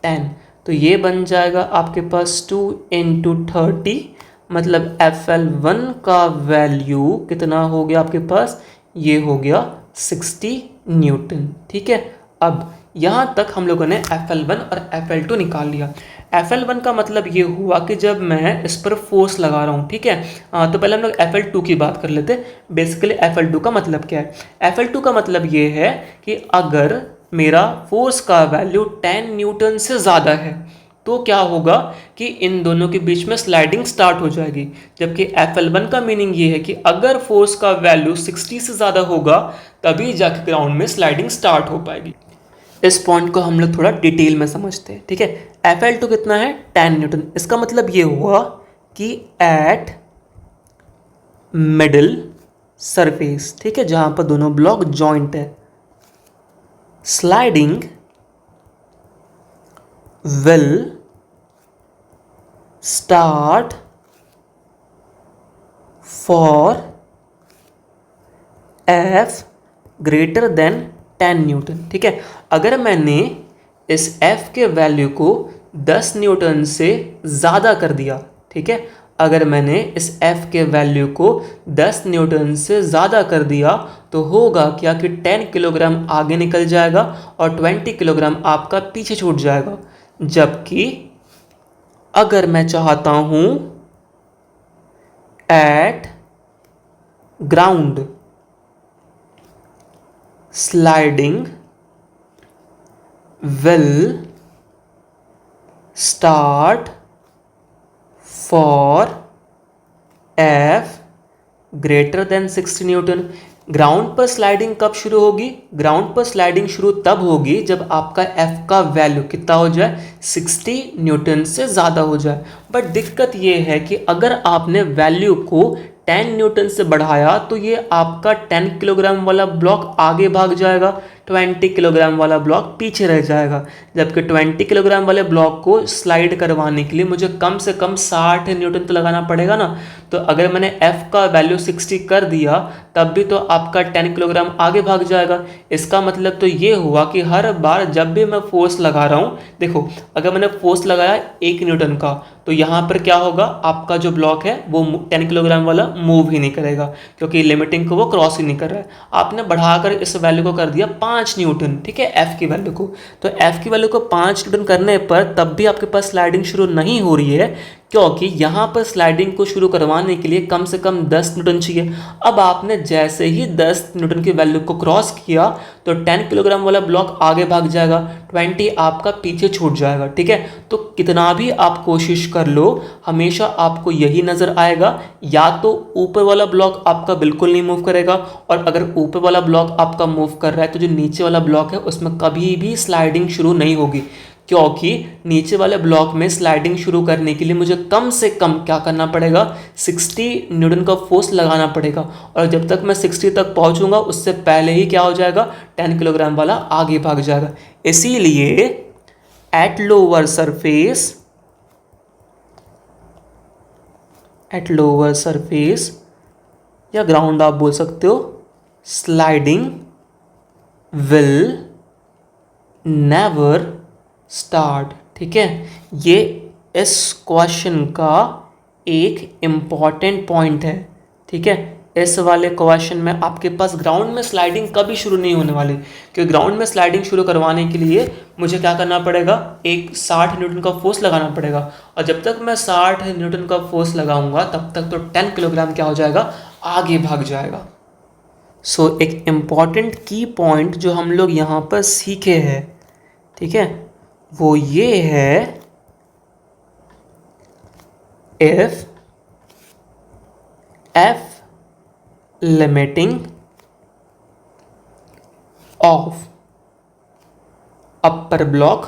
10, तो ये बन जाएगा आपके पास 2 इंटू 30, मतलब FL1 का वैल्यू कितना हो गया आपके पास, ये हो गया 60 न्यूटन। ठीक है, अब यहाँ तक हम लोगों ने FL1 और FL2 निकाल लिया। FL1 का मतलब ये हुआ कि जब मैं इस पर फोर्स लगा रहा हूँ। ठीक है, तो पहले हम लोग FL2 की बात कर लेते हैं। बेसिकली FL2 का मतलब क्या है, FL2 का मतलब ये है कि अगर मेरा फोर्स का वैल्यू 10 न्यूटन से ज़्यादा है तो क्या होगा कि इन दोनों के बीच में स्लाइडिंग स्टार्ट हो जाएगी। जबकि FL1 का मीनिंग ये है कि अगर फोर्स का वैल्यू 60 से ज़्यादा होगा तभी जाके ग्राउंड में स्लाइडिंग स्टार्ट हो पाएगी। इस पॉइंट को हम लोग थोड़ा डिटेल में समझते हैं। ठीक है, FL2 कितना है, 10 न्यूटन। इसका मतलब ये हुआ कि एट मिडिल सरफेस, ठीक है, जहां पर दोनों ब्लॉक जॉइंट है, sliding will start for F greater than 10 Newton. ठीक है, अगर मैंने इस F के वैल्यू को 10 न्यूटन से ज़्यादा कर दिया, ठीक है, अगर मैंने इस F के वैल्यू को 10 न्यूटन से ज़्यादा कर दिया तो होगा क्या कि 10 किलोग्राम आगे निकल जाएगा और 20 किलोग्राम आपका पीछे छूट जाएगा। जबकि अगर मैं चाहता हूं eight ground sliding will start for F greater than 60 Newton. Ground पर स्लाइडिंग कब शुरू होगी? ग्राउंड पर स्लाइडिंग शुरू तब होगी जब आपका एफ का वैल्यू कितना हो जाए, 60 न्यूटन से ज़्यादा हो जाए। बट दिक्कत ये है कि अगर आपने वैल्यू को 10 न्यूटन से बढ़ाया तो ये आपका 10 किलोग्राम वाला ब्लॉक आगे भाग जाएगा, 20 किलोग्राम वाला ब्लॉक पीछे रह जाएगा। जबकि 20 किलोग्राम वाले ब्लॉक को स्लाइड करवाने के लिए मुझे कम से कम 60 न्यूटन तो लगाना पड़ेगा ना। तो अगर मैंने F का वैल्यू 60 कर दिया तब भी तो आपका 10 किलोग्राम आगे भाग जाएगा। इसका मतलब तो ये हुआ कि हर बार जब भी मैं फोर्स लगा रहा हूँ, देखो अगर मैंने फोर्स लगाया 1 न्यूटन का तो यहाँ पर क्या होगा, आपका जो ब्लॉक है वो 10 किलोग्राम वाला मूव ही नहीं करेगा क्योंकि लिमिटिंग को वो क्रॉस ही नहीं कर रहा है। आपने बढ़ाकर इस वैल्यू को कर दिया 5 न्यूटन, ठीक है, F की वैल्यू को। तो F की वैल्यू को 5 न्यूटन करने पर तब भी आपके पास स्लाइडिंग शुरू नहीं हो रही है क्योंकि यहाँ पर स्लाइडिंग को शुरू करवाने के लिए कम से कम 10 न्यूटन चाहिए। अब आपने जैसे ही 10 न्यूटन की वैल्यू को क्रॉस किया तो 10 किलोग्राम वाला ब्लॉक आगे भाग जाएगा, 20 आपका पीछे छूट जाएगा, ठीक है। तो कितना भी आप कोशिश कर लो हमेशा आपको यही नज़र आएगा, या तो ऊपर वाला ब्लॉक आपका बिल्कुल नहीं मूव करेगा, और अगर ऊपर वाला ब्लॉक आपका मूव कर रहा है तो जो नीचे वाला ब्लॉक है उसमें कभी भी स्लाइडिंग शुरू नहीं होगी क्योंकि नीचे वाले ब्लॉक में स्लाइडिंग शुरू करने के लिए मुझे कम से कम क्या करना पड़ेगा, 60 न्यूटन का फोर्स लगाना पड़ेगा। और जब तक मैं 60 तक पहुंचूंगा उससे पहले ही क्या हो जाएगा, 10 किलोग्राम वाला आगे भाग जाएगा। इसीलिए एट लोअर सरफेस या ग्राउंड आप बोल सकते हो, स्लाइडिंग विल नेवर स्टार्ट, ठीक है। ये इस क्वेश्चन का एक इम्पॉर्टेंट पॉइंट है, ठीक है। इस वाले क्वेश्चन में आपके पास ग्राउंड में स्लाइडिंग कभी शुरू नहीं होने वाली क्योंकि ग्राउंड में स्लाइडिंग शुरू करवाने के लिए मुझे क्या करना पड़ेगा, एक 60 न्यूटन का फोर्स लगाना पड़ेगा, और जब तक मैं 60 न्यूटन का फोर्स लगाऊंगा तब तक तो 10 किलोग्राम क्या हो जाएगा, आगे भाग जाएगा। सो एक इम्पॉर्टेंट की पॉइंट जो हम लोग यहाँ पर सीखे हैं, ठीक है, वो ये है, if F limiting of upper block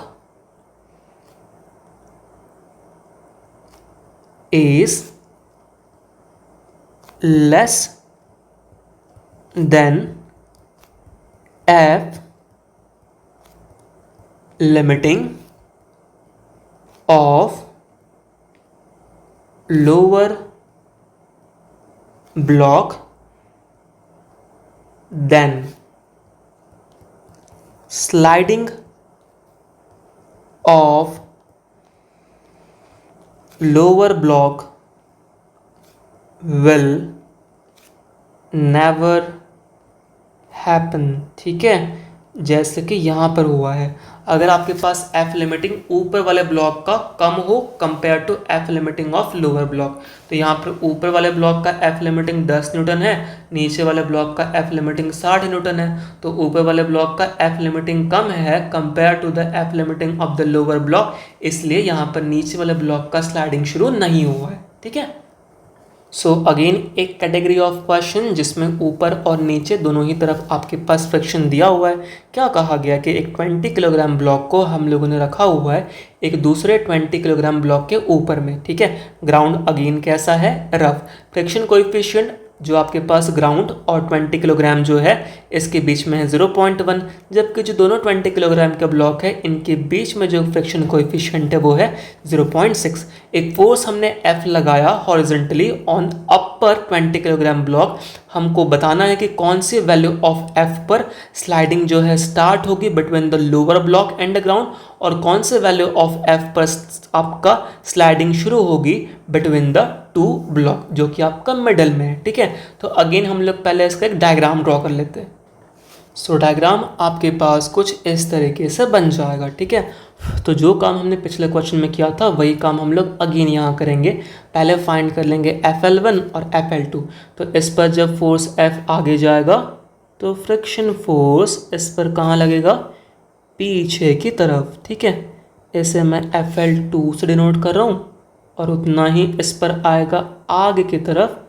is less than F limiting of lower block, then sliding of lower block will never happen, ठीक है। जैसे कि यहाँ पर हुआ है, अगर आपके पास F लिमिटिंग ऊपर वाले ब्लॉक का कम हो compare to F limiting of lower block, तो यहाँ पर ऊपर वाले ब्लॉक का F लिमिटिंग 10 न्यूटन है, नीचे वाले ब्लॉक का F लिमिटिंग 60 न्यूटन है, तो ऊपर वाले ब्लॉक का F लिमिटिंग कम है compare to the F limiting of the lower block, इसलिए यहाँ पर नीचे वाले ब्लॉक का स्लाइडिंग शुरू नहीं हुआ है, ठीक है। सो अगेन एक कैटेगरी ऑफ क्वेश्चन जिसमें ऊपर और नीचे दोनों ही तरफ आपके पास फ्रिक्शन दिया हुआ है। क्या कहा गया कि एक 20 किलोग्राम ब्लॉक को हम लोगों ने रखा हुआ है एक दूसरे 20 किलोग्राम ब्लॉक के ऊपर में, ठीक है। ग्राउंड अगेन कैसा है, रफ। फ्रिक्शन कोएफिशिएंट जो आपके पास ग्राउंड और 20 किलोग्राम जो है इसके बीच में है 0.1, जबकि जो दोनों 20 किलोग्राम के ब्लॉक है इनके बीच में जो फ्रिक्शन कोएफिशिएंट है वो है 0.6। एक फोर्स हमने F लगाया horizontally on upper 20 kilogram block, हमको बताना है कि कौन सी वैल्यू ऑफ F पर स्लाइडिंग जो है स्टार्ट होगी between the lower block and the ground, और कौन से वैल्यू ऑफ F पर आपका स्लाइडिंग शुरू होगी बिटवीन द टू ब्लॉक जो कि आपका मिडल में है, ठीक है। तो अगेन हम लोग पहले इसका एक डायग्राम ड्रॉ कर लेते हैं। सो डायग्राम आपके पास कुछ इस तरीके से बन जाएगा, ठीक है। तो जो काम हमने पिछले क्वेश्चन में किया था वही काम हम लोग अगेन यहाँ करेंगे। पहले फाइंड कर लेंगे FL1 और FL2। तो इस पर जब फोर्स F आगे जाएगा तो फ्रिक्शन फोर्स इस पर कहाँ लगेगा, पीछे की तरफ, ठीक है। इसे मैं FL2 से डिनोट कर रहा हूँ और उतना ही इस पर आएगा आगे की तरफ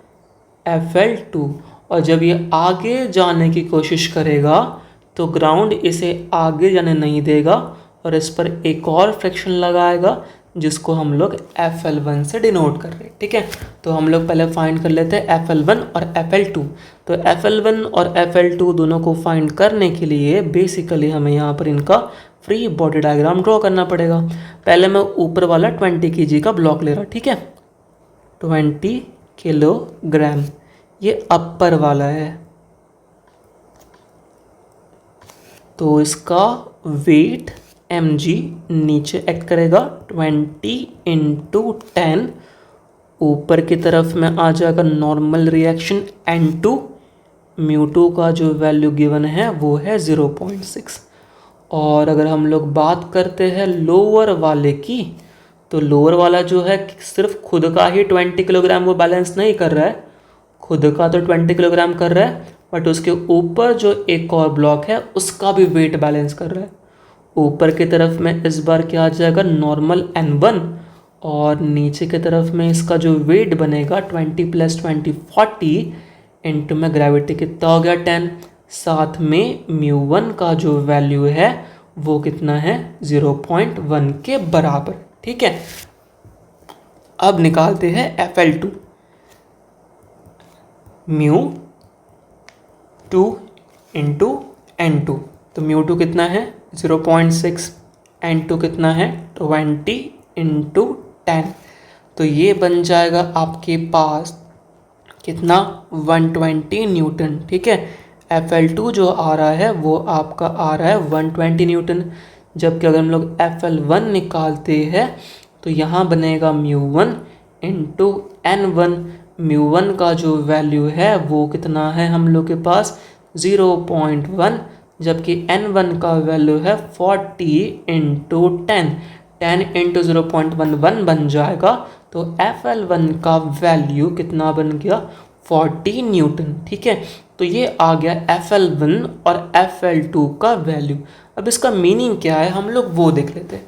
FL2। और जब ये आगे जाने की कोशिश करेगा तो ग्राउंड इसे आगे जाने नहीं देगा और इस पर एक और फ्रिक्शन लगाएगा जिसको हम लोग FL1 से डिनोट कर रहे हैं, ठीक है। तो हम लोग पहले फाइंड कर लेते हैं FL1 और FL2। तो FL1 और FL2 दोनों को फाइंड करने के लिए बेसिकली हमें यहाँ पर इनका फ्री बॉडी डायग्राम ड्रॉ करना पड़ेगा। पहले मैं ऊपर वाला 20 kg का ब्लॉक ले रहा, ठीक है। 20 किलोग्राम ये अपर वाला है, तो इसका वेट mg नीचे एक्ट करेगा 20 × 10। ऊपर की तरफ में आ जाएगा नॉर्मल रिएक्शन N2। μ2 का जो वैल्यू गिवन है वो है 0.6। और अगर हम लोग बात करते हैं लोअर वाले की, तो लोअर वाला जो है सिर्फ खुद का ही 20 किलोग्राम वो बैलेंस नहीं कर रहा है, खुद का तो 20 किलोग्राम कर रहा है बट उसके ऊपर जो एक और ब्लॉक है उसका भी वेट बैलेंस कर रहा है। ऊपर की तरफ में इस बार क्या आ जाएगा, नॉर्मल N1, और नीचे की तरफ में इसका जो वेट बनेगा 20 + 20 40 इंटू में ग्रेविटी कितना हो गया 10। साथ में μ1 का जो वैल्यू है वो कितना है 0.1 के बराबर, ठीक है। अब निकालते हैं FL2। μ2 इंटू N2, तो μ2 कितना है 0.6, N2 कितना है 20 × 10। तो ये बन जाएगा आपके पास कितना 120 न्यूटन, ठीक है। FL2 जो आ रहा है वो आपका आ रहा है 120 न्यूटन। जबकि अगर हम लोग FL1 निकालते हैं तो यहाँ बनेगा μ1 × N1। μ1 का जो वैल्यू है वो कितना है हम लोग के पास 0.1, जबकि N1 का वैल्यू है 40 × 10। 10 × 0.11 बन जाएगा। तो FL1 का वैल्यू कितना बन गया 40 न्यूटन, ठीक है। तो ये आ गया FL1 और FL2 का वैल्यू। अब इसका मीनिंग क्या है हम लोग वो देख लेते हैं।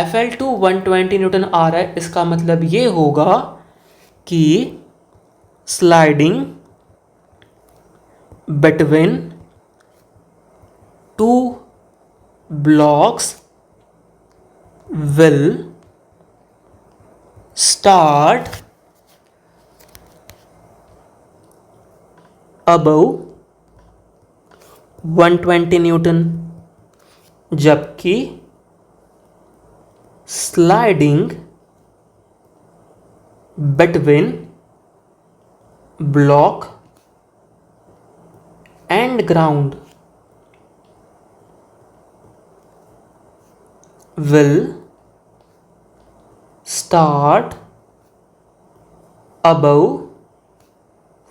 FL2 120 न्यूटन आ रहा है, इसका मतलब ये होगा कि sliding between two blocks will start above 120 newton, जबकि sliding between block and ground will start above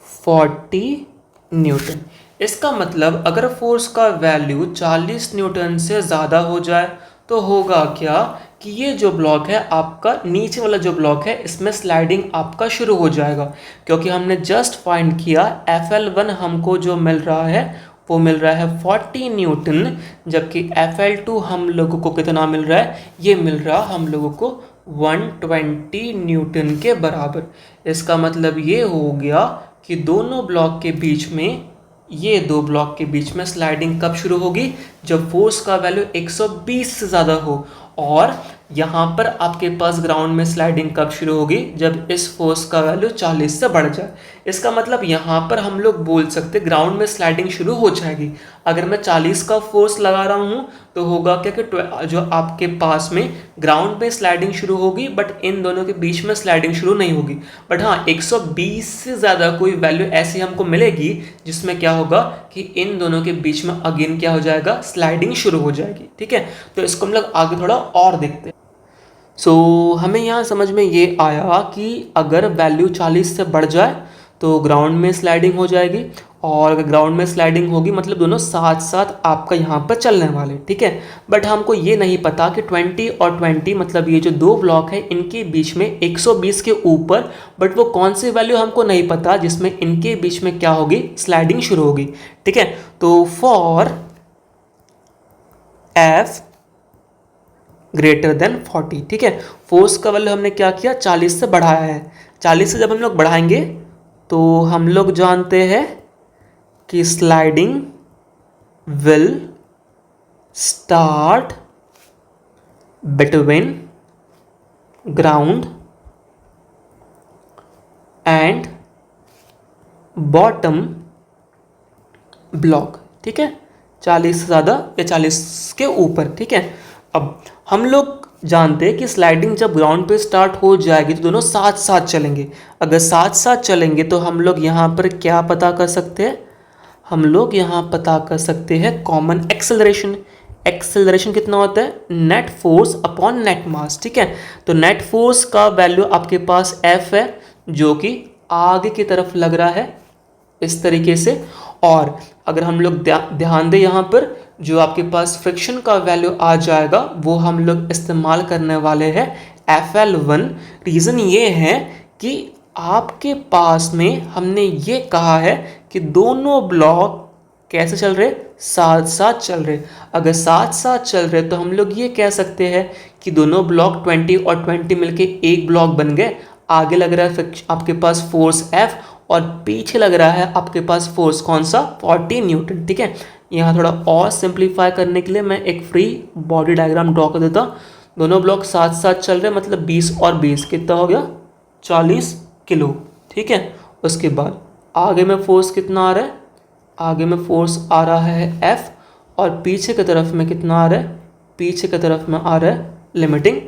40 newton. इसका मतलब अगर फोर्स का वैल्यू 40 न्यूटन से ज़्यादा हो जाए तो होगा क्या कि ये जो ब्लॉक है आपका, नीचे वाला जो ब्लॉक है, इसमें स्लाइडिंग आपका शुरू हो जाएगा। क्योंकि हमने जस्ट फाइंड किया FL1 हमको जो मिल रहा है वो मिल रहा है 40 न्यूटन, जबकि FL2 हम लोगों को कितना मिल रहा है, ये मिल रहा हम लोगों को 120 न्यूटन के बराबर। इसका मतलब ये हो गया कि दोनों ब्लॉक के बीच में, ये दो ब्लॉक के बीच में स्लाइडिंग कब शुरू होगी, जब फोर्स का वैल्यू 120 से ज़्यादा हो। और यहाँ पर आपके पास ग्राउंड में स्लाइडिंग कब शुरू होगी, जब इस फोर्स का वैल्यू 40 से बढ़ जाए। इसका मतलब यहाँ पर हम लोग बोल सकते ग्राउंड में स्लाइडिंग शुरू हो जाएगी। अगर मैं 40 का फोर्स लगा रहा हूँ तो होगा क्या कि जो आपके पास में ग्राउंड में स्लाइडिंग शुरू होगी बट इन दोनों के बीच में स्लाइडिंग शुरू नहीं होगी। बट हाँ, 120 से ज़्यादा कोई वैल्यू ऐसी हमको मिलेगी जिसमें क्या होगा कि इन दोनों के बीच में अगेन क्या हो जाएगा, स्लाइडिंग शुरू हो जाएगी, ठीक है। तो इसको हम लोग आगे थोड़ा और देखते हैं। हमें यहाँ समझ में ये आया कि अगर वैल्यू 40 से बढ़ जाए तो ग्राउंड में स्लाइडिंग हो जाएगी, और अगर ग्राउंड में स्लाइडिंग होगी मतलब दोनों साथ साथ आपका यहाँ पर चलने वाले, ठीक है। बट हमको ये नहीं पता कि 20 और 20 मतलब ये जो दो ब्लॉक है इनके बीच में 120 के ऊपर, बट वो कौन सी वैल्यू हमको नहीं पता जिसमें इनके बीच में क्या होगी, स्लाइडिंग शुरू होगी, ठीक है। तो फॉर एफ ग्रेटर देन 40, ठीक है। फोर्स का वैल्यू हमने क्या किया, 40 से बढ़ाया है। 40 से जब हम लोग बढ़ाएंगे तो हम लोग जानते हैं कि sliding will start between ground and bottom block, ठीक है। 40 से ज़्यादा या 40 के ऊपर, ठीक है। अब हम लोग जानते हैं कि स्लाइडिंग जब ग्राउंड पे स्टार्ट हो जाएगी तो दोनों साथ साथ चलेंगे। अगर साथ साथ चलेंगे तो हम लोग यहाँ पर क्या पता कर सकते हैं, हम लोग यहाँ पता कर सकते हैं कॉमन एक्सेलरेशन। एक्सेलरेशन कितना होता है, नेट फोर्स अपॉन नेट मास, ठीक है। तो नेट फोर्स का वैल्यू आपके पास एफ है जो कि आगे की तरफ लग रहा है इस तरीके से। और अगर हम लोग ध्यान दें यहाँ पर जो आपके पास फ्रिक्शन का वैल्यू आ जाएगा वो हम लोग इस्तेमाल करने वाले हैं FL1। रीज़न ये है कि आपके पास में हमने ये कहा है कि दोनों ब्लॉक कैसे चल रहे, साथ साथ चल रहे। अगर साथ साथ चल रहे तो हम लोग ये कह सकते हैं कि दोनों ब्लॉक 20 और 20 मिलके एक ब्लॉक बन गए। आगे लग रहा है आपके पास फोर्स F और पीछे लग रहा है आपके पास फोर्स कौन सा, 40 न्यूटन, ठीक है। यहाँ थोड़ा और सिंप्लीफाई करने के लिए मैं एक फ्री बॉडी डायग्राम ड्रॉ कर देता हूँ। दोनों ब्लॉक साथ साथ चल रहे मतलब 20 और 20 कितना हो गया, 40 किलो, ठीक है। उसके बाद आगे में फोर्स कितना आ रहा है, आगे में फोर्स आ रहा है F और पीछे की तरफ में कितना आ रहा है, पीछे की तरफ में आ रहा है लिमिटिंग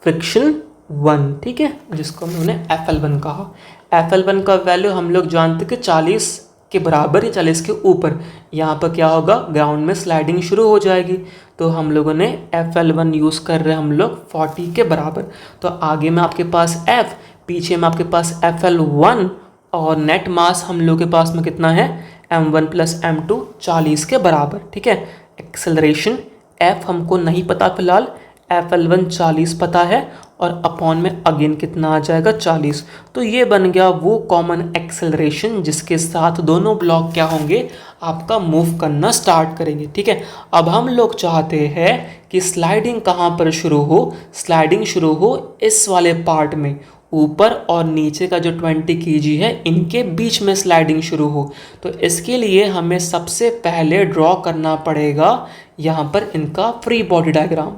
फ्रिक्शन 1, ठीक है, जिसको हमने FL1 कहा। FL1 का वैल्यू हम लोग जानते कि 40 के बराबर या 40 के ऊपर। यहाँ पर क्या होगा, ग्राउंड में स्लाइडिंग शुरू हो जाएगी तो हम लोगों ने FL1 यूज़ कर रहे हैं हम लोग 40 के बराबर। तो आगे में आपके पास F, पीछे में आपके पास FL1 और नेट मास हम लोग के पास में कितना है, M1 प्लस M2 40 के बराबर, ठीक है। एक्सेलरेशन F हमको नहीं पता फिलहाल, FL1 40 पता है और अपॉन में अगेन कितना आ जाएगा, 40। तो ये बन गया वो कॉमन एक्सेलरेशन जिसके साथ दोनों ब्लॉक क्या होंगे, आपका मूव करना स्टार्ट करेंगे, ठीक है। अब हम लोग चाहते हैं कि स्लाइडिंग कहाँ पर शुरू हो, स्लाइडिंग शुरू हो इस वाले पार्ट में, ऊपर और नीचे का जो 20 kg है इनके बीच में स्लाइडिंग शुरू हो। तो इसके लिए हमें सबसे पहले ड्रॉ करना पड़ेगा यहाँ पर इनका free body diagram.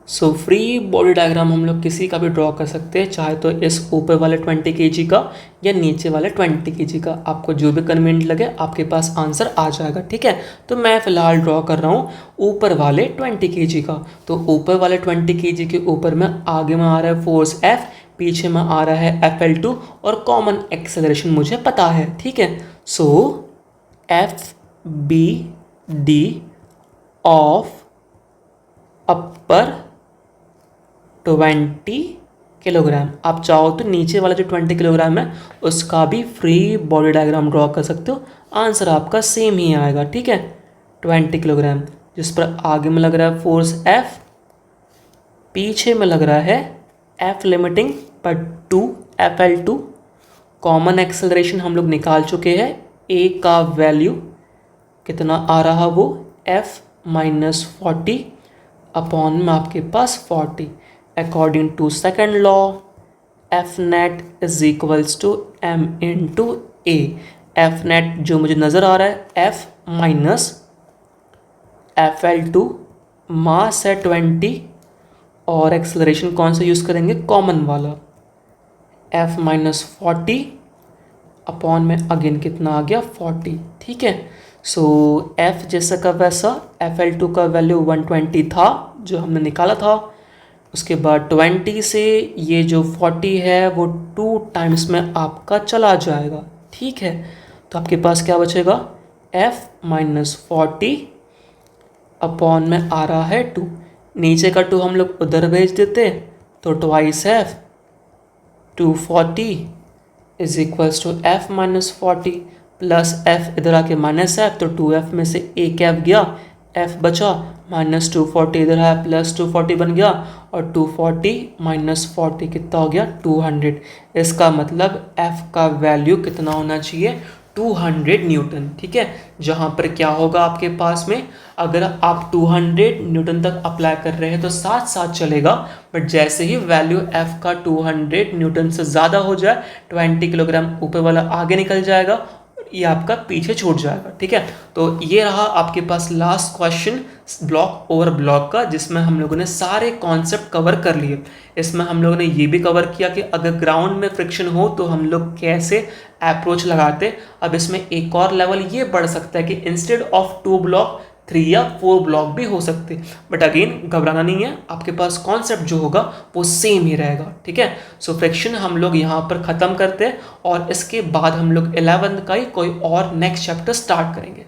So free body diagram हम लोग किसी का भी ड्रॉ कर सकते हैं, चाहे तो इस ऊपर वाले 20 kg का या नीचे वाले 20 kg का, आपको जो भी कन्वीनियंट लगे आपके पास आंसर आ जाएगा, ठीक है। तो मैं फिलहाल ड्रॉ कर रहा हूँ ऊपर वाले 20 kg का। तो ऊपर वाले 20 kg के ऊपर में आगे में आ रहा है फोर्स F, पीछे में आ रहा है FL2 और कॉमन एक्सेलरेशन मुझे पता है, ठीक है। सो FBD ऑफ अपर 20 किलोग्राम। आप चाहो तो नीचे वाला जो 20 किलोग्राम है उसका भी फ्री बॉडी डायग्राम ड्रॉ कर सकते हो, आंसर आपका सेम ही आएगा, ठीक है। 20 किलोग्राम जिस पर आगे में लग रहा है फोर्स F, पीछे में लग रहा है F लिमिटिंग पर 2 FL2। कॉमन एक्सेलरेशन हम लोग निकाल चुके हैं, A का वैल्यू कितना आ रहा वो F माइनस 40 अपॉन में आपके पास 40। According to second law F net is equals to M into A। F net जो मुझे नज़र आ रहा है F माइनस FL2, मास है 20 और एक्सेलरेशन कौन सा यूज़ करेंगे, कॉमन वाला, F माइनस 40 अपॉन में अगेन कितना आ गया 40, ठीक है। सो F जैसा का वैसा FL2 का वैल्यू 120 था जो हमने निकाला था। उसके बाद 20 से ये जो 40 है वो 2 टाइम्स में आपका चला जाएगा, ठीक है। तो आपके पास क्या बचेगा, F माइनस 40 अपॉन में आ रहा है 2, नीचे का 2 हम लोग उधर भेज देते तो twice F 240 is equals to F minus 40 प्लस एफ इधर आके माइनस एफ, तो 2f में से एक एफ गया, एफ बचा, माइनस 240 इधर आया, प्लस 240 बन गया, और 240 माइनस 40 कितना हो गया 200। इसका मतलब एफ का वैल्यू कितना होना चाहिए 200 न्यूटन। ठीक है, जहाँ पर क्या होगा आपके पास में, अगर आप 200 न्यूटन तक अप्लाई कर रहे हैं तो साथ साथ चलेगा, बट जैसे ही वैल्यू एफ का 200 न्यूटन से ज़्यादा हो जाए 20 किलोग्राम ऊपर वाला आगे निकल जाएगा, ये आपका पीछे छूट जाएगा। ठीक है, तो ये रहा आपके पास last question block over block का, जिसमें हम लोगों ने सारे कॉन्सेप्ट कवर कर लिए। इसमें हम लोगों ने ये भी कवर किया कि अगर ग्राउंड में फ्रिक्शन हो तो हम लोग कैसे अप्रोच लगाते। अब इसमें एक और लेवल ये बढ़ सकता है कि इंस्टेड ऑफ 2 ब्लॉक 3 या 4 ब्लॉक भी हो सकते, बट अगेन घबराना नहीं है, आपके पास कॉन्सेप्ट जो होगा वो सेम ही रहेगा। ठीक है, सो फ्रिक्शन हम लोग यहाँ पर ख़त्म करते हैं और इसके बाद हम लोग 11th का ही कोई और नेक्स्ट चैप्टर स्टार्ट करेंगे।